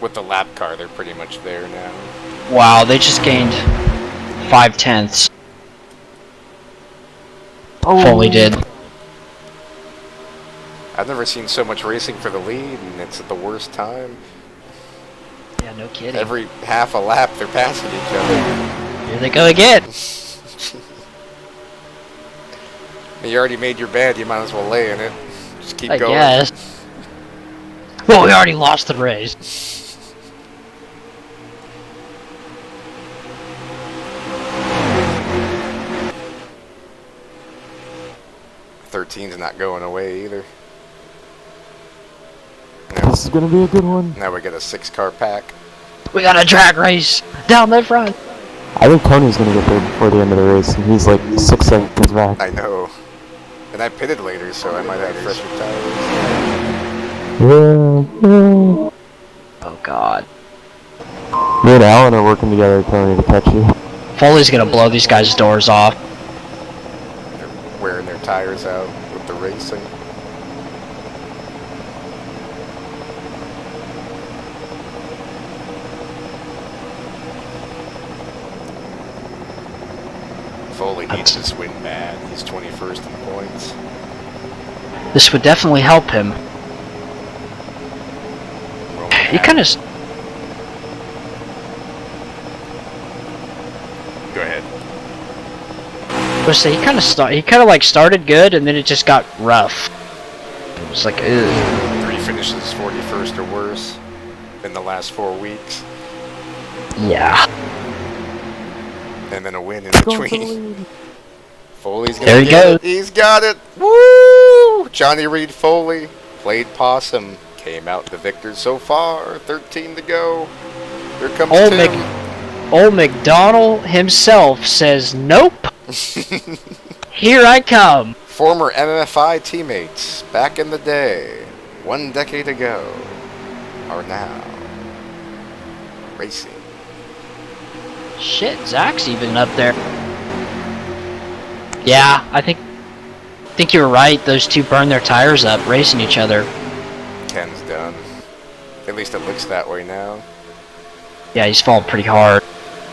With the lap car, they're pretty much there now. Wow, they just gained 5/10. Oh. Foley did. I've never seen so much racing for the lead, and it's at the worst time. Yeah, no kidding. Every half a lap, they're passing each other. Here they go again. You already made your bed, you might as well lay in it. Just keep I going. guess. Well, we already lost the race. 13's not going away either. This is gonna be a good one. Now we get a 6-car pack. We got a drag race down the front. I think Tony's gonna get there before the end of the race, and he's like 6 seconds back. I know. And I pitted later, so I might have fresher tires. Yeah. Oh god. Me and Alan are working together, Tony, to catch you. Foley's gonna blow these guys' doors off. They're wearing their tires out with the racing. Foley needs this win bad. He's 21st in points. This would definitely help him. He kind of. Go ahead. He kind of started good, and then it just got rough. It was like, ugh. 3 finishes 41st or worse in the last 4 weeks. Yeah. And then a win in between. Foley's gonna There he get goes. it. He's got it. Woo! Johnny Reed Foley played possum. Came out the victor so far. 13 to go. Here comes Tim. Old McDonald himself says, nope. Here I come. Former MFI teammates back in the day, 1 decade ago, are now racing. Shit, Zach's even up there. Yeah, I think you were right. Those two burned their tires up, racing each other. Ken's done. At least it looks that way now. Yeah, he's falling pretty hard.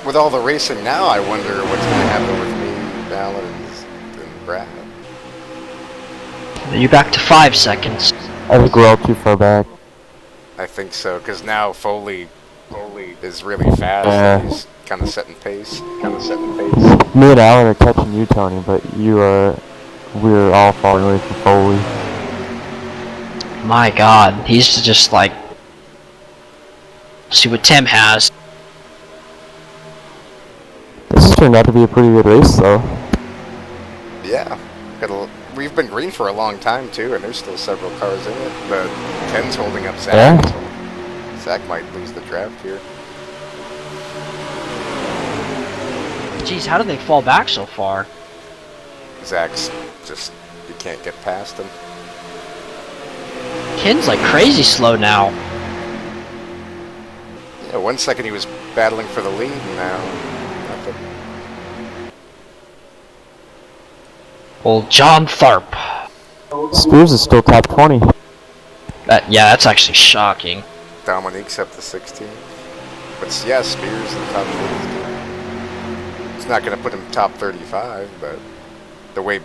With all the racing now, I wonder what's going to happen with me, Alan, and Brad. You're back to 5 seconds. I think we're all too far back. I think so, because now Foley is really fast. And he's kind of setting pace. Me and Alan are catching you, Tony, but we're all falling away from Foley. My God, he's just like. See what Tim has. This has turned out to be a pretty good race, though. Yeah. We've been green for a long time, too, and there's still several cars in it. But Ken's holding up Zach. Yeah. So Zach might lose the draft here. Jeez, how did they fall back so far? Zach's just, you can't get past him. Ken's like crazy slow now. Yeah, 1 second he was battling for the lead, and now nothing. Old John Tharp. Spears is still top 20. Yeah, that's actually shocking. Dominique's up to 16. But yeah, Spears in the top 20. It's not going to put him top 35, but the way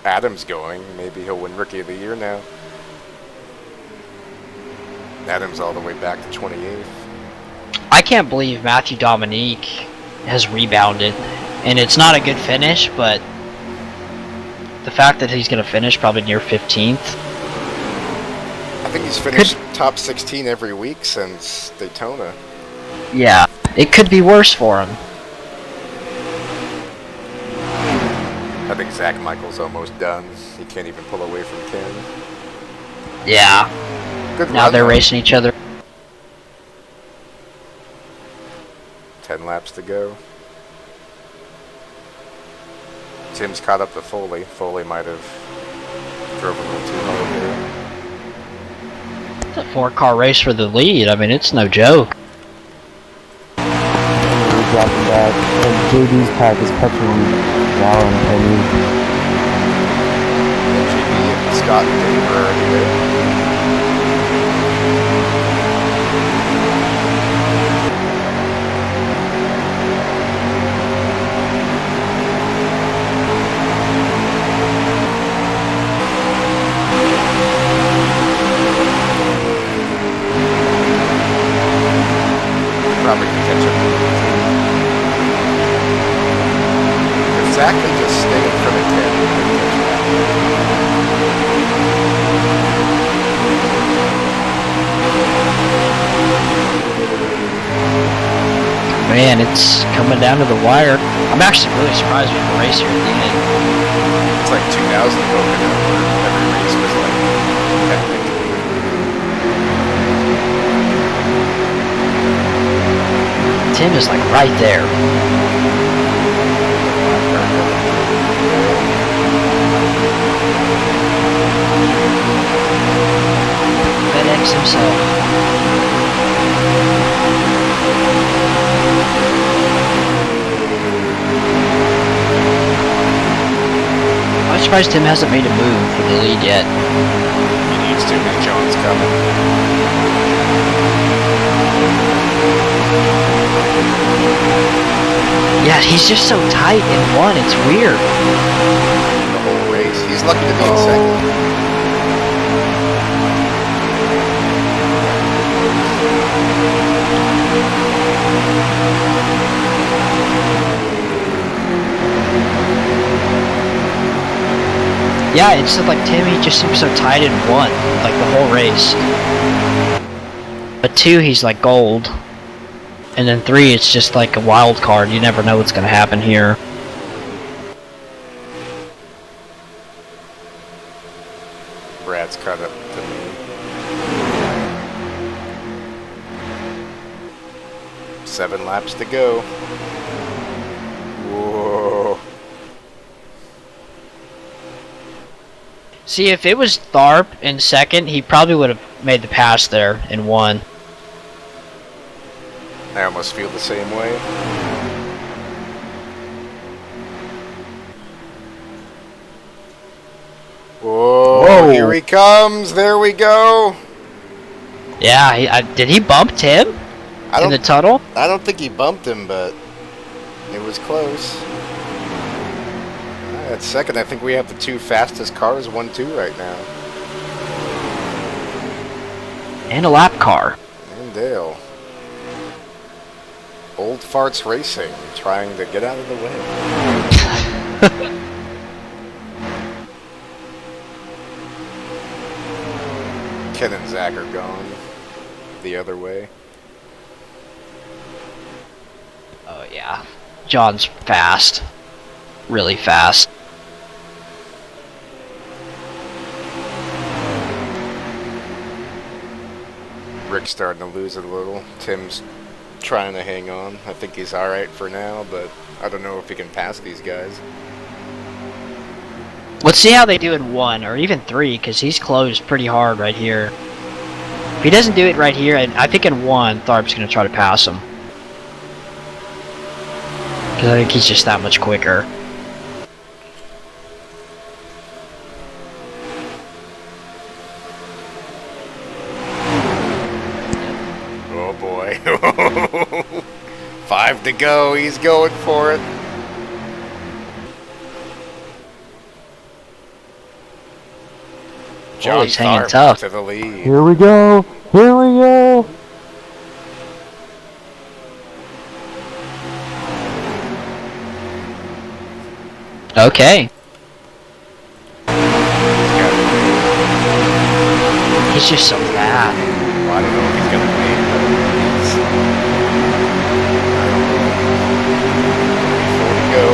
Adam's going, maybe he'll win Rookie of the Year now. Adam's all the way back to 28th. I can't believe Matthew Dominique has rebounded. And it's not a good finish, but the fact that he's going to finish probably near 15th. I think he's finished top 16 every week since Daytona. Yeah, it could be worse for him. I think Zach Michael's almost done. He can't even pull away from Ken. Yeah. Good Now run, they're though. racing each other. 10 laps to go. Tim's caught up to Foley. Foley might have drove a little too hard there. It's a 4-car race for the lead. I mean, it's no joke. We're dropping back, and JD's pack is catching Alan and Penny. JB and Scott and Dave are already there. Probably can catch up. If Zach can just stay in front of Ken, he can Man, it's coming down to the wire. I'm actually really surprised we have a race here at the end. It's like 2000 ago, where every race was like epic. Tim is like right there. FedEx himself. I'm surprised Tim hasn't made a move for the lead yet. He needs to, because John's coming. Yeah, he's just so tight in one, it's weird. The whole race. He's lucky to be in second. Yeah, it's just like Tim, he just seems so tight in one, like the whole race. But 2, he's like gold. And then 3, it's just like a wild card. You never know what's going to happen here. Brad's caught up to me. 7 laps to go. Whoa. See, if it was Tharp in second, he probably would have made the pass there and won. I almost feel the same way. Whoa, here he comes. There we go. Yeah, did he bump Tim in the tunnel? I don't think he bumped him, but it was close. At second, I think we have the two fastest cars, 1-2 right now. And a lap car. And Dale. Old Farts Racing, trying to get out of the way. Ken and Zach are gone the other way. Oh yeah, John's fast, really fast. Rick's starting to lose it a little. Tim's trying to hang on. I think he's alright for now, but I don't know if he can pass these guys. Let's see how they do in 1 or even 3, because he's closed pretty hard right here. If he doesn't do it right here, and I think in 1, Tharp's going to try to pass him. Because I think he's just that much quicker. Oh boy. 5 to go. He's going for it. John he's hanging Tharp tough. to the lead. Here we go. Here we go. Okay. He's just so bad. Well, I don't know if he's gonna win, but he's, I don't know. 4 to go.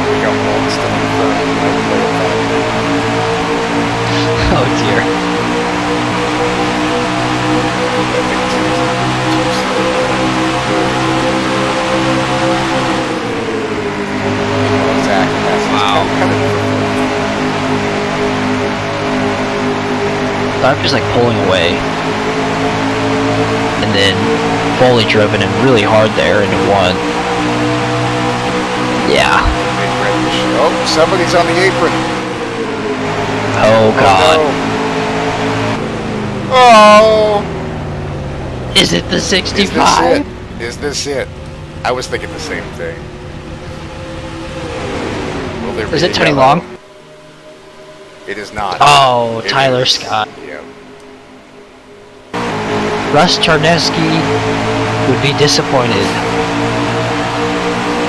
We got one still in front. Might play it back. Oh dear. Zach passes Wow. Tharp is like pulling away. And then Foley driven him really hard there into 1. Yeah. Oh, somebody's on the apron. Oh god. Oh! Is it the Is this 65? it? Is this it? I was thinking the same thing. Will there Is be it a Tony yellow? Long? It is not. Oh, It Tyler is. Scott. Yeah. Russ Charneski would be disappointed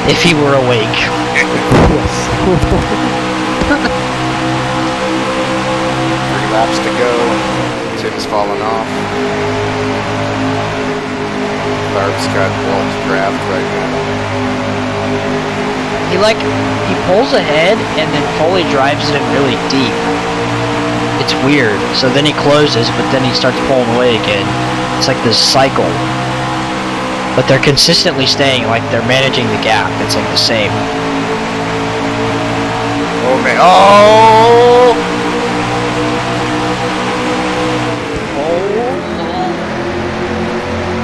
if he were awake. Yes. 3 laps to go. Tim's falling off. Tharp's got Walt's draft right now. He pulls ahead and then Foley drives it in really deep. It's weird. So then he closes, but then he starts pulling away again. It's like this cycle. But they're consistently staying, like they're managing the gap. It's like the same. Oh man! Oh!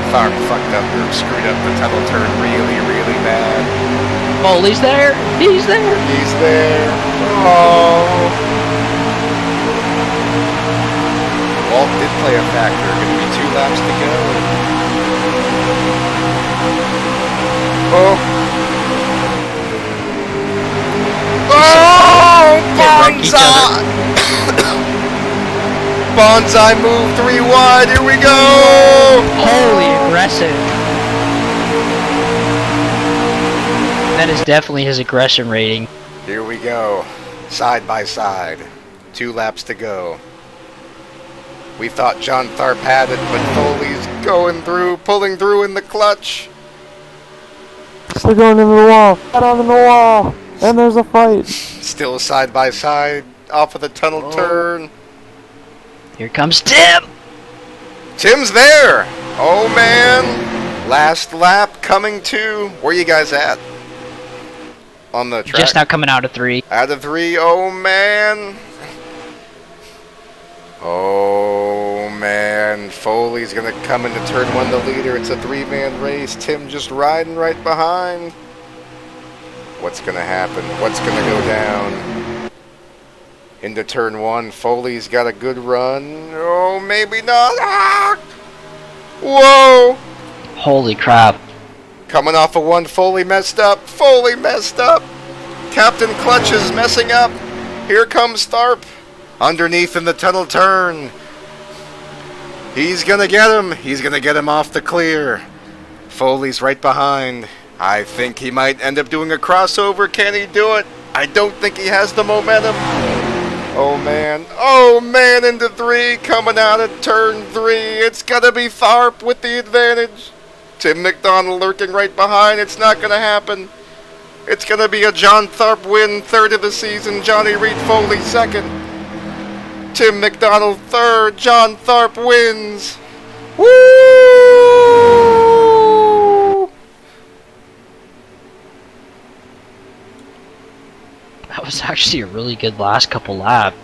Tharp fucked up or screwed up the tunnel turn really, really bad. Foley's there. He's there. He's there. Oh! Walt did play a factor. Gonna be 2 laps to go. Oh! Oh! They wreck each Bonsai! Bonsai move 3 wide. Here we go! Holy aggressive. That is definitely his aggression rating. Here we go. Side by side. 2 laps to go. We thought John Tharp had it, but Foley's going through, pulling through in the clutch. They're going into the wall. Get on the wall. And there's a fight. Still side by side, off of the tunnel turn. Here comes Tim. Tim's there. Oh man. Last lap coming to. Where you guys at? On the track? Just now coming out of 3. Out of 3. Oh man. Oh man, Foley's gonna come into turn 1 the leader. It's a 3-man race. Tim just riding right behind. What's gonna happen? What's gonna go down? Into turn one. Foley's got a good run. Oh, maybe not. Ah! Whoa! Holy crap. Coming off of one. Foley messed up. Foley messed up. Captain Clutch is messing up. Here comes Tharp. Underneath in the tunnel turn. He's gonna get him. He's gonna get him off the clear. Foley's right behind. I think he might end up doing a crossover. Can he do it? I don't think he has the momentum. Oh man. Oh man, into three. Coming out of turn three. It's gonna be Tharp with the advantage. Tim McDonald lurking right behind. It's not gonna happen. It's gonna be a John Tharp win, third of the season. Johnny Reed Foley second. Tim McDonald third. John Tharp wins. Woo! That was actually a really good last couple laps.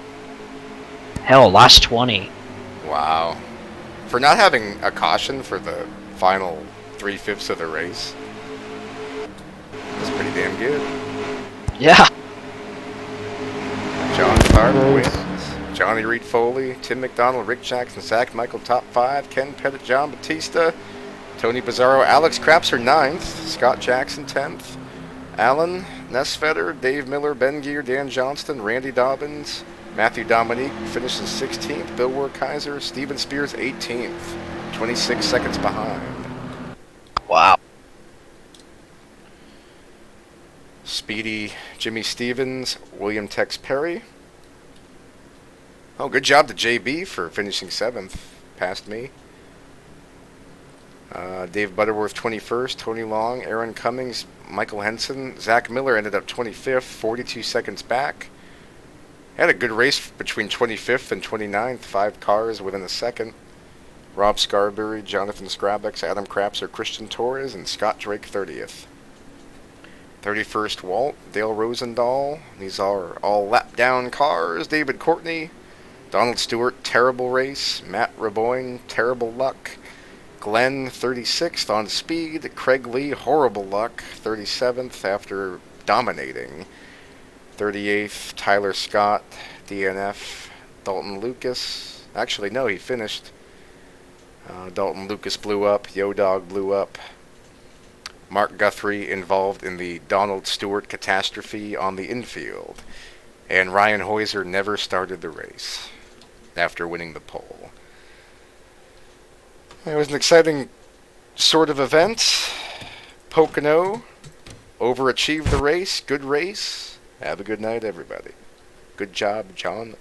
Hell, last 20. Wow. For not having a caution for the final 3/5 of the race. That's pretty damn good. Yeah. John Tharp wins. Johnny Reed Foley, Tim McDonald, Rick Jackson, Zach Michael top 5, Ken Pettit, John Batista, Tony Bizzarro, Alex Crapser 9th, Scott Jackson 10th, Alan Nesfetter, Dave Miller, Ben Gear, Dan Johnston, Randy Dobbins, Matthew Dominique finishes 16th, Bill Werkaiser, Steven Spears 18th, 26 seconds behind. Wow. Speedy Jimmy Stevens, William Tex Perry. Oh, good job to JB for finishing 7th, past me. Dave Butterworth 21st, Tony Long, Aaron Cummings, Michael Henson. Zach Miller ended up 25th, 42 seconds back. Had a good race between 25th and 29th, 5 cars within a second. Rob Scarberry, Jonathan Scrabex, Adam Crapser, Christian Torres, and Scott Drake 30th. 31st, Walt, Dale Rosendahl. These are all lap down cars. David Courtney, Donald Stewart, terrible race. Matt Raboyne, terrible luck. Glenn, 36th on speed. Craig Lee, horrible luck, 37th after dominating. 38th, Tyler Scott, DNF. Dalton Lucas, actually no, he finished. Dalton Lucas blew up. Yo-Dog blew up. Mark Guthrie involved in the Donald Stewart catastrophe on the infield. And Ryan Heuser never started the race after winning the pole. It was an exciting sort of event. Pocono overachieved the race. Good race. Have a good night, everybody. Good job, John